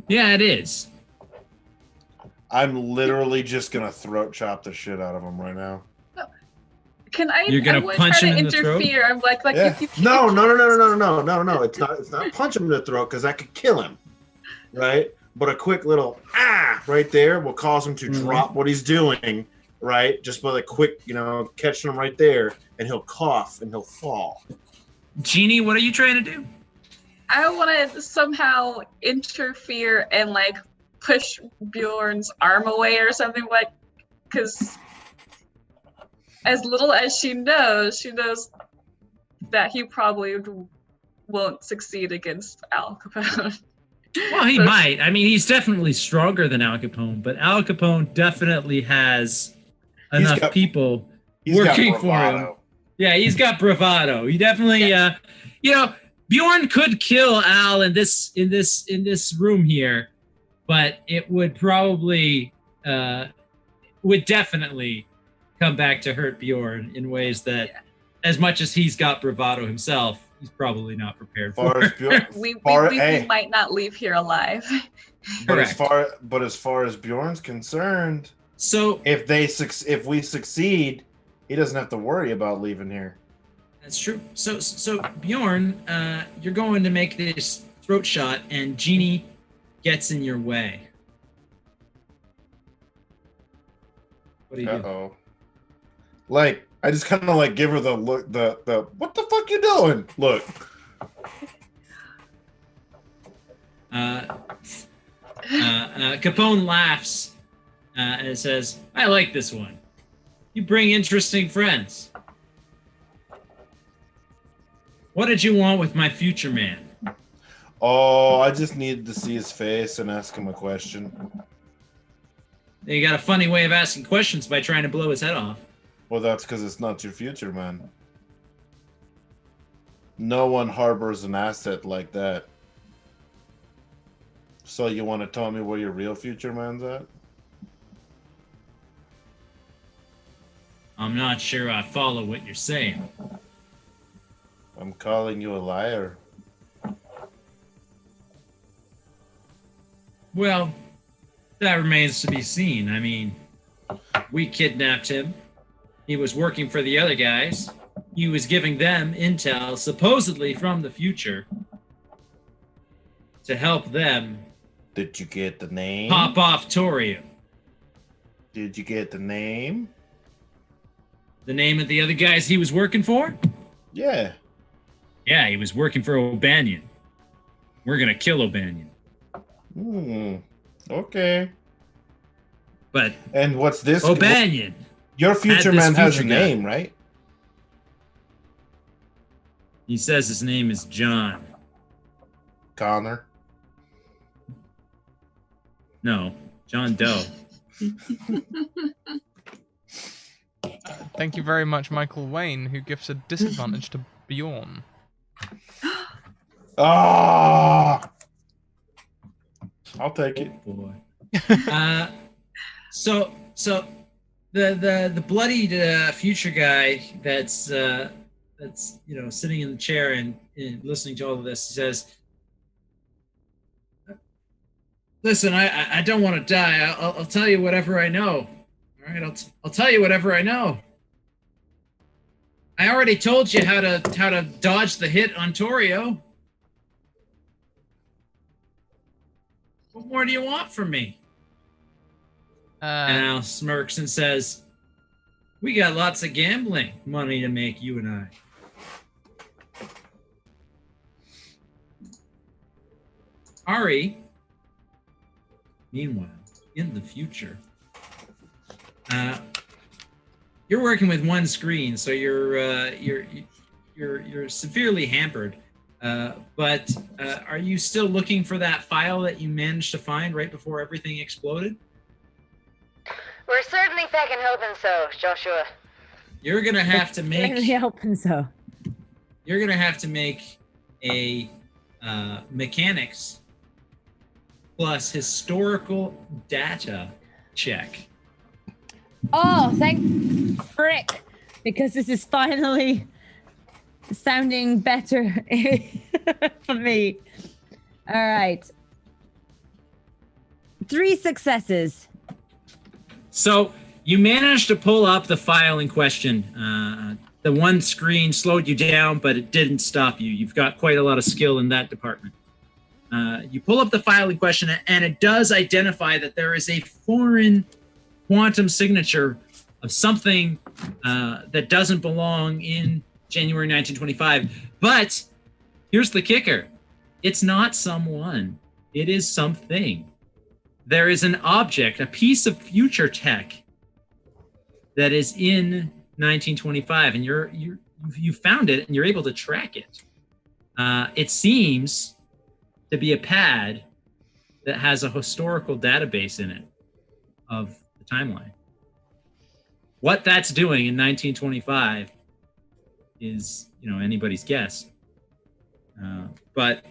Yeah, it is. I'm literally just gonna throat chop the shit out of him right now. Can I? You're gonna punch try him to in the throat? interfere. I'm like Yeah. if you No. It's not punch him in the throat because that could kill him, right? But a quick little right there will cause him to drop what he's doing, right? Just by the quick, catching him right there, and he'll cough and he'll fall. Jeannie, what are you trying to do? I want to somehow interfere and like push Bjorn's arm away or something, like, because as little as she knows that he probably won't succeed against Al Capone. Well, he might. I mean, he's definitely stronger than Al Capone, but Al Capone definitely has enough people working for him. Yeah, he's got bravado. He definitely, Bjorn could kill Al in this room here, but it would probably would definitely come back to hurt Bjorn in ways that, as much as he's got bravado himself, he's probably not prepared for. We might not leave here alive. But as far as Bjorn's concerned, so if we succeed, he doesn't have to worry about leaving here. That's true. So Bjorn, you're going to make this throat shot, and Jeannie gets in your way. What do you do? Like, I just kind of like give her the look, the what the fuck you doing? Look. Capone laughs and says, "I like this one. You bring interesting friends. What did you want with my future man?" Oh, I just needed to see his face and ask him a question. You got a funny way of asking questions by trying to blow his head off. Well, that's because it's not your future man. No one harbors an asset like that. So you want to tell me where your real future man's at? I'm not sure I follow what you're saying. I'm calling you a liar. Well, that remains to be seen. I mean, we kidnapped him. He was working for the other guys. He was giving them intel, supposedly from the future, to help them. Did you get the name? Pop off Torium. Did you get the name? The name of the other guys he was working for? Yeah. Yeah, he was working for O'Banion. We're gonna kill O'Banion. Okay. But and what's this? O'Banion. Your future this man has a future guy. name, right? He says his name is John. Connor. No, John Doe. Thank you very much, Michael Wayne, who gives a disadvantage to Bjorn. Ah, I'll take it. Oh boy. So the bloodied future guy that's sitting in the chair and listening to all of this, he says, "Listen, I don't want to die. I'll tell you whatever I know. All right, I'll tell you whatever I know. I already told you how to dodge the hit on Torio. What more do you want from me?" And Al smirks and says, "We got lots of gambling money to make, you and I." Ari, meanwhile, in the future, you're working with one screen, so you're severely hampered. But are you still looking for that file that you managed to find right before everything exploded? We're certainly feckin' hoping so, Joshua. You're gonna have to make. Really hoping so. You're gonna have to make a mechanics plus historical data check. Oh, thank frick. Because this is finally sounding better for me. All right. 3 successes. So you managed to pull up the file in question. The one screen slowed you down, but it didn't stop you. You've got quite a lot of skill in that department. You pull up the file in question, and it does identify that there is a foreign quantum signature of something that doesn't belong in January 1925. But here's the kicker. It's not someone. It is something. There is an object, a piece of future tech that is in 1925, and you found it and you're able to track it. It seems to be a pad that has a historical database in it of the timeline. What that's doing in 1925 is, anybody's guess. But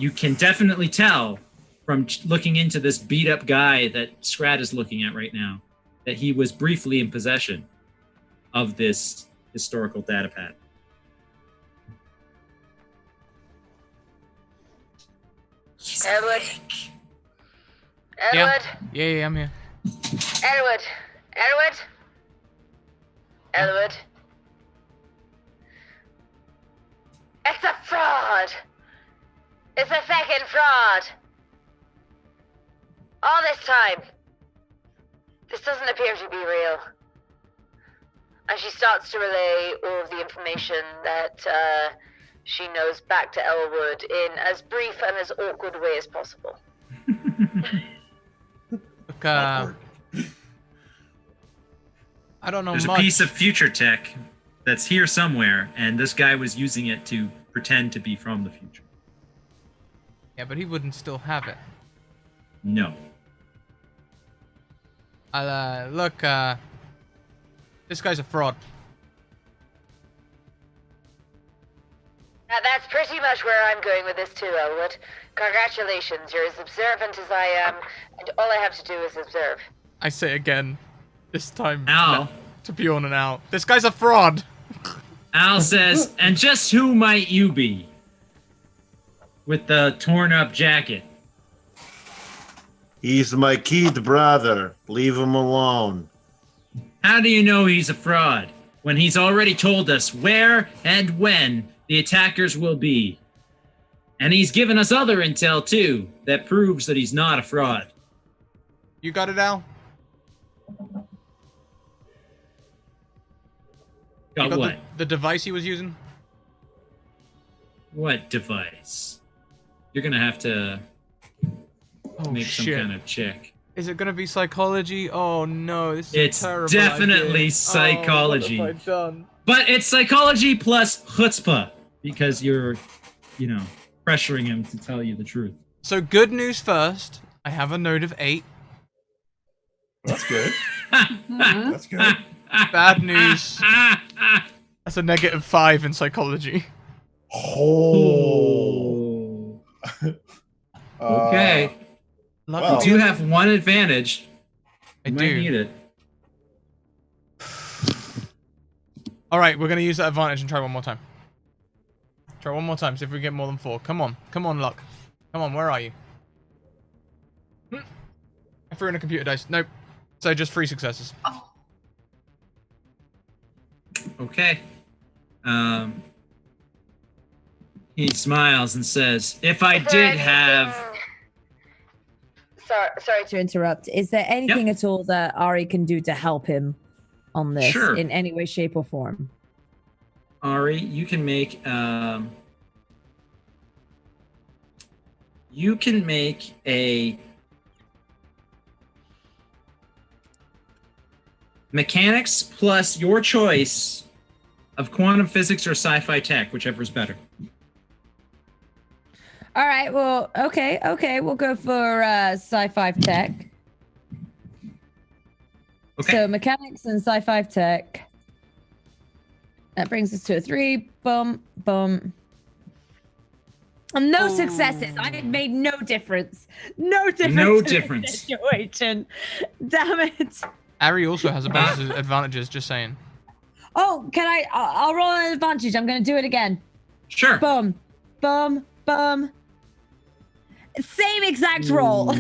you can definitely tell from looking into this beat up guy that Scrat is looking at right now that he was briefly in possession of this historical data pad. Edward? Yeah. Edward? Yeah, I'm here. Edward? Edward? Edward? It's a fraud! It's a feckin' fraud! All this time. This doesn't appear to be real. And she starts to relay all of the information that she knows back to Elwood in as brief and as awkward way as possible. Look, I don't know There's much. a piece of future tech that's here somewhere, and this guy was using it to pretend to be from the future. Yeah, but he wouldn't still have it. No. Look, this guy's a fraud. Now that's pretty much where I'm going with this too, Elwood. Congratulations, you're as observant as I am, and all I have to do is observe. I say again, this time Al. to Bjorn and Al. This guy's a fraud. Al says, "And just who might you be? With the torn up jacket." He's my kid brother. Leave him alone. How do you know he's a fraud when he's already told us where and when the attackers will be? And he's given us other intel too that proves that he's not a fraud. You got it, Al? You Got what? The device he was using? What device? You're gonna have to Oh, make shit. some kind of check. Is it gonna be psychology? Oh no, this is It's a terrible definitely idea. psychology. Oh, what have I done? But it's psychology plus chutzpah because you're, pressuring him to tell you the truth. So good news first. I have a note of 8. That's good. That's good. Bad news. That's a -5 in psychology. Oh. Okay. Lucky well. You do have one advantage. I You do. might need it. All right, we're gonna use that advantage and try one more time. Try one more time. See if we get more than 4. Come on, luck. Come on, where are you? I threw in a computer dice. Nope. So just 3 successes. Okay. He smiles and says, "If I Is there did anything- have." Sorry To interrupt, is there anything at all that Ari can do to help him on this Sure. in any way, shape, or form? Ari, you can make a mechanics plus your choice of quantum physics or sci-fi tech, whichever is better. All right, well, okay, we'll go for sci-fi tech. Okay. So mechanics and sci-fi tech. That brings us to a 3. Boom, boom. And no successes. I made no difference. No difference. No in this difference. Situation. Damn it. Ari also has a bunch of advantages. Just saying. Oh, can I? I'll roll an advantage. I'm gonna do it again. Sure. Boom, boom, boom. Same exact roll.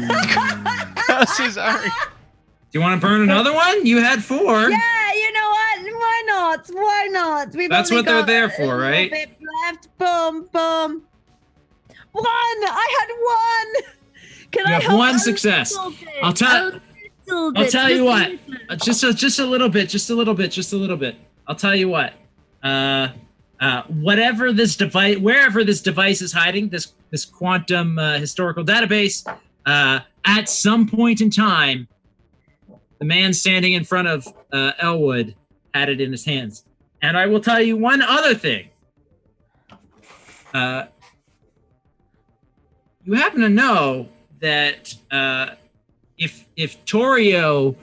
Curses, Ari. Do you want to burn another one? You had 4. Yeah, you know what? Why not? Why not? We've That's only what they're got there a for, little right? bit left. Boom, boom. 1. I had 1. Can You I have help 1 a success. little bit? I'll tell- A little I'll bit, tell you just what. a little. Just a little bit. I'll tell you what. Whatever this device, wherever this device is hiding, this quantum historical database, at some point in time, the man standing in front of Elwood had it in his hands. And I will tell you one other thing. You happen to know that if Torio,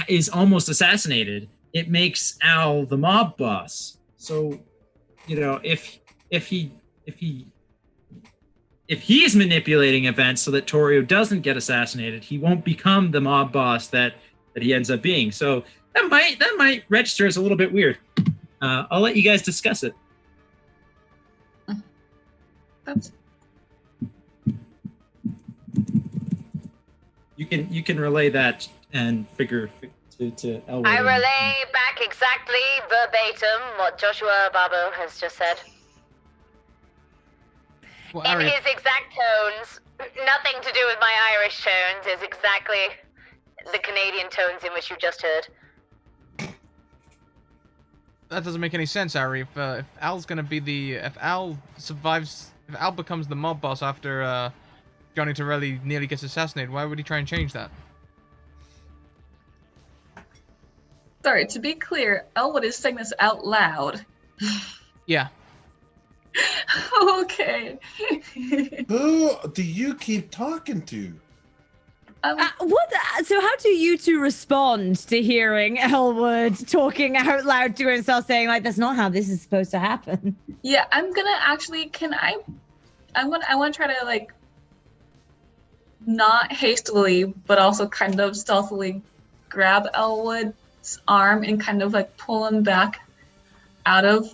is almost assassinated, it makes Al the mob boss. So, if he's manipulating events so that Torio doesn't get assassinated, he won't become the mob boss that he ends up being. So that might register as a little bit weird. I'll let you guys discuss it. That's You can relay that and figure to Elwood. I relay back exactly verbatim what Joshua Babo has just said. Well, In Ari, his exact tones, nothing to do with my Irish tones, is exactly the Canadian tones in which you just heard. that doesn't make any sense, Ari. If Al's gonna be if Al survives, if Al becomes the mob boss after Johnny Torelli nearly gets assassinated, why would he try and change that? sorry, to be clear, Elwood is saying this out loud. Yeah. Okay. Who do you keep talking to? What? So how do you two respond to hearing Elwood talking out loud to himself, saying like, "That's not how this is supposed to happen"? Yeah, I'm gonna actually. I want to try to like, not hastily, but also kind of stealthily, grab Elwood's arm and kind of like pull him back out of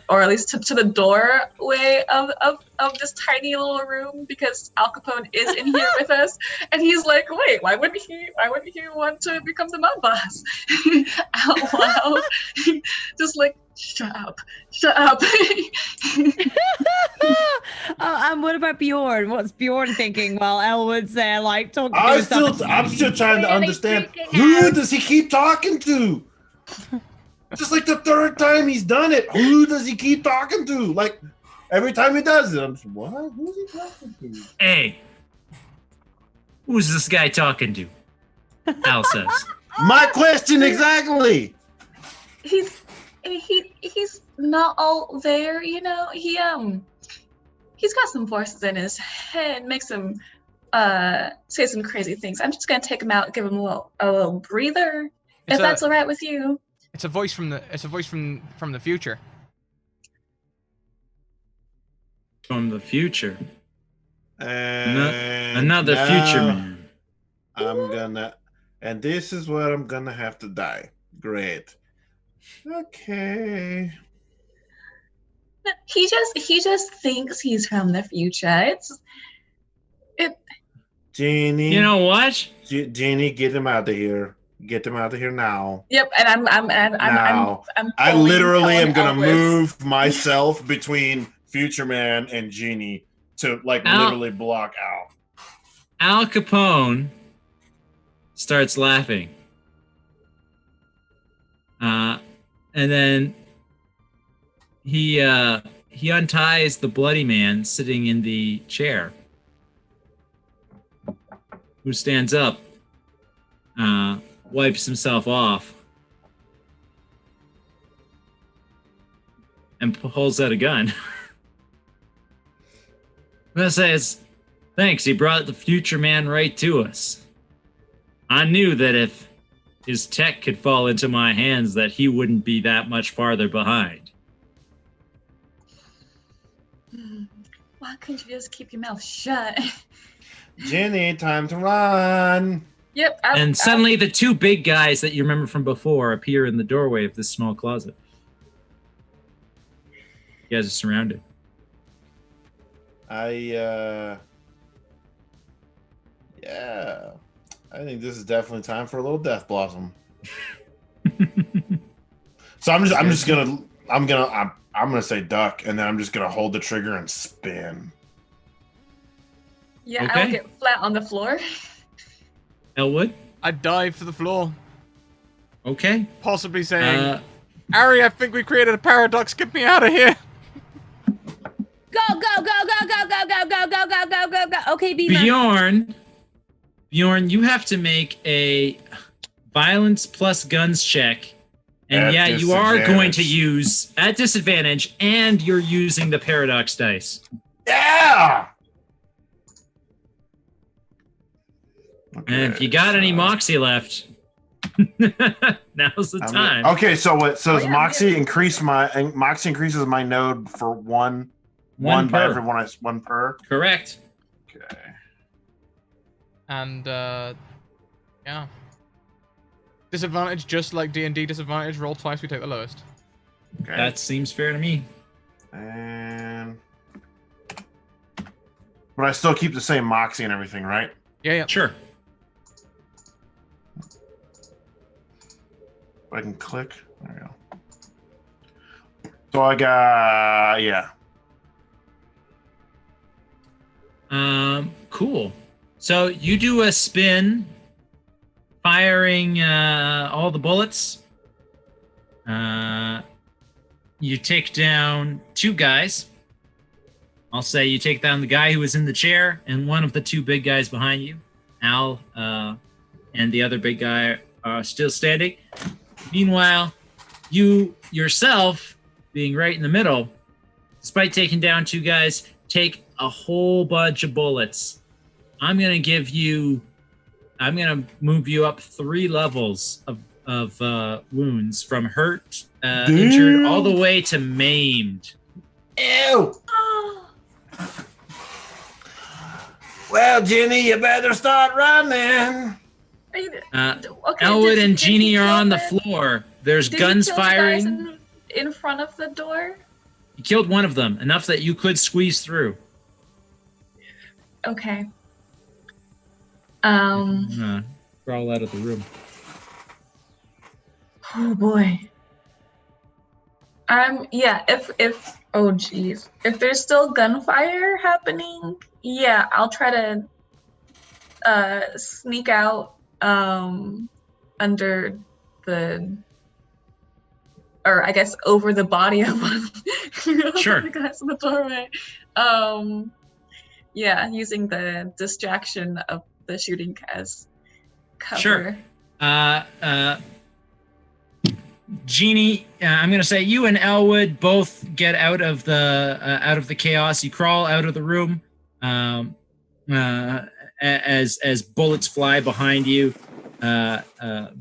or at least to the doorway of this tiny little room, because Al Capone is in here with us, and he's like, wait, why wouldn't he want to become the mob boss? Out loud, just like, shut up. And what about Bjorn? What's Bjorn thinking while Elwood's there, like talking to I'm himself? still trying to Really understand freaking who out. does he keep talking to? Just like the 3rd time he's done it. Who does he keep talking to? Like every time he does it, I'm just, what? Who's he talking to? Hey, Who's this guy talking to? Al says. My question exactly. He's not all there, you know. He's got some voices in his head, makes him say some crazy things. I'm just gonna take him out, give him a little breather, if that's all right with you. It's a voice from the future. From the future. And Another future man. And this is where I'm gonna have to die. Great. Okay. He just thinks he's from the future. Jeannie. You know what? Jeannie, get him out of here. Get him out of here now. Yep, and I'm I literally am gonna Elvis. move myself between Future Man and Jeannie to literally block out. Al Capone starts laughing. And then he unties the bloody man sitting in the chair, who stands up, wipes himself off, and pulls out a gun. And says, "Thanks, he brought the future man right to us. I knew that if his tech could fall into my hands, that he wouldn't be that much farther behind." Why couldn't you just keep your mouth shut? Jeannie, time to run. Yep. And suddenly the two big guys that you remember from before appear in the doorway of this small closet. You guys are surrounded. Yeah. I think this is definitely time for a little Death Blossom. So I'm gonna say duck, and then I'm just gonna hold the trigger and spin. Yeah, Okay. I'll get flat on the floor. Elwood? I dive for the floor, Okay. possibly saying, "Ari, I think we created a paradox. Get me out of here." Go, go, go, go, go, go, go, go, go, go, go, go, go. Okay, Beamer. Bjorn, you have to make a violence plus guns check. And At you are going to disadvantage. use at disadvantage, and you're using the paradox dice. Yeah. And if you got any moxie left, now's the time. Okay, so what? So yeah, Moxie increases my node for one One by per. everyone. One per. Correct. Okay. And yeah. Disadvantage, just like D&D disadvantage. Roll twice, we take the lowest. Okay. That seems fair to me. And but I still keep the same Moxie and everything, right? Yeah. Sure. I can click. There we go. So I got Cool. So you do a spin, firing all the bullets. You take down two guys. I'll say you take down the guy who was in the chair and one of the two big guys behind you. Al and the other big guy are still standing. Meanwhile, you yourself, being right in the middle, despite taking down two guys, take a whole bunch of bullets. I'm gonna move you up 3 levels of wounds, from hurt, injured, all the way to maimed. Ew. Oh, Well, Jenny, you better start running. okay, Elwood and did you Jeannie are kill on the them? floor. There's Did you guns kill the guys firing. in front of the door? You killed one of them, enough that you could squeeze through. Okay. Crawl out of the room. Oh boy. Yeah, if oh geez. If there's still gunfire happening, yeah, I'll try to sneak out under the, or I guess over the body of one Sure. the guys in the doorway. Yeah, using the distraction of the shooting as cover. Sure. Jeannie, I'm gonna say you and Elwood both get out of the chaos. You crawl out of the room as bullets fly behind you.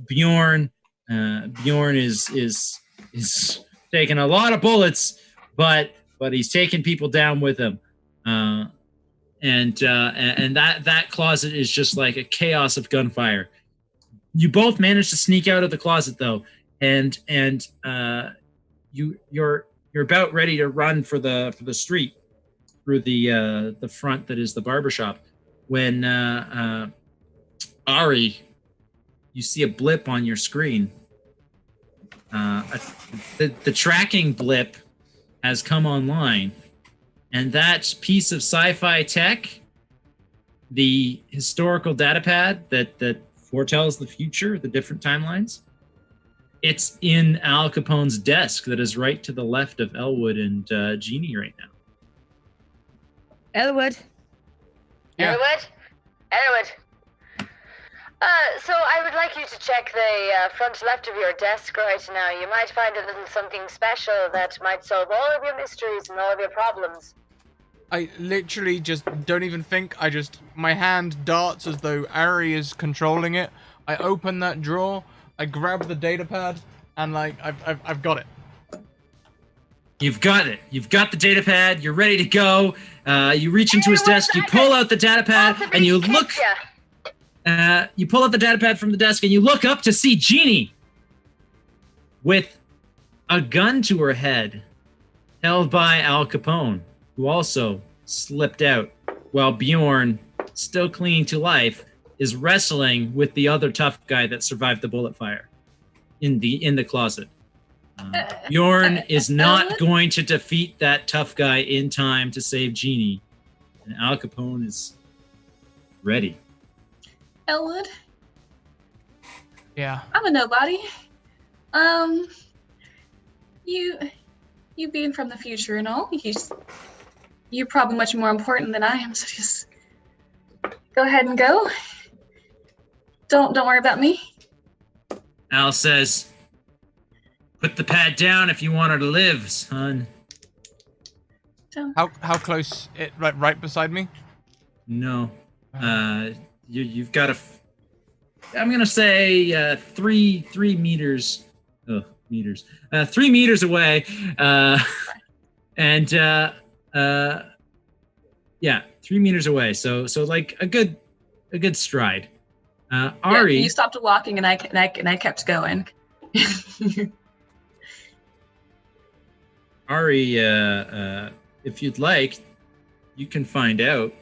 Bjorn is taking a lot of bullets, but he's taking people down with him. And that closet is just like a chaos of gunfire. You both manage to sneak out of the closet though, and you're about ready to run for the street through the front that is the barbershop when Ari, you see a blip on your screen. The tracking blip has come online, and that piece of sci-fi tech, the historical datapad that foretells the future, the different timelines, it's in Al Capone's desk that is right to the left of Elwood and Jeannie right now. Elwood. Yeah. Elwood. So I would like you to check the front left of your desk right now. You might find a little something special that might solve all of your mysteries and all of your problems. I literally just don't even think. My hand darts as though Ari is controlling it. I open that drawer, I grab the data pad, and like I've got it. You've got it. You've got the data pad. You're ready to go. You reach into his desk. You pull out the data pad, and you look. You pull out the data pad from the desk, and you look up to see Jeannie with a gun to her head, held by Al Capone, who also slipped out, while Bjorn, still clinging to life, is wrestling with the other tough guy that survived the bullet fire in the closet. Bjorn is not going to defeat that tough guy in time to save Jeannie, and Al Capone is ready. Elwood? Yeah. I'm a nobody. You being from the future and all, you're probably much more important than I am, so just go ahead and go. Don't worry about me. Al says, "Put the pad down if you want her to live, son." How close? Right beside me? No. You've got I'm gonna say 3 meters. Oh, meters. 3 meters away. And 3 meters away. So like a good stride. Ari, you stopped walking, and I kept going. Ari, if you'd like, you can find out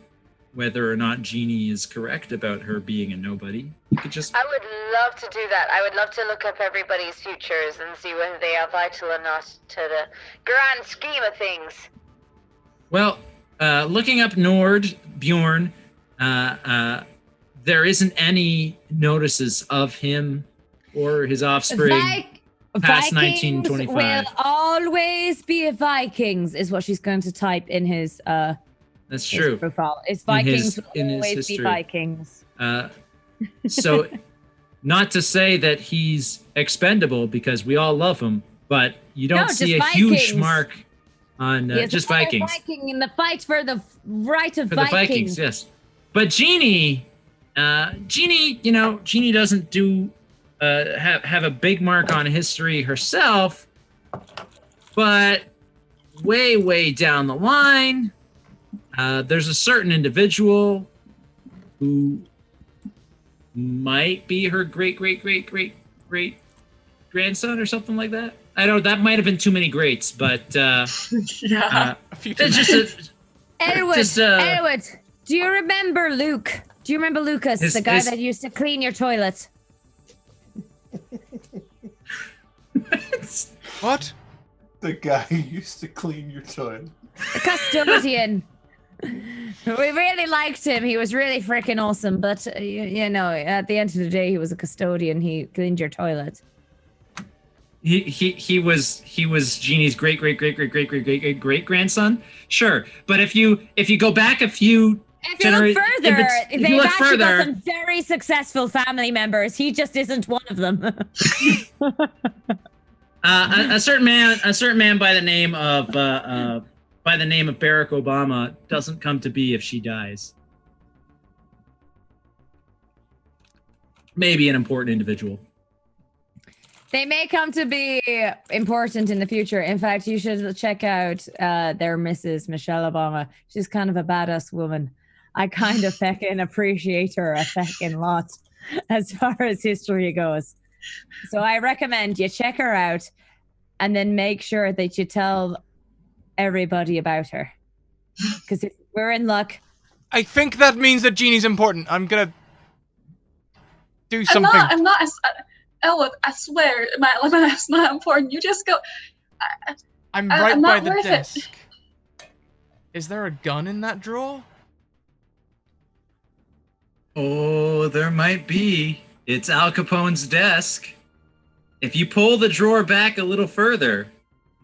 whether or not Jeannie is correct about her being a nobody. You could just... I would love to do that. I would love to look up everybody's futures and see whether they are vital or not to the grand scheme of things. Well, looking up Bjorn, there isn't any notices of him or his offspring past Vikings 1925. will always be Vikings, is what she's going to type in his That's true. Profile. It's Vikings in will his always history. be Vikings. So, not to say that he's expendable, because we all love him, but you don't see a huge mark on just Vikings. Viking in the fight for the right of For Vikings. the Vikings, yes. But Jeannie, Jeannie doesn't do have a big mark on history herself, but way down the line, there's a certain individual who might be her great grandson or something like that. I know that might have been too many greats, but A few too it's many. just Edward, do you remember Luke? Do you remember Lucas, the guy that used to clean your toilet? What? The guy who used to clean your toilet. The custodian. We really liked him. He was really freaking awesome. But, at the end of the day, he was a custodian. He cleaned your toilet. He was Jeannie's great grandson. Sure, but if you go back a few If you look further, if you they've look actually got further, some very successful family members. He just isn't one of them. a certain man by the name of Barack Obama doesn't come to be if she dies. Maybe an important individual. They may come to be important in the future. In fact, you should check out their Mrs. Michelle Obama. She's kind of a badass woman. I kind of feckin' appreciate her a feckin' lot as far as history goes. So I recommend you check her out and then make sure that you tell everybody about her. Because if we're in luck. I think that means that Jeannie's important. I'm gonna do something. I'm not. Elwood, I swear, my life's not important. You just go. I'm right by the worth desk. it. Is there a gun in that drawer? Oh, there might be. It's Al Capone's desk. If you pull the drawer back a little further,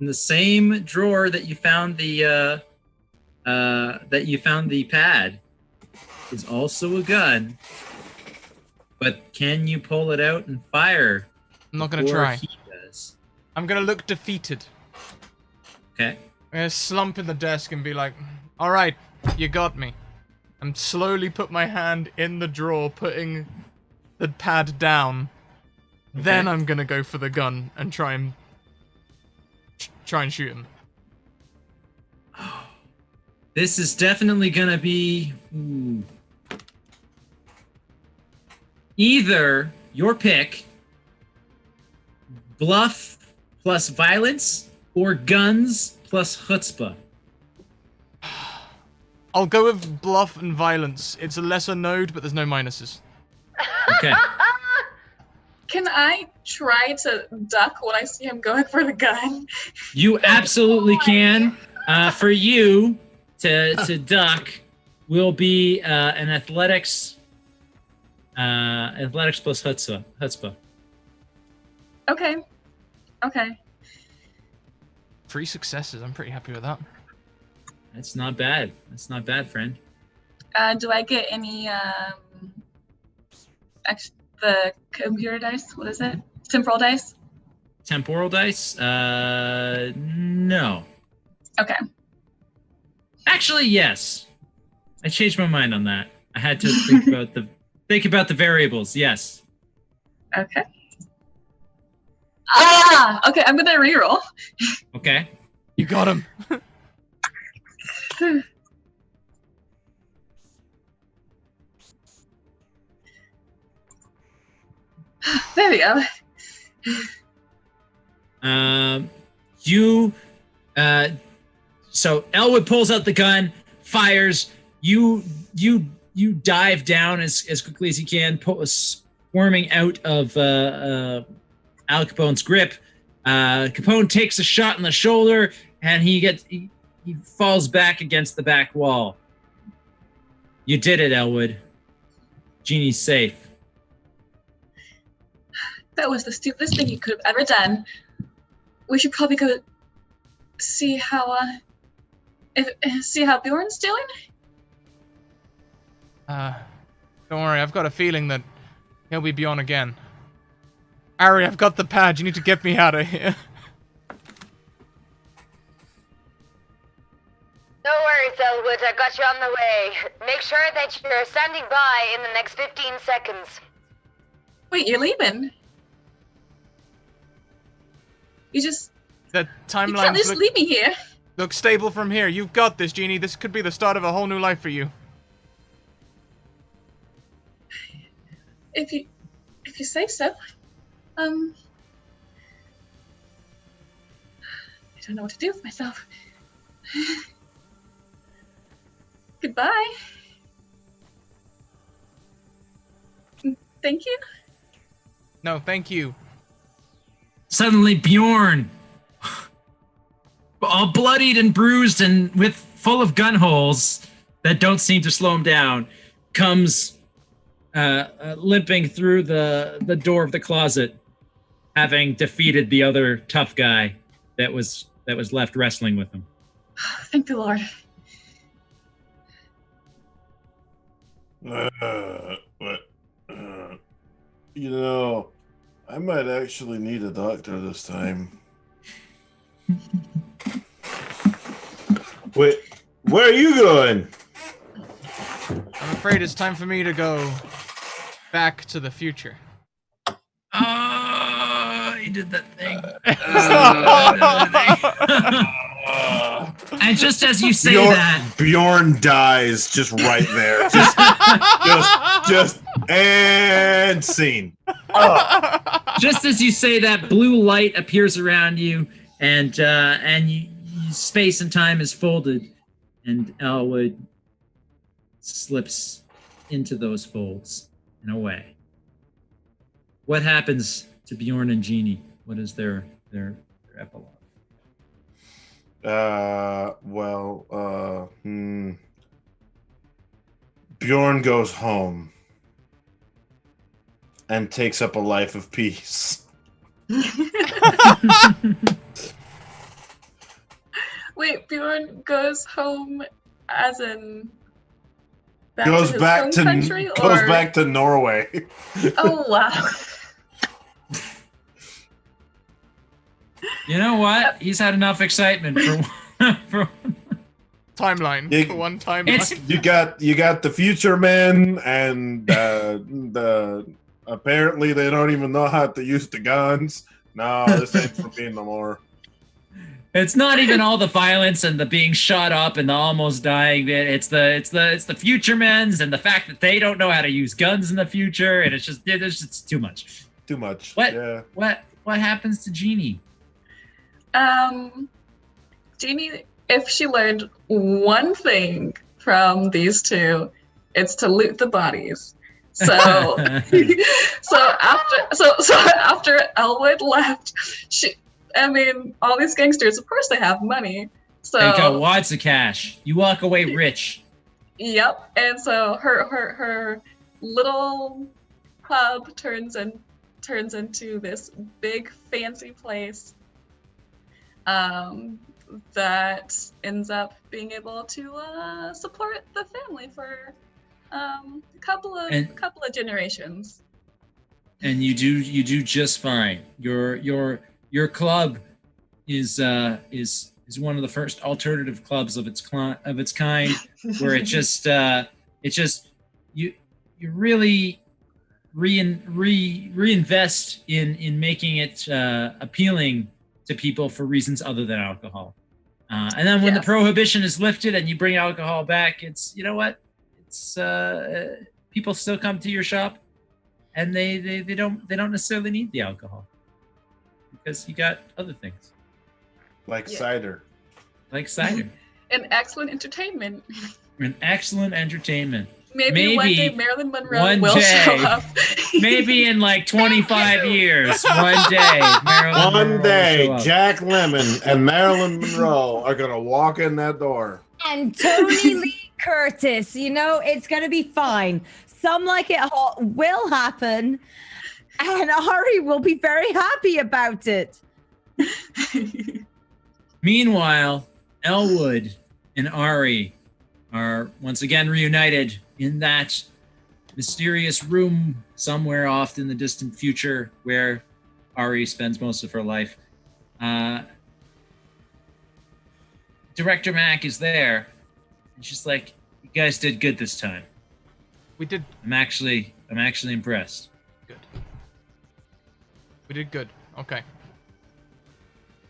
in the same drawer that you found the pad, is also a gun. But can you pull it out and fire? I'm not gonna try. He does? I'm gonna look defeated. Okay. I'm gonna slump in the desk and be like, alright, you got me. And slowly put my hand in the drawer, putting the pad down. Okay. Then I'm gonna go for the gun and try and shoot him. This is definitely gonna be... Ooh. Either your pick, bluff plus violence, or guns plus chutzpah. I'll go with bluff and violence. It's a lesser node, but there's no minuses. Okay. Can I try to duck when I see him going for the gun? You absolutely can. For you to duck will be an athletics plus chutzpah. Okay. 3 successes. I'm pretty happy with that. That's not bad. That's not bad, friend. Do I get any the computer dice? What is it? Temporal dice? Temporal dice? No. Okay. Actually, yes. I changed my mind on that. I had to think about the variables. Yes. Okay. Okay, I'm gonna reroll. Okay. You got him. There we go. So Elwood pulls out the gun, fires. You dive down as quickly as you can, squirming out of Al Capone's grip. Capone takes a shot in the shoulder, and he falls back against the back wall. You did it, Elwood. Jeannie's safe. That was the stupidest thing you could have ever done. We should probably go see how Bjorn's doing. Don't worry, I've got a feeling that he'll be Bjorn again. Ari, I've got the pad. You need to get me out of here. No worries, Elwood. I got you on the way. Make sure that you're standing by in the next 15 seconds. Wait, you're leaving? The timeline You can't just leave me here. looks stable from here. You've got this, Jeannie. This could be the start of a whole new life for you. If you say so. I don't know what to do with myself. Goodbye. Thank you. No, thank you. Suddenly, Bjorn, all bloodied and bruised and full of gun holes that don't seem to slow him down, comes limping through the door of the closet, having defeated the other tough guy that was left wrestling with him. Thank the Lord. But, you know, I might actually need a doctor this time. Wait, where are you going? I'm afraid it's time for me to go back to the future. Oh, he did that thing. And just as you say that, Bjorn dies just right there. Just and scene. just as you say that, blue light appears around you, and space and time is folded, and Elwood slips into those folds and away. What happens to Bjorn and Jeannie? What is their epilogue? Bjorn goes home and takes up a life of peace. Wait, Bjorn goes home as in Goes his back home to country, goes or... back to Norway. Oh wow. You know what? He's had enough excitement for Timeline. You- For one timeline. You got the future men and the apparently they don't even know how to use the guns. No, this ain't for me no more. It's not even all the violence and the being shot up and the almost dying bit. It's the future men's and the fact that they don't know how to use guns in the future, and it's just too much. Too much. What? Yeah. What happens to Jeannie? Jeannie, if she learned one thing from these two, it's to loot the bodies. So after Elwood left, all these gangsters, of course they have money. So They got wads of cash. You walk away rich. Yep. And so her little club turns into this big fancy place that ends up being able to support the family for a couple of generations. And you do just fine. Your club is one of the first alternative clubs of its kind, where you really reinvest in making it appealing to people for reasons other than alcohol. And then when the prohibition is lifted and you bring alcohol back, it's, you know what? It's people still come to your shop, and they don't necessarily need the alcohol because you got other things Like cider. like cider. And excellent entertainment. And excellent entertainment. Maybe one day Marilyn Monroe one will day. show up. Maybe in like 25 years, one day, Marilyn Monroe One day, will show up. Jack Lemmon and Marilyn Monroe are gonna walk in that door. And Tony Lee Curtis, it's gonna be fine. Some Like It Hot will happen, and Ari will be very happy about it. Meanwhile, Elwood and Ari are once again reunited in that mysterious room somewhere off in the distant future where Ari spends most of her life. Director Mac is there, and she's like, "You guys did good this time. We did I'm actually impressed." good. We did good. Okay.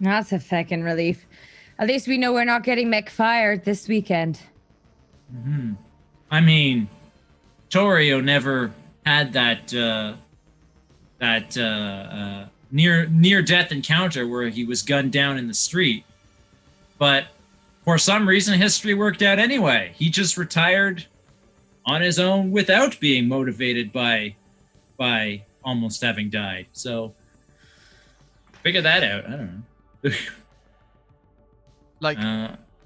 That's a feckin' relief. At least we know we're not getting fired this weekend. Mm-hmm. I mean, Torio never had that near death encounter where he was gunned down in the street, but for some reason history worked out anyway. He just retired on his own without being motivated by almost having died. So figure that out. I don't know. Like,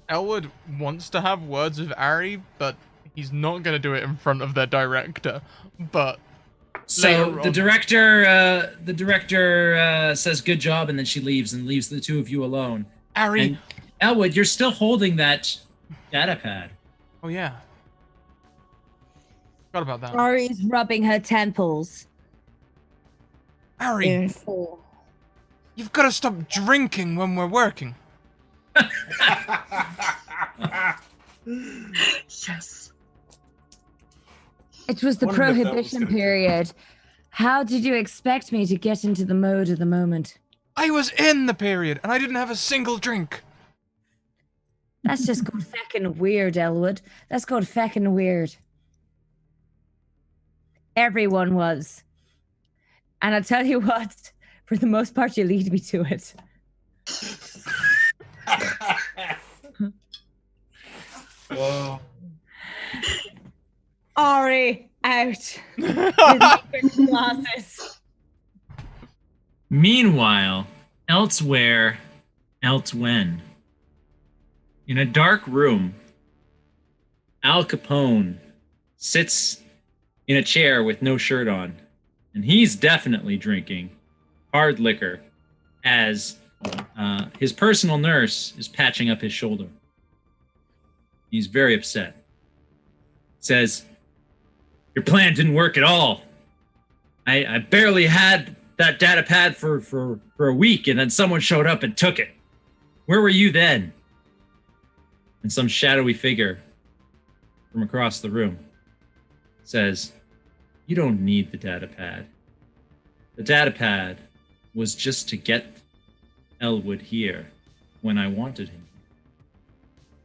Elwood wants to have words with Ari, but he's not going to do it in front of their director. But so later the director says good job, and then she leaves the two of you alone. Ari. And Elwood, you're still holding that data pad. Oh yeah. Forgot about that. Ari's rubbing her temples. Ari, In 4. you've got to stop drinking when we're working. Yes. It was the Wondered if that was prohibition gonna- period. How did you expect me to get into the mode of the moment? I was in the period, and I didn't have a single drink. That's just called feckin' weird, Elwood. That's called feckin' weird. Everyone was. And I tell you what, for the most part, you lead me to it. Oh. Ari, out. With glasses. Meanwhile, elsewhere, elsewhen, in a dark room, Al Capone sits in a chair with no shirt on, and he's definitely drinking hard liquor as his personal nurse is patching up his shoulder. He's very upset. Says, "Your plan didn't work at all. I barely had that data pad for a week, and then someone showed up and took it. Where were you then?" And some shadowy figure from across the room says, "You don't need the data pad. The data pad was just to get Elwood here when I wanted him.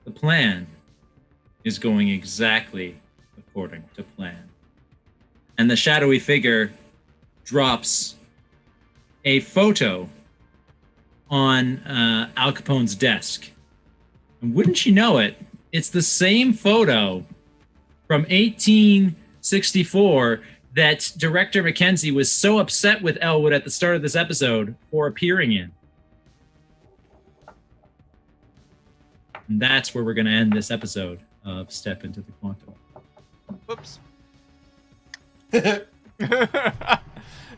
The plan is going exactly according to plan." And the shadowy figure drops a photo on Al Capone's desk. And wouldn't you know it, it's the same photo from 1864 that Director Mackenzie was so upset with Elwood at the start of this episode for appearing in. And that's where we're going to end this episode of Step Into the Quantum. Whoops.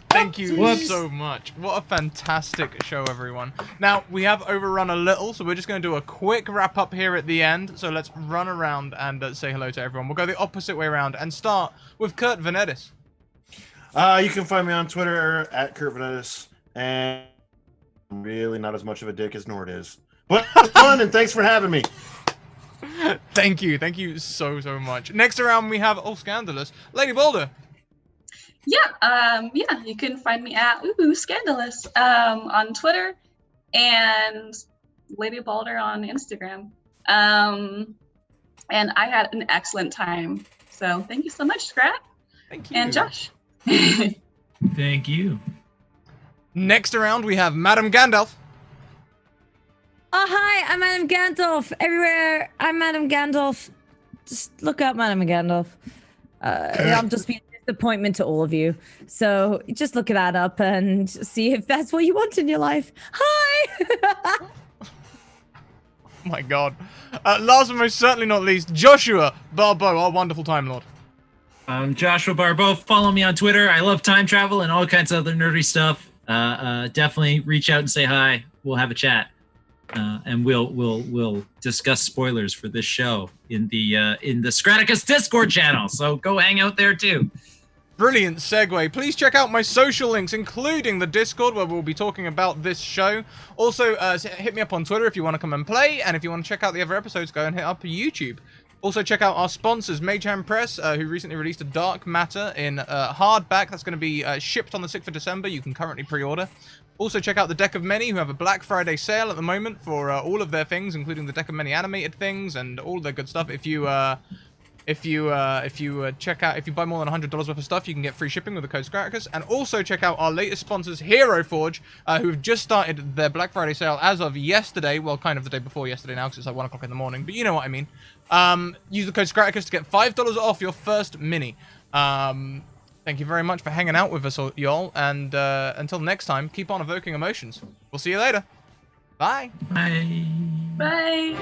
Thank you so much. What a fantastic show, everyone. Now, we have overrun a little, so we're just going to do a quick wrap-up here at the end. So let's run around and say hello to everyone. We'll go the opposite way around and start with Kurt Venedis. You can find me on Twitter at Kurt Venedis, and I'm really not as much of a dick as Nord is. But it was fun, and thanks for having me. Thank you so much. Next around, we have, scandalous, Lady Boulder. Yeah, you can find me at Scandalous on Twitter and Lady Balder on Instagram. And I had an excellent time. So thank you so much, Scrat. Thank you. And Josh. Thank you. Next around, we have Madam Gandalf. Oh, hi, I'm Madam Gandalf. Everywhere, I'm Madam Gandalf. Just look up Madam Gandalf. I'm just being a disappointment to all of you. So just look that up and see if that's what you want in your life. Hi! Oh my god. Last but most certainly not least, Joshua Barbeau, our wonderful Time Lord. I'm Joshua Barbeau. Follow me on Twitter. I love time travel and all kinds of other nerdy stuff. Definitely reach out and say hi. We'll have a chat. And we'll discuss spoilers for this show in the Scratticus Discord channel. So go hang out there too. Brilliant segue. Please check out my social links, including the Discord, where we'll be talking about this show. Also, hit me up on Twitter if you want to come and play, and if you want to check out the other episodes, go and hit up YouTube. Also, check out our sponsors, Mage Hand Press, who recently released a Dark Matter in hardback. That's going to be shipped on the 6th of December. You can currently pre-order. Also, check out the Deck of Many, who have a Black Friday sale at the moment for all of their things, including the Deck of Many animated things and all the good stuff. If you buy more than $100 worth of stuff, you can get free shipping with the code Scratticus. And also check out our latest sponsors, Hero Forge, who have just started their Black Friday sale as of yesterday. Well, kind of the day before yesterday now, because it's like 1 o'clock in the morning, but you know what I mean. Use the code Scratticus to get $5 off your first mini. Thank you very much for hanging out with us, y'all. And until next time, keep on evoking emotions. We'll see you later. Bye. Bye. Bye.